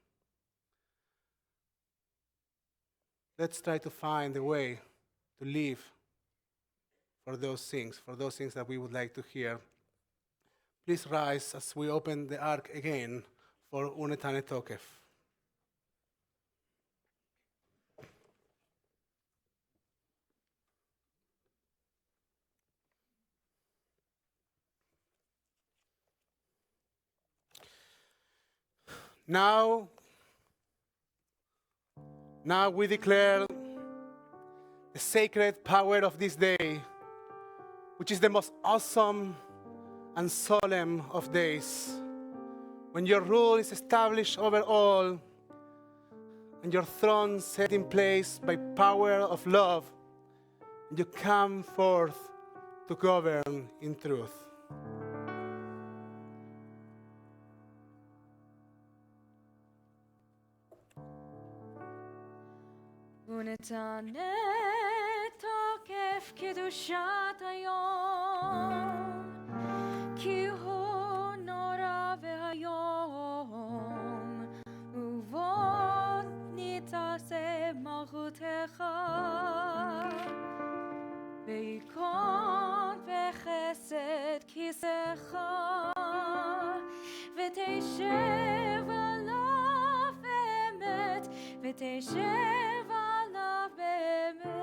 Let's try to find a way to live for those things that we would like to hear. Please rise as we open the ark again for Netaneh Tokef. Now we declare the sacred power of this day, which is the most awesome and solemn of days, when your rule is established over all and your throne set in place by power of love, and you come forth to govern in truth. ונתנה תוקף קדושת היום, כי הוא נורא והיום, ובו נתעשה מלכותך, ויקום בחסד כיסאך, ותשב עליו באמת, ותשב עליו באמת.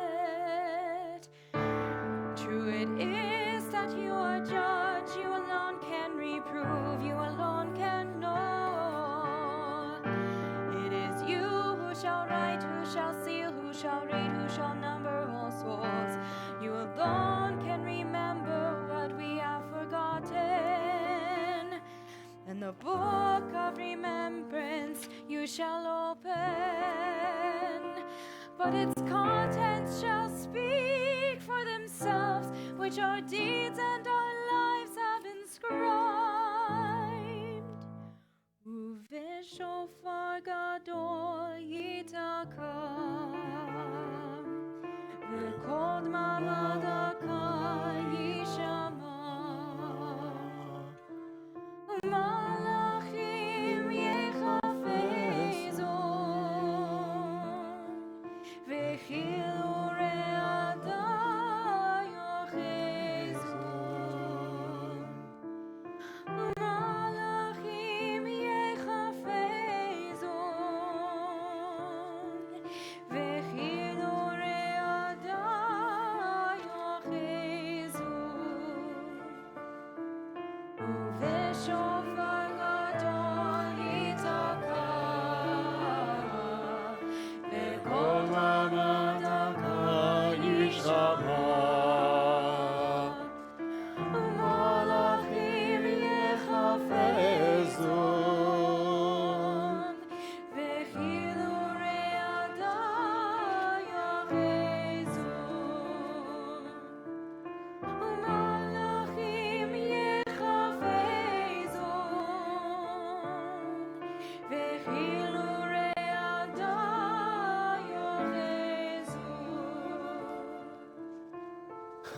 True it is that you are judge, you alone can reprove, you alone can know. It is you who shall write, who shall seal, who shall read, who shall number all souls. You alone can remember what we have forgotten. And the book of remembrance you shall open, but its contents shall speak for themselves, which our deeds and our lives have inscribed. ובשופר גדול ייתקע, וקול דממה דקה יישמע, ומלאכים יחפזו, וכיעורי עדה יאחזו. ומלאכים יחפזו, וכיעורי עדה יאחזו. ובשופר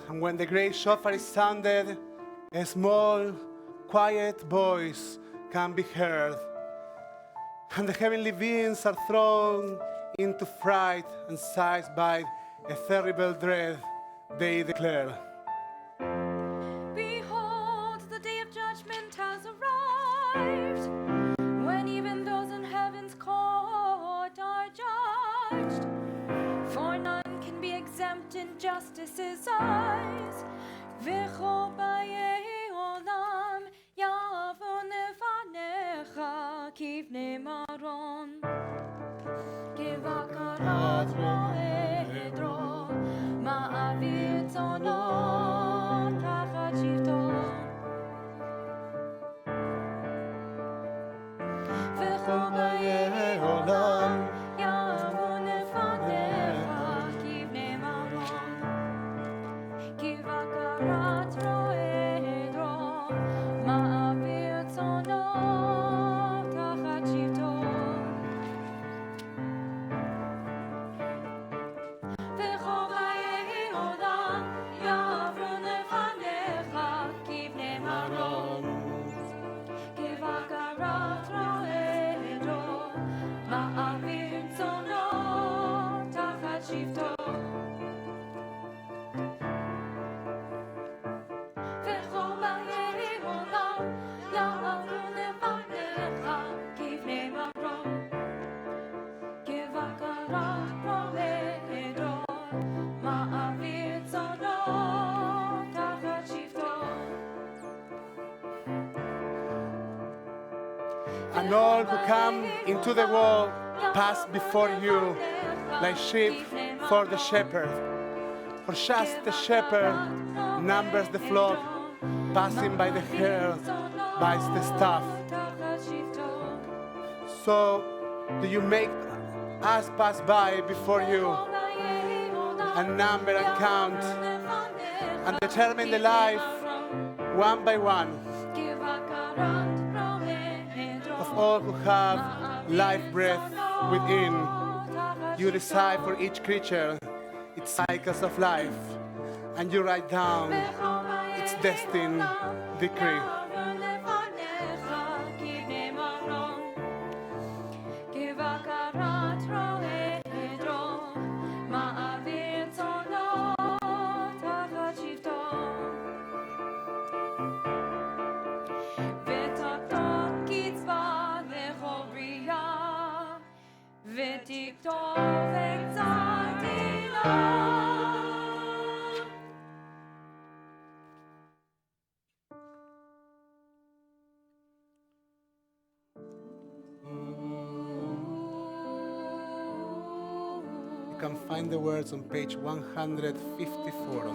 And when the great shofar is sounded, a small, quiet voice can be heard. And the heavenly beings are thrown into fright and seized by a terrible dread, they declare. Behold, the day of judgment has arrived, when even those in heaven's court are judged. For none can be exempt in justice's eyes. V'chol b'yei olam yavon lefanecha kivnei maron. Kivakarat ro'edro ma'avir tzonot tachat shivto. V'chol b'yei olam yavon lefanecha kivnei maron. Kivakarat ro'edro ma'avir tzonot tachat shivto. V'chol b'yei olam yavon lefanecha kivnei maron. Kivakarat ro'edro ma'avir tzonot tachat shivto. V'chol b'yei olam yavon lefanecha kivnei maron. Kivakarat ro'edro ma'avir tzonot tachat shivto. And all who come into the wall pass before you like sheep for the shepherd. For just the shepherd numbers the flock, passing by the hair, by the staff. So do you make us pass by before you, and number and count, and determine the life one by one of all who have life breath within. You decide for each creature its cycles of life, and you write down its destined decree. Kivakarat ro'edro ma'avir tzonot tachat shivto. V'taktok kitzvah lechol bria, v'tiktov ekzartina. You can find the words on page 154.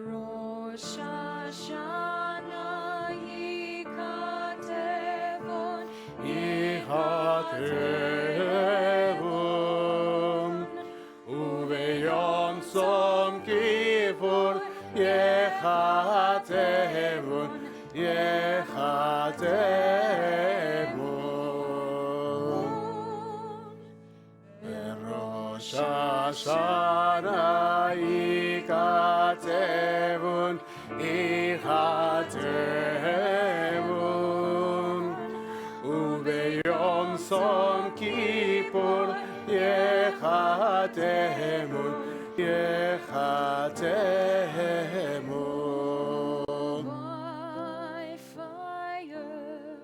Rosh Hashanah yikatevon Yichatevun, ubeyom Yom Kippur yechatevun, yechatevun. Rosh Hashanah yichatevun, yichatevun. Ubeyom Yom Kippur yechatevun, yechatevun. by fire.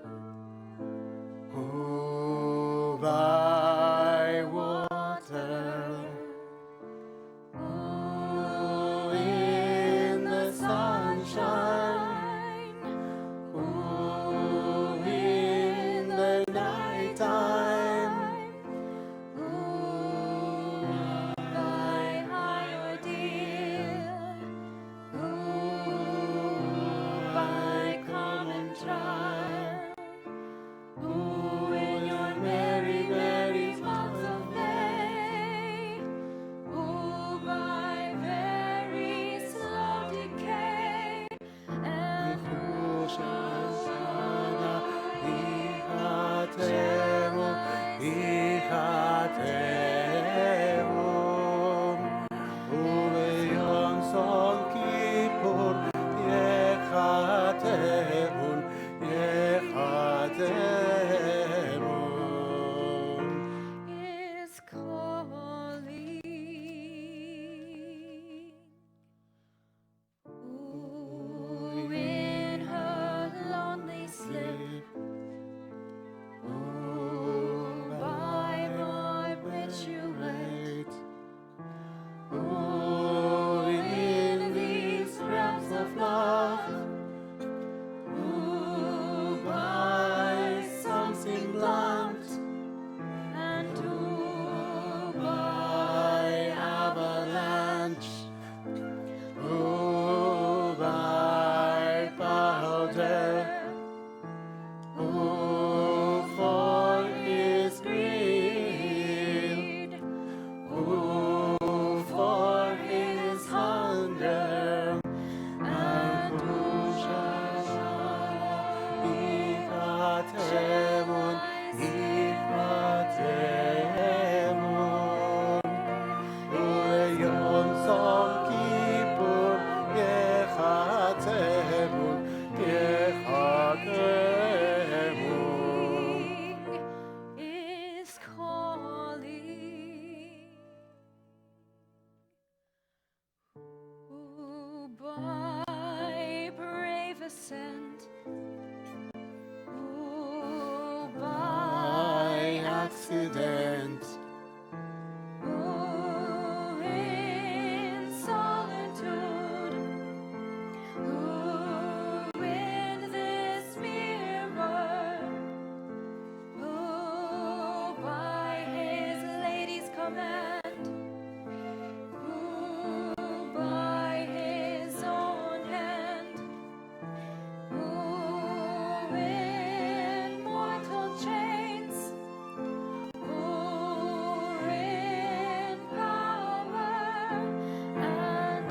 Oh, by water. Oh, in the sunshine. Oh, in the nighttime. is calling. Ooh, in her lonely sleep. Ooh, by my bridge you wait. Ooh, in these realms of love. Ooh, by something blunt. And ooh, by avalanche. Ooh, by powder. Ooh, for his greed. Ooh, for his hunger. And ooh, Ichatemun, Ichatemun. Yom Kippur, Yechatemun, Yechatemun. Is calling. Ooh, by brave ascent. Ooh, by accident. Ooh, in solitude. Ooh, in this mirror. Ooh, by his lady's command. Ooh, by his own hand. Ooh, in mortal chains. Ooh, in power. And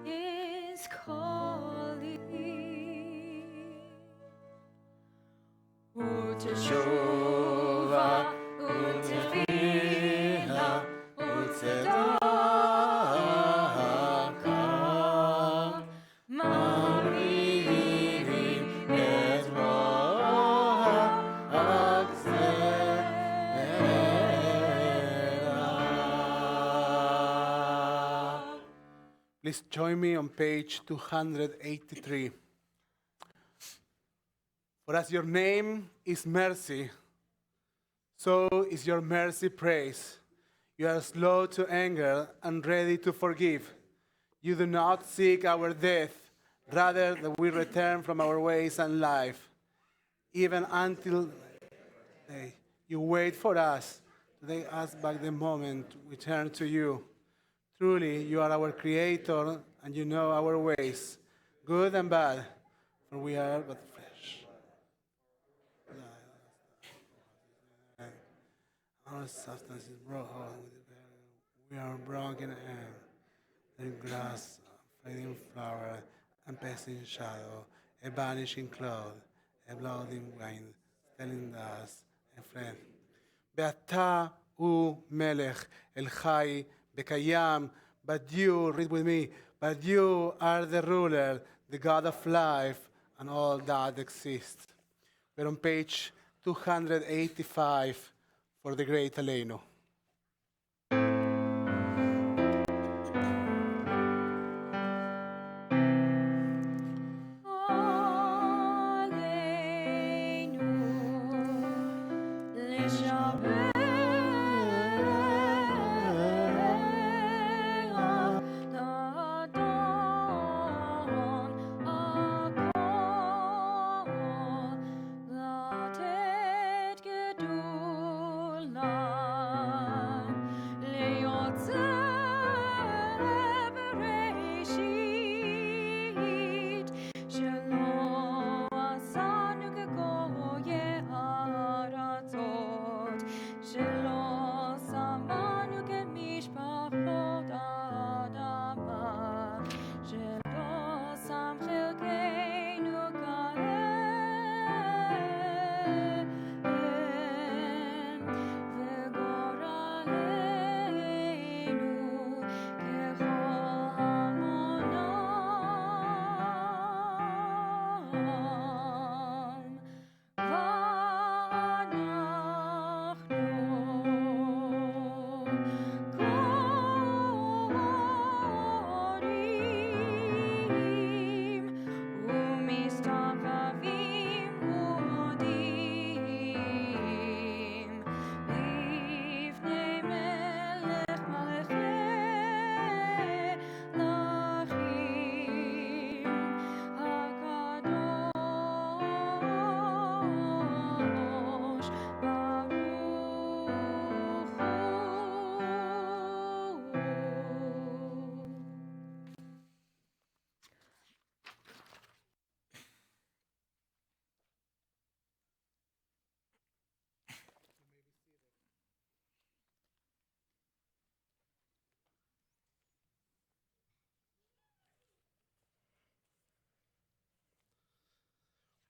is calling. Uteshuva, utefila, utsedaka, maririm et roha akzera. Please join me on page 283. For as your name is mercy, so is your mercy praise. You are slow to anger and ready to forgive. You do not seek our death, rather that we return from our ways and life. Even until you wait for us to take us back the moment we turn to you. Truly, you are our creator and you know our ways, good and bad, for we are but flesh. Our substance is broken. We are broken and the grass, fading flower, and passing shadow, a vanishing cloud, a blooding wind, telling us a friend. Be'ata u melech el chai bekayam, but you, read with me, but you are the ruler, the God of life, and all that exists. We're on page 285 for the great Aleinu. Latet gedula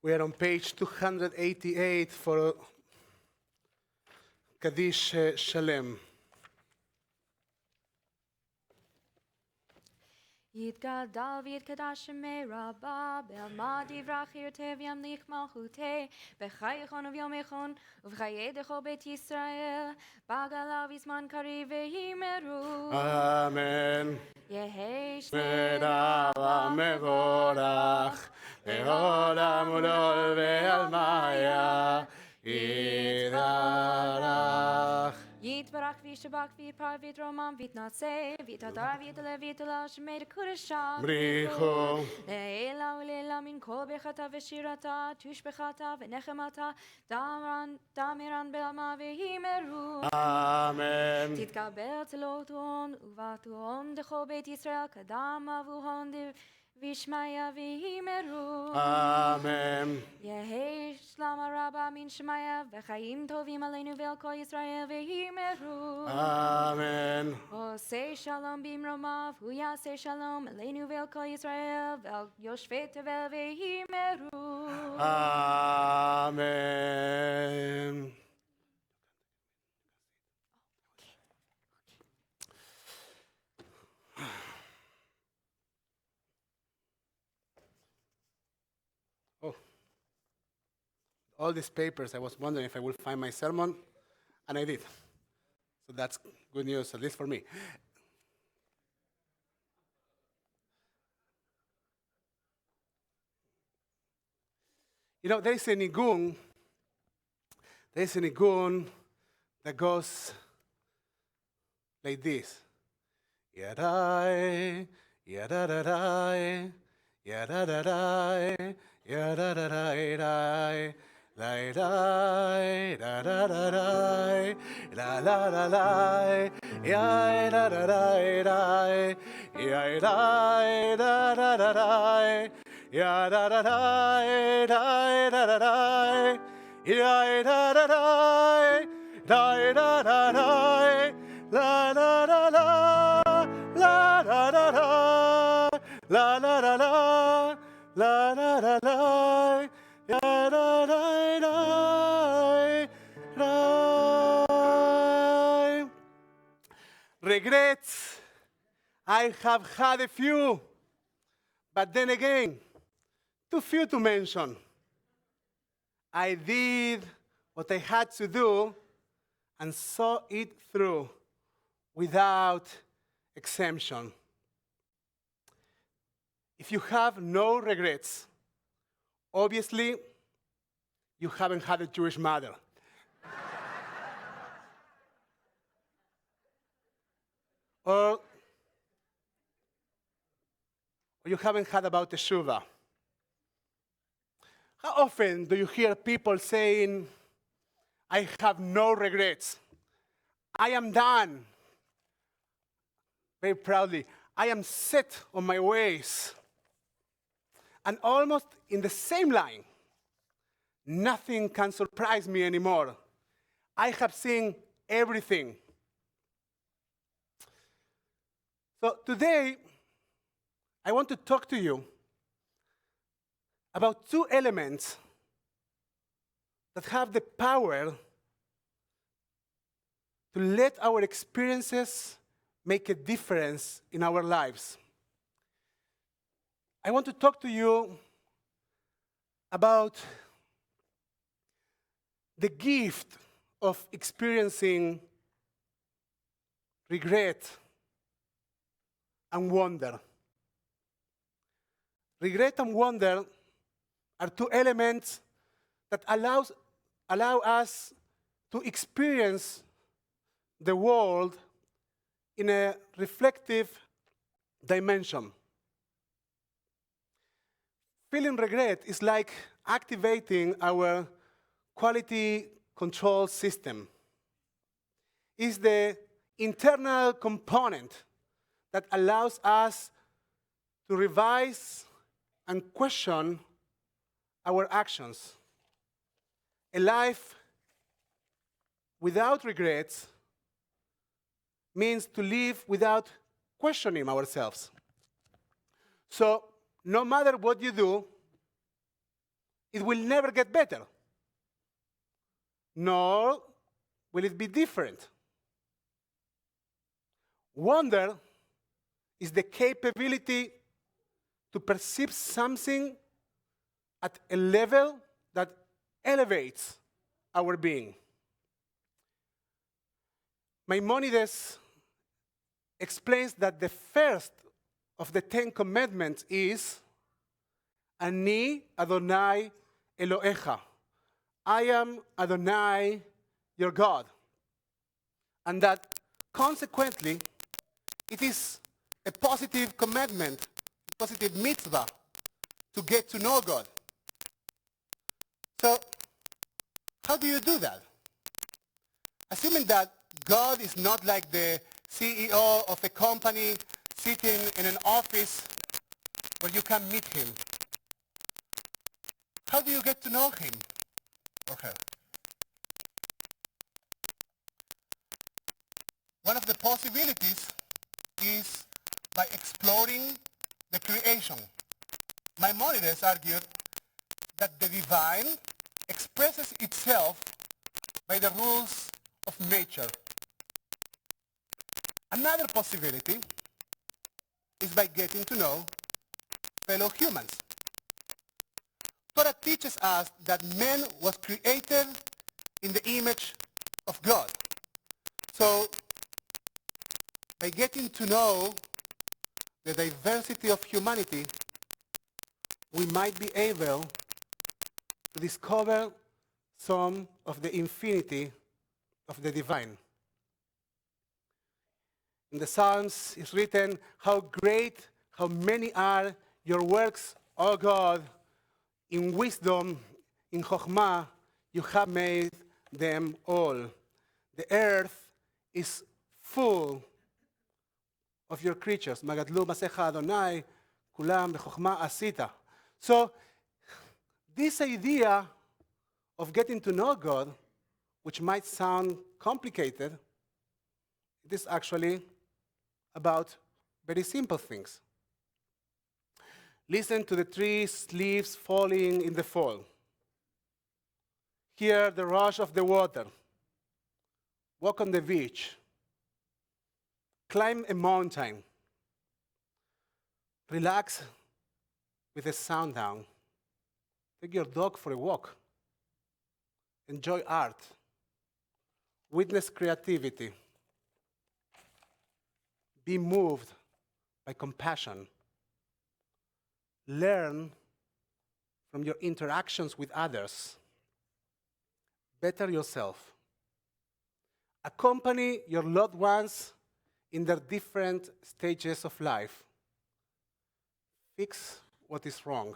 We are on page 288 for Kaddish Shalem. יתגדל ויתקדש שמי רבה, בעלמא דברך ירטב ימליך מלכותי, בחייכון וביומכון, ובחיי דכל בית ישראל, בגלה בזמן קריב וימרו. אמן. יהי שמרה מבורך, לעולם ולעול ועלמיה, יתברך. יתברך וישתבח ויתפאר ויתרומם ויתנשא ויתהדר ויתעלה ויתהלל שמי לקודשה בריחו לעילא ולעילא מן כל ברכתה ושירתה תושבחתה ונחמתה דמירן בעלמא ויאמרו אמן. תתקבל צלותון ובתון דכל בית ישראל קדם אבוהון וישמעיה ויאמרו אמן. יהי שלום רבה מן שמעיה וחיים טובים עלינו ועל כל ישראל ויאמרו אמן. עושה שלום במרומיו הוא יעשה שלום עלינו ועל כל ישראל ועל יושבי תבל ויאמרו אמן. All these papers, I was wondering if I would find my sermon, and I did. So that's good news, at least for me. You know, there is a nigun that goes like this. Yadai, yadadadai, yadadadai, yadadadai, la da da da da la la la la ya da da da ya da da da da ya da da da da da da ya da da da da da la la la la la la la la la la la la la la la ya da da regrets, I have had a few, but then again, too few to mention. I did what I had to do and saw it through without exemption. If you have no regrets, obviously, you haven't had a Jewish mother. Or you haven't heard about Teshuvah. How often do you hear people saying, I have no regrets. I am done. Very proudly, I am set on my ways. And almost in the same line, nothing can surprise me anymore. I have seen everything. So today, I want to talk to you about two elements that have the power to let our experiences make a difference in our lives. I want to talk to you about the gift of experiencing regret and wonder. Regret and wonder are two elements that allow us to experience the world in a reflective dimension. Feeling regret is like activating our quality control system. It's the internal component that allows us to revise and question our actions. A life without regrets means to live without questioning ourselves. So, no matter what you do, it will never get better, nor will it be different. Wonder is the capability to perceive something at a level that elevates our being. Maimonides explains that the first of the 10 Commandments is Ani Adonai Elohecha. I am Adonai, your God. And that consequently, it is a positive commandment, positive mitzvah to get to know God. So, how do you do that? Assuming that God is not like the CEO of a company sitting in an office where you can meet him. How do you get to know him or her? One of the possibilities is by exploring the creation. Maimonides argued that the divine expresses itself by the rules of nature. Another possibility is by getting to know fellow humans. Torah teaches us that man was created in the image of God. So, by getting to know the diversity of humanity, we might be able to discover some of the infinity of the divine. In the Psalms is written, how great, how many are your works, O God. In wisdom, in Chokhmah, you have made them all. The earth is full of your creatures. Magadlu masecha Adonai, kulam b'chokhmah asita. So, this idea of getting to know God, which might sound complicated, it is actually about very simple things. Listen to the trees' leaves falling in the fall. Hear the rush of the water. Walk on the beach. Climb a mountain. Relax with the sound down. Take your dog for a walk. Enjoy art. Witness creativity. Be moved by compassion. Learn from your interactions with others. Better yourself. Accompany your loved ones in their different stages of life. Fix what is wrong.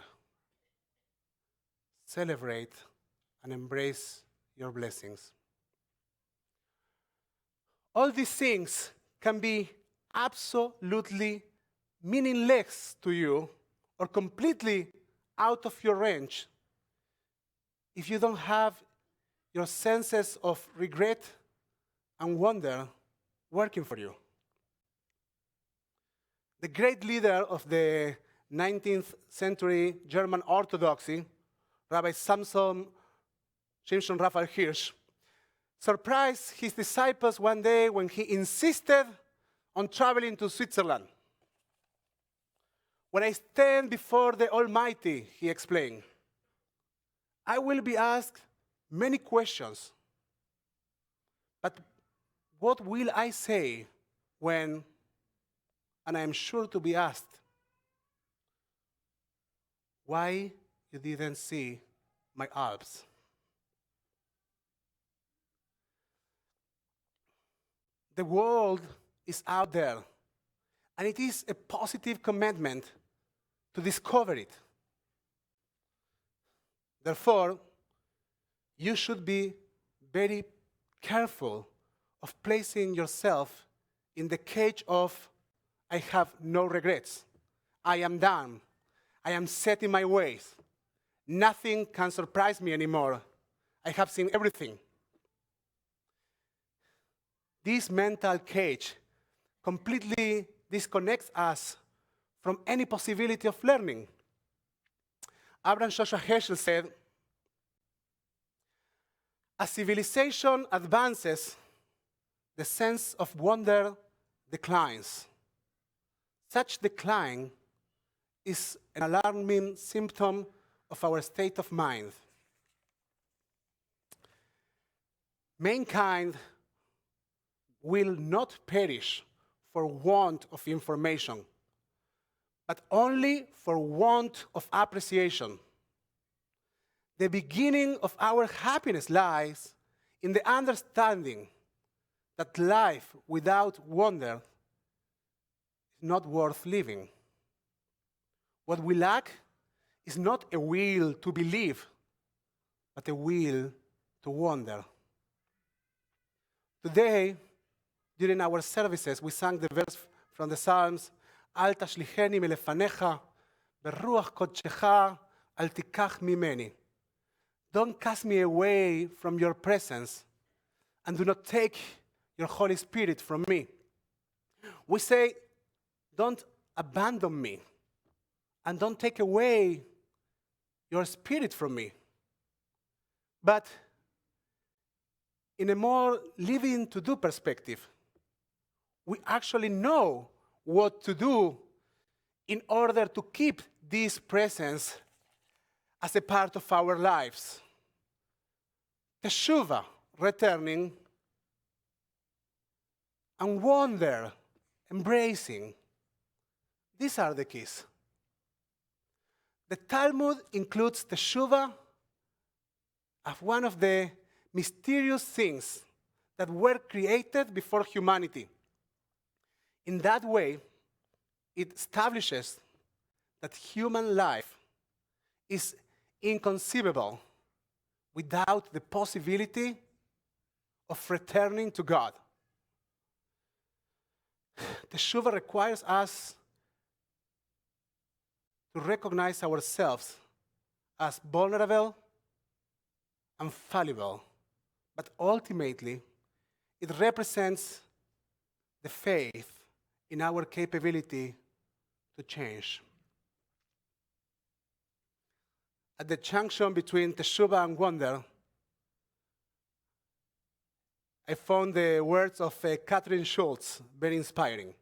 Celebrate and embrace your blessings. All these things can be absolutely meaningless to you or completely out of your range if you don't have your senses of regret and wonder working for you. The great leader of the 19th century German Orthodoxy, Rabbi Shimshon Raphael Hirsch, surprised his disciples one day when he insisted on traveling to Switzerland. When I stand before the Almighty, he explained, I will be asked many questions. But what will I say when, and I am sure to be asked, why you didn't see my Alps? The world is out there, and it is a positive commandment to discover it. Therefore, you should be very careful of placing yourself in the cage of, I have no regrets. I am done. I am set in my ways. Nothing can surprise me anymore. I have seen everything. This mental cage completely disconnects us from any possibility of learning. Abraham Joshua Heschel said, As civilization advances, the sense of wonder declines. Such decline is an alarming symptom of our state of mind. Mankind will not perish for want of information, but only for want of appreciation. The beginning of our happiness lies in the understanding that life without wonder is not worth living. What we lack is not a will to believe, but a will to wonder. Today, during our services, we sang the verse from the Psalms, Al tashlicheni melefanecha, beruach kodshecha, al tikach mimeni. Don't cast me away from your presence, and do not take your Holy Spirit from me. We say, don't abandon me, and don't take away your spirit from me. But in a more living to do perspective, we actually know what to do in order to keep this presence as a part of our lives. Teshuvah, returning, and wonder, embracing. These are the keys. The Talmud includes teshuvah as one of the mysterious things that were created before humanity. In that way, it establishes that human life is inconceivable without the possibility of returning to God. Teshuvah requires us to recognize ourselves as vulnerable and fallible, but ultimately, it represents the faith in our capability to change. At the junction between teshuvah and wonder, I found the words of Catherine Schultz very inspiring.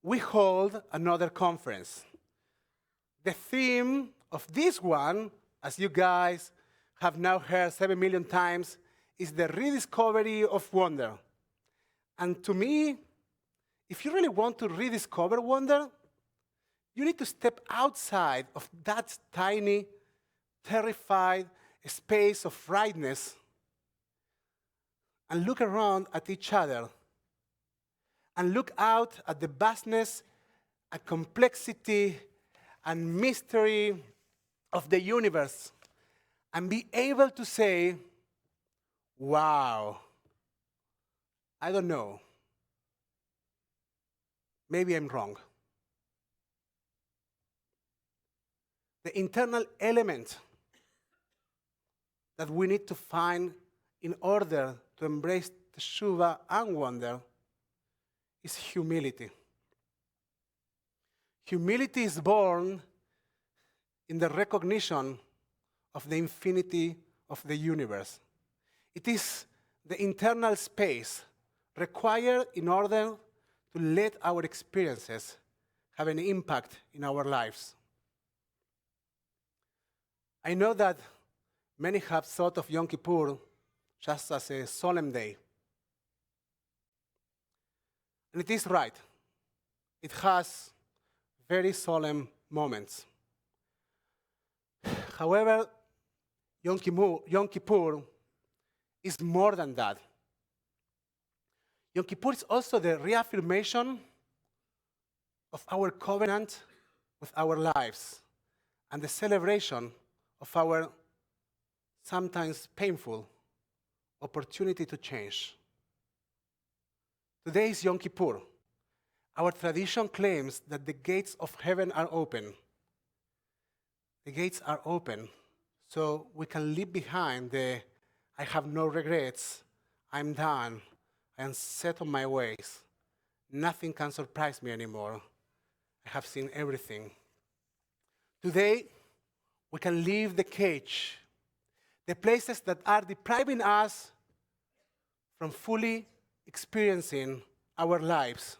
We hold another conference. The theme of this one, as you guys have now heard 7 million times, is the rediscovery of wonder. And to me, if you really want to rediscover wonder, you need to step outside of that tiny, terrified space of rightness and look around at each other and look out at the vastness and complexity and mystery of the universe and be able to say, wow, I don't know. Maybe I'm wrong. The internal element that we need to find in order to embrace teshuvah and wonder is humility. Humility is born in the recognition of the infinity of the universe. It is the internal space required in order to let our experiences have an impact in our lives. I know that many have thought of Yom Kippur just as a solemn day. And it is right. It has very solemn moments. However, Yom Kippur is more than that. Yom Kippur is also the reaffirmation of our covenant with our lives and the celebration of our sometimes painful opportunity to change. Today is Yom Kippur. Our tradition claims that the gates of heaven are open. The gates are open so we can leave behind the I have no regrets, I'm done, I am set on my ways. Nothing can surprise me anymore. I have seen everything. Today, we can leave the cage the places that are depriving us from fully experiencing our lives.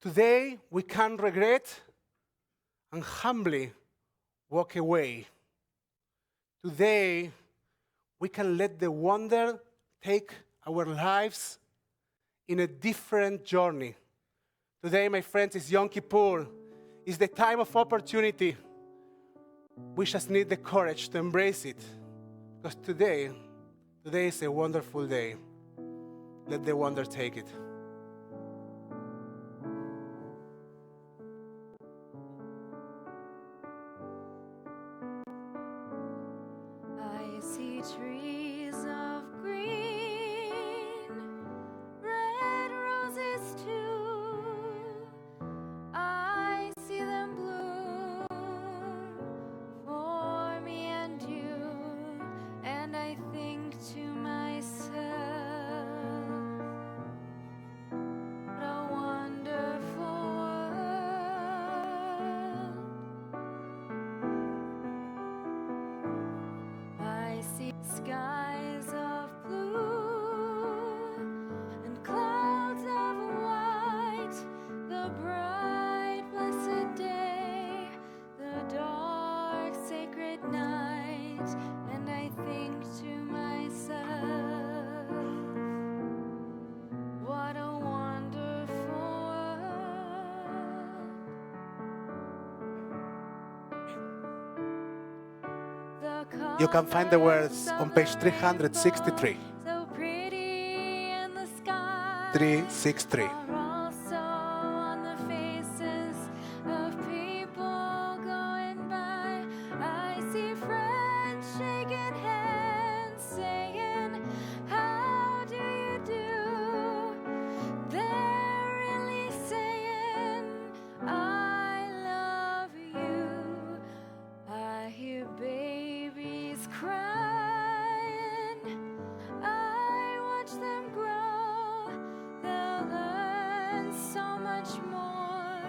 Today, we can regret and humbly walk away. Today, we can let the wonder take our lives in a different journey. Today, my friends, is Yom Kippur. It's the time of opportunity. We just need the courage to embrace it. Because today is a wonderful day. Let the wonder take it. I see trees of green, red roses too. I see them bloom for me and you, and I think to myself, what a wonderful world. I see skies of blue and clouds of white, the bright blessed day, the dark sacred night, and I think to myself, what a wonderful world. You can find the words on page 363. So pretty in the sky 363. are also on the faces of people going by. I see friends shaking hands, saying, how do you do? They're really saying, I love you. I hear babies crying. I watch them grow. They'll learn so much more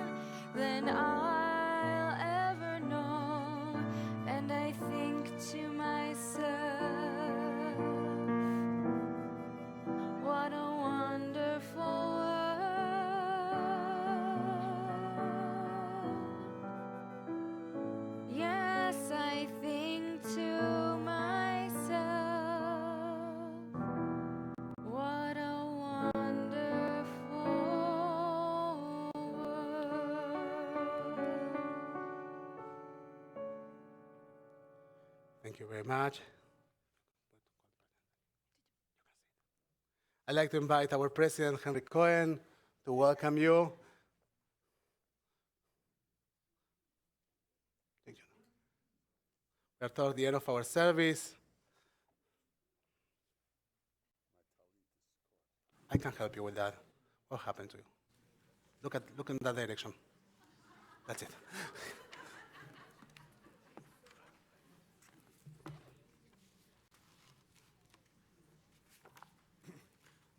than I'll ever know. And I think to myself, what a wonderful world. Yes, I think to myself, what a wonderful world. Thank you very much. I'd like to invite our President, Henry Cohen, to welcome you. Thank you. We are toward the end of our service. I can help you with that. What happened to you? Look in that direction. That's it.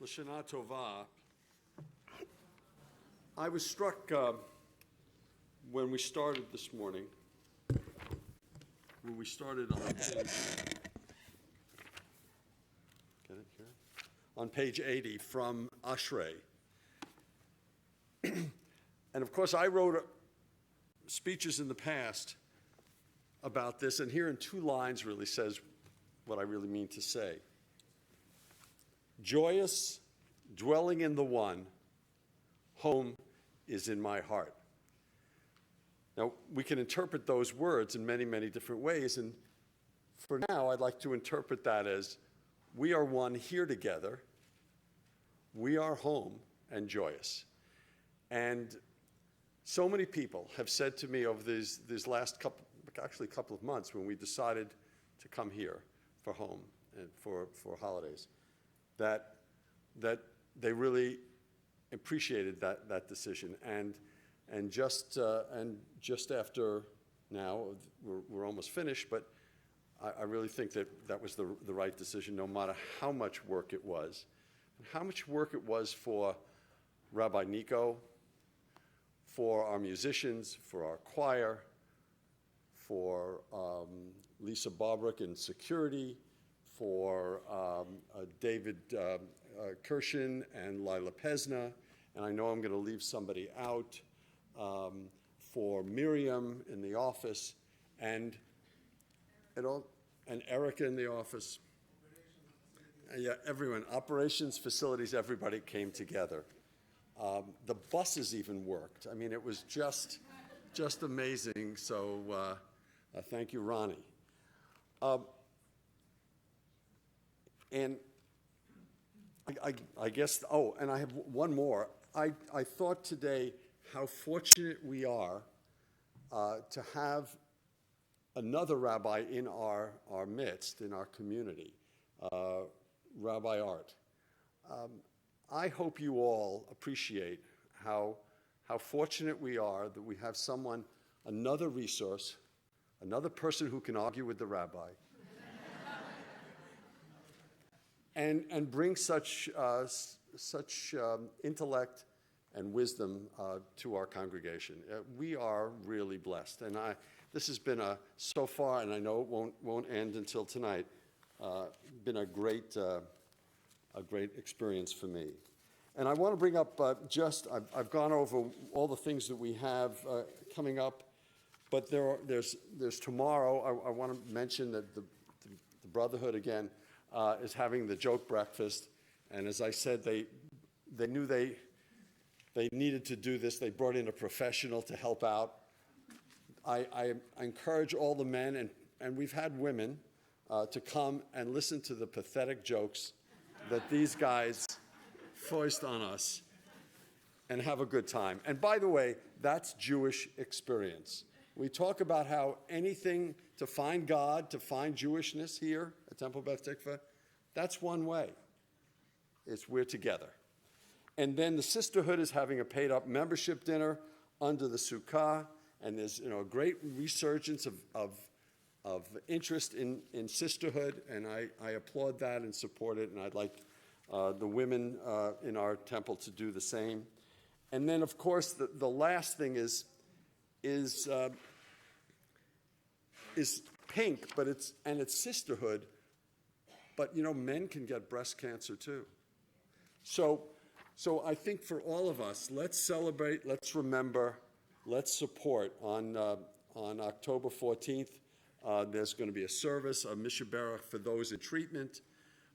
L'Shana Tova. I was struck when we started this morning, when we started on page, get it here? On page 80 from Ashrei. And of course, I wrote speeches in the past about this, and here in 2 lines really says what I really mean to say. Joyous, dwelling in the one, home is in my heart. Now, we can interpret those words in many, many different ways, and for now, I'd like to interpret that as we are one here together, we are home and joyous. And so many people have said to me over these last couple of months when we decided to come here for home and for holidays, that they really appreciated that decision. And just after now, we're almost finished, but I really think that was the right decision, no matter how much work it was. And how much work it was for Rabbi Nico, for our musicians, for our choir, for Lisa Bobrick in security, for David Kirshen and Lila Pesna, and I know I'm going to leave somebody out, for Miriam in the office, and Erica in the office. Yeah, everyone, operations, facilities, everybody came together. The buses even worked. I mean, it was just amazing. So thank you, Ronnie. And I guess, oh, and I have one more. I thought today how fortunate we are to have another rabbi in our midst, in our community, Rabbi Art. I hope you all appreciate how fortunate we are that we have someone, another resource, another person who can argue with the rabbi, and bring such intellect and wisdom to our congregation. We are really blessed, and this has been so far, and I know it won't end until tonight. Been a great experience for me. And I want to bring up I've gone over all the things that we have coming up, but there's tomorrow. I want to mention that the Brotherhood again is having the joke breakfast, and as I said, they knew they needed to do this. They brought in a professional to help out. I encourage all the men, and we've had women, to come and listen to the pathetic jokes that these guys foist on us and have a good time. And by the way, that's Jewish experience. We talk about how anything to find God, to find Jewishness here at Temple Beth Tikva, that's one way. It's we're together. And then the sisterhood is having a paid-up membership dinner under the Sukkah, and there's a great resurgence of interest in sisterhood, and I applaud that and support it, and I'd like the women in our temple to do the same. And then, of course, the last thing is pink, but it's sisterhood. But men can get breast cancer too. So I think for all of us, let's celebrate, let's remember, let's support. On October 14th, there's going to be a service, a Mishaberach for those in treatment,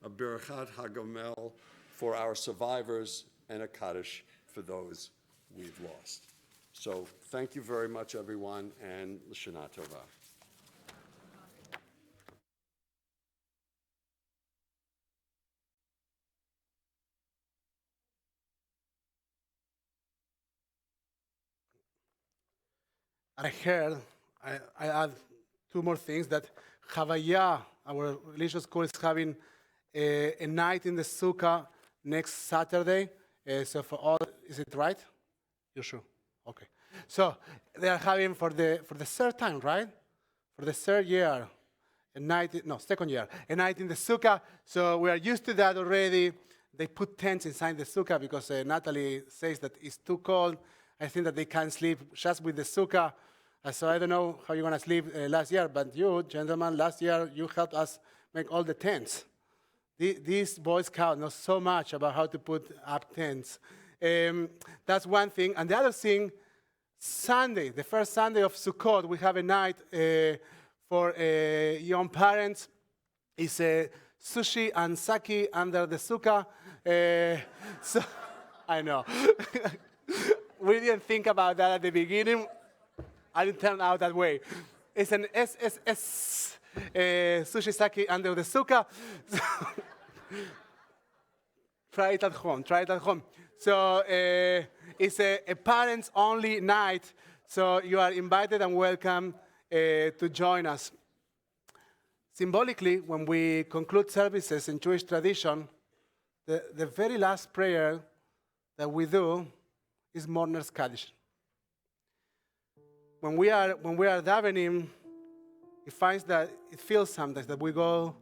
a Berachat Hagomel for our survivors, and a Kaddish for those we've lost. So thank you very much, everyone, and L'Shana Tova. I heard, I add two more things, that Havaya, our religious school, is having a night in the Sukkah next Saturday. So for all, is it right? You're sure? Okay. So they are having for the third time, right? For the third year, second year, a night in the Sukkah. So we are used to that already. They put tents inside the Sukkah because Natalie says that it's too cold. I think that they can't sleep just with the Sukkah. So I don't know how you're going to sleep last year, but you, gentlemen, last year you helped us make all the tents. These Boy Scouts know so much about how to put up tents. That's one thing. And the other thing, Sunday, the first Sunday of Sukkot, we have a night for young parents. It's sushi and sake under the sukkah. So I know. We didn't think about that at the beginning. I didn't turn out that way. It's an SSS sushi sake under the sukkah. Try it at home. So it's a parents-only night. So you are invited and welcome to join us. Symbolically, when we conclude services in Jewish tradition, the very last prayer that we do is Mourner's Kaddish. When we are davening, it feels sometimes that we go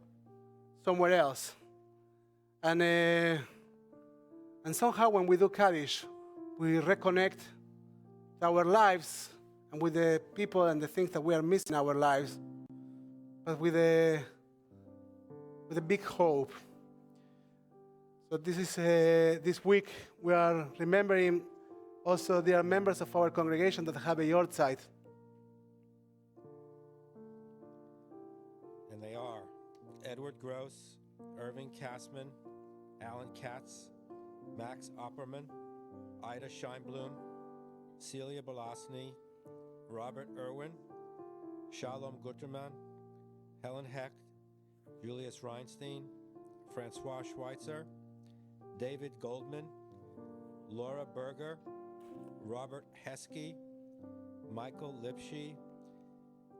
somewhere else. And somehow when we do Kaddish, we reconnect our lives and with the people and the things that we are missing in our lives, but with a big hope. So this week we are remembering also there are members of our congregation that have a yahrzeit. And they are Edward Gross, Irving Kassman, Alan Katz, Max Opperman, Ida Scheinblum, Celia Belosny, Robert Irwin, Shalom Gutterman, Helen Hecht, Julius Reinstein, Francois Schweitzer, David Goldman, Laura Berger, Robert Heskey, Michael Lipsche,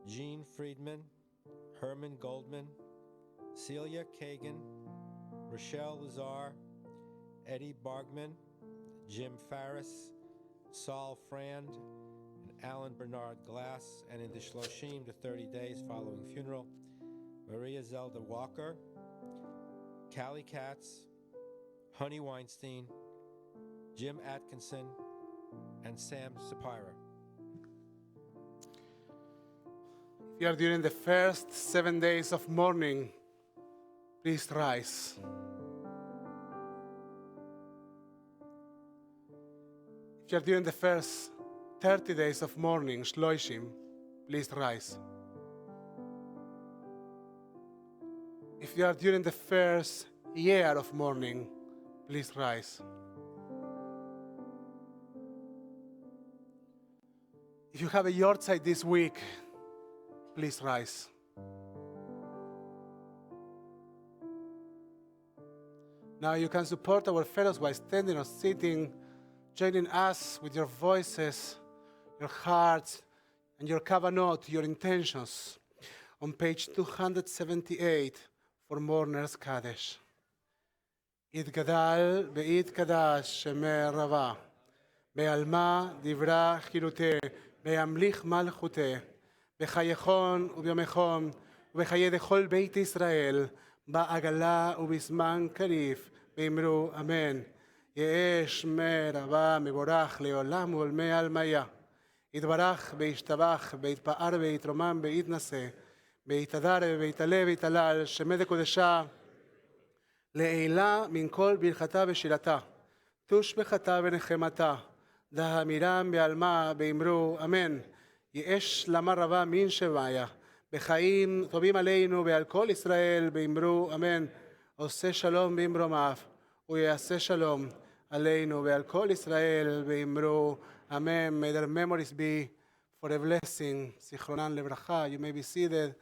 Jean Friedman, Herman Goldman, Celia Kagan, Rochelle Lazar, Eddie Bargman, Jim Farris, Saul Frand, and Alan Bernard Glass, and in the Shloshim, the 30 days following funeral, Maria Zelda Walker, Callie Katz, Honey Weinstein, Jim Atkinson, and Sam Sapira. If you are during the first 7 days of mourning, please rise. If you are during the first 30 days of mourning, Shloshim, please rise. If you are during the first year of mourning, please rise. If you have a yahrzeit this week, please rise. Now you can support our fellows by standing or sitting, joining us with your voices, your hearts, and your kavanot, your intentions, on page 278 for Mourners Kadesh. יתגדל ויתקדש שמי רבה, בעלמה דברה חילותה, וימליך מלכותה, בחייכון וביומכון, ובחיי דכל בית ישראל, בעגלה ובזמן קריב, ואמרו אמן. יהא שמי רבה מבורך לעולם ולעולמי עלמיה. יתברך וישתבח ויתפאר ויתרומם ויתנשא, ויתהדר ויתעלה ויתהלל, שמי דקודשה לעילה מן כל ברכתה ושירתה, תושבחתה ונחמתה, דהמירם בעלמה באמרו אמן. יש למה רבה מן שמיה, בחיים טובים עלינו ועל כל ישראל באמרו אמן. עושה שלום במרומיו, ויעשה שלום עלינו ועל כל ישראל באמרו אמן. May their memories be for a blessing. זיכרונן לברכה. You may be seated.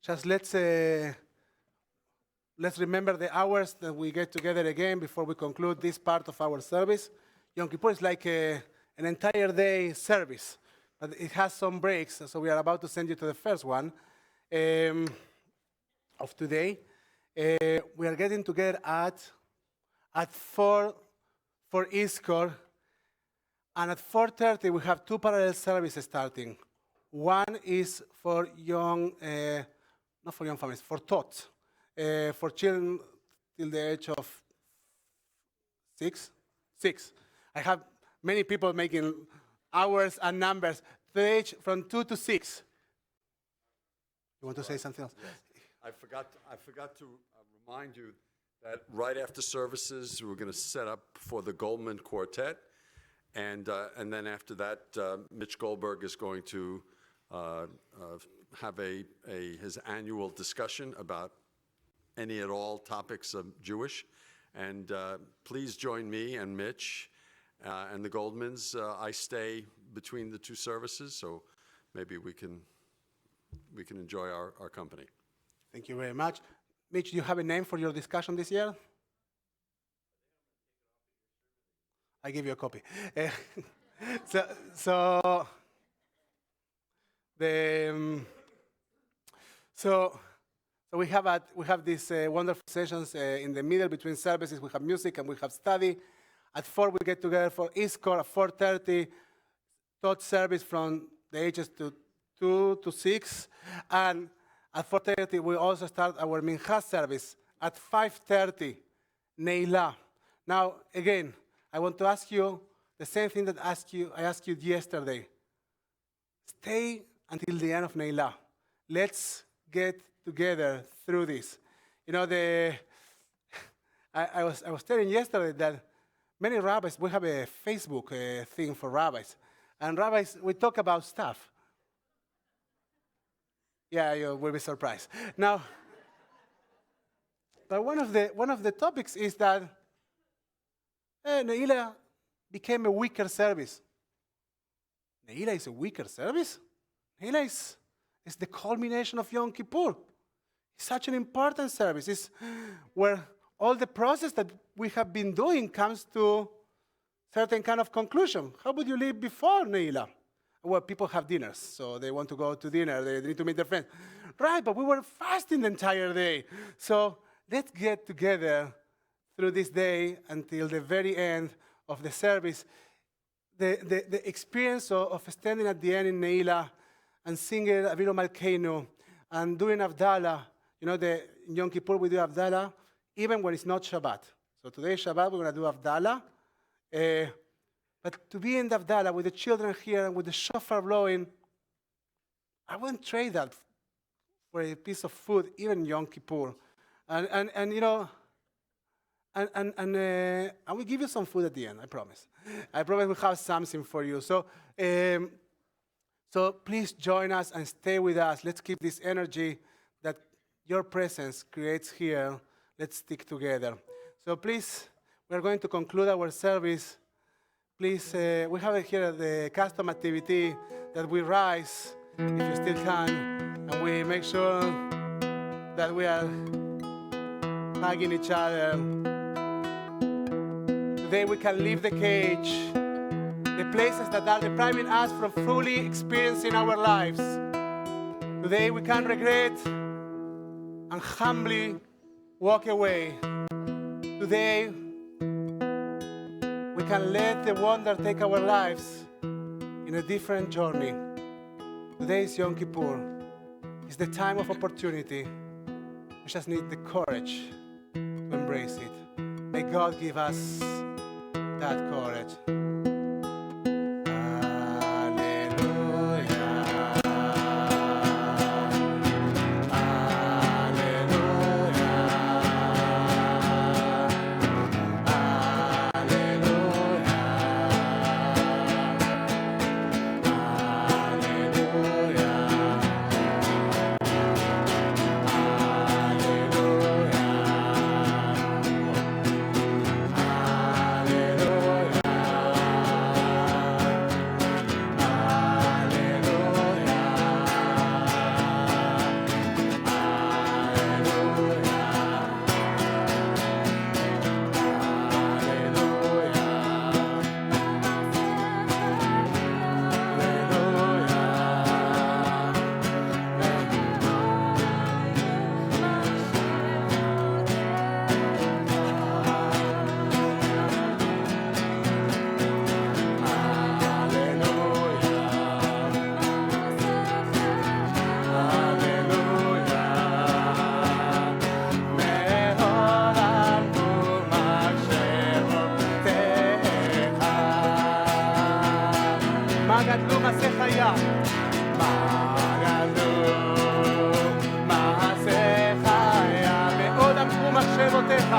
Just let's remember the hours that we get together again before we conclude this part of our service. Yom Kippur is like an entire day service, but it has some breaks, so we are about to send you to the first one of today. We are getting together at 4 for Iskor, and at 4:30 we have 2 parallel services starting. One is for not for young families, for tots. For children till the age of 6. I have many people making hours and numbers. The age from 2 to 6. You want to say something else? Yes. I forgot to remind you that right after services, we're going to set up for the Goldman Quartet. And then after that, Mitch Goldberg is going to have his annual discussion about any at all topics of Jewish. And please join me and Mitch and the Goldmans. I stay between the 2 services, so maybe we can enjoy our company. Thank you very much. Mitch, do you have a name for your discussion this year? I give you a copy. So we have these wonderful sessions in the middle between services. We have music and we have study. At 4 we get together for Iskor. At 4:30, thought service from the ages to 2 to 6, and at 4:30 we also start our Mincha service. At 5:30, Neila. Now again, I want to ask you the same thing that I asked you yesterday. Stay until the end of Neilah. Let's get together through this. You know, I was telling yesterday that many rabbis, we have a Facebook thing for rabbis. And rabbis, we talk about stuff. Yeah, you will be surprised. Now, but one of the topics is that Neilah became a weaker service. Neilah is a weaker service? Neilah is the culmination of Yom Kippur. It's such an important service. It's where all the process that we have been doing comes to certain kind of conclusion. How would you live before Neilah? Well, people have dinners, so they want to go to dinner. They need to meet their friends. Right, but we were fasting the entire day. So let's get together through this day until the very end of the service. The experience of standing at the end in Neilah and singing Avinu Malkeinu and doing Havdalah. You know, in Yom Kippur we do Havdalah even when it's not Shabbat. So today is Shabbat, we're going to do Havdalah. But to be in the Havdalah with the children here and with the shofar blowing, I wouldn't trade that for a piece of food, even Yom Kippur. And you know, and I will give you some food at the end, I promise. I promise we'll have something for you. So, so please join us and stay with us. Let's keep this energy that your presence creates here. Let's stick together. So please, we're going to conclude our service. Please, we have here the custom activity that we rise, if you still can, and we make sure that we are hugging each other. Today we can leave the cage, the places that are depriving us from fully experiencing our lives. Today we can regret and humbly walk away. Today we can let the wonder take our lives in a different journey. Today is Yom Kippur. It's the time of opportunity. We just need the courage to embrace it. May God give us that courage. Shevotech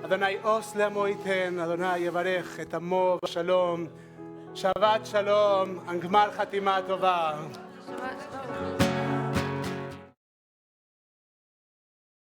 אדוני עוש לעמו ייתן, אדוני יברך את עמו בשלום. שבת שלום, גמר חתימה טובה. Shabbat shalom.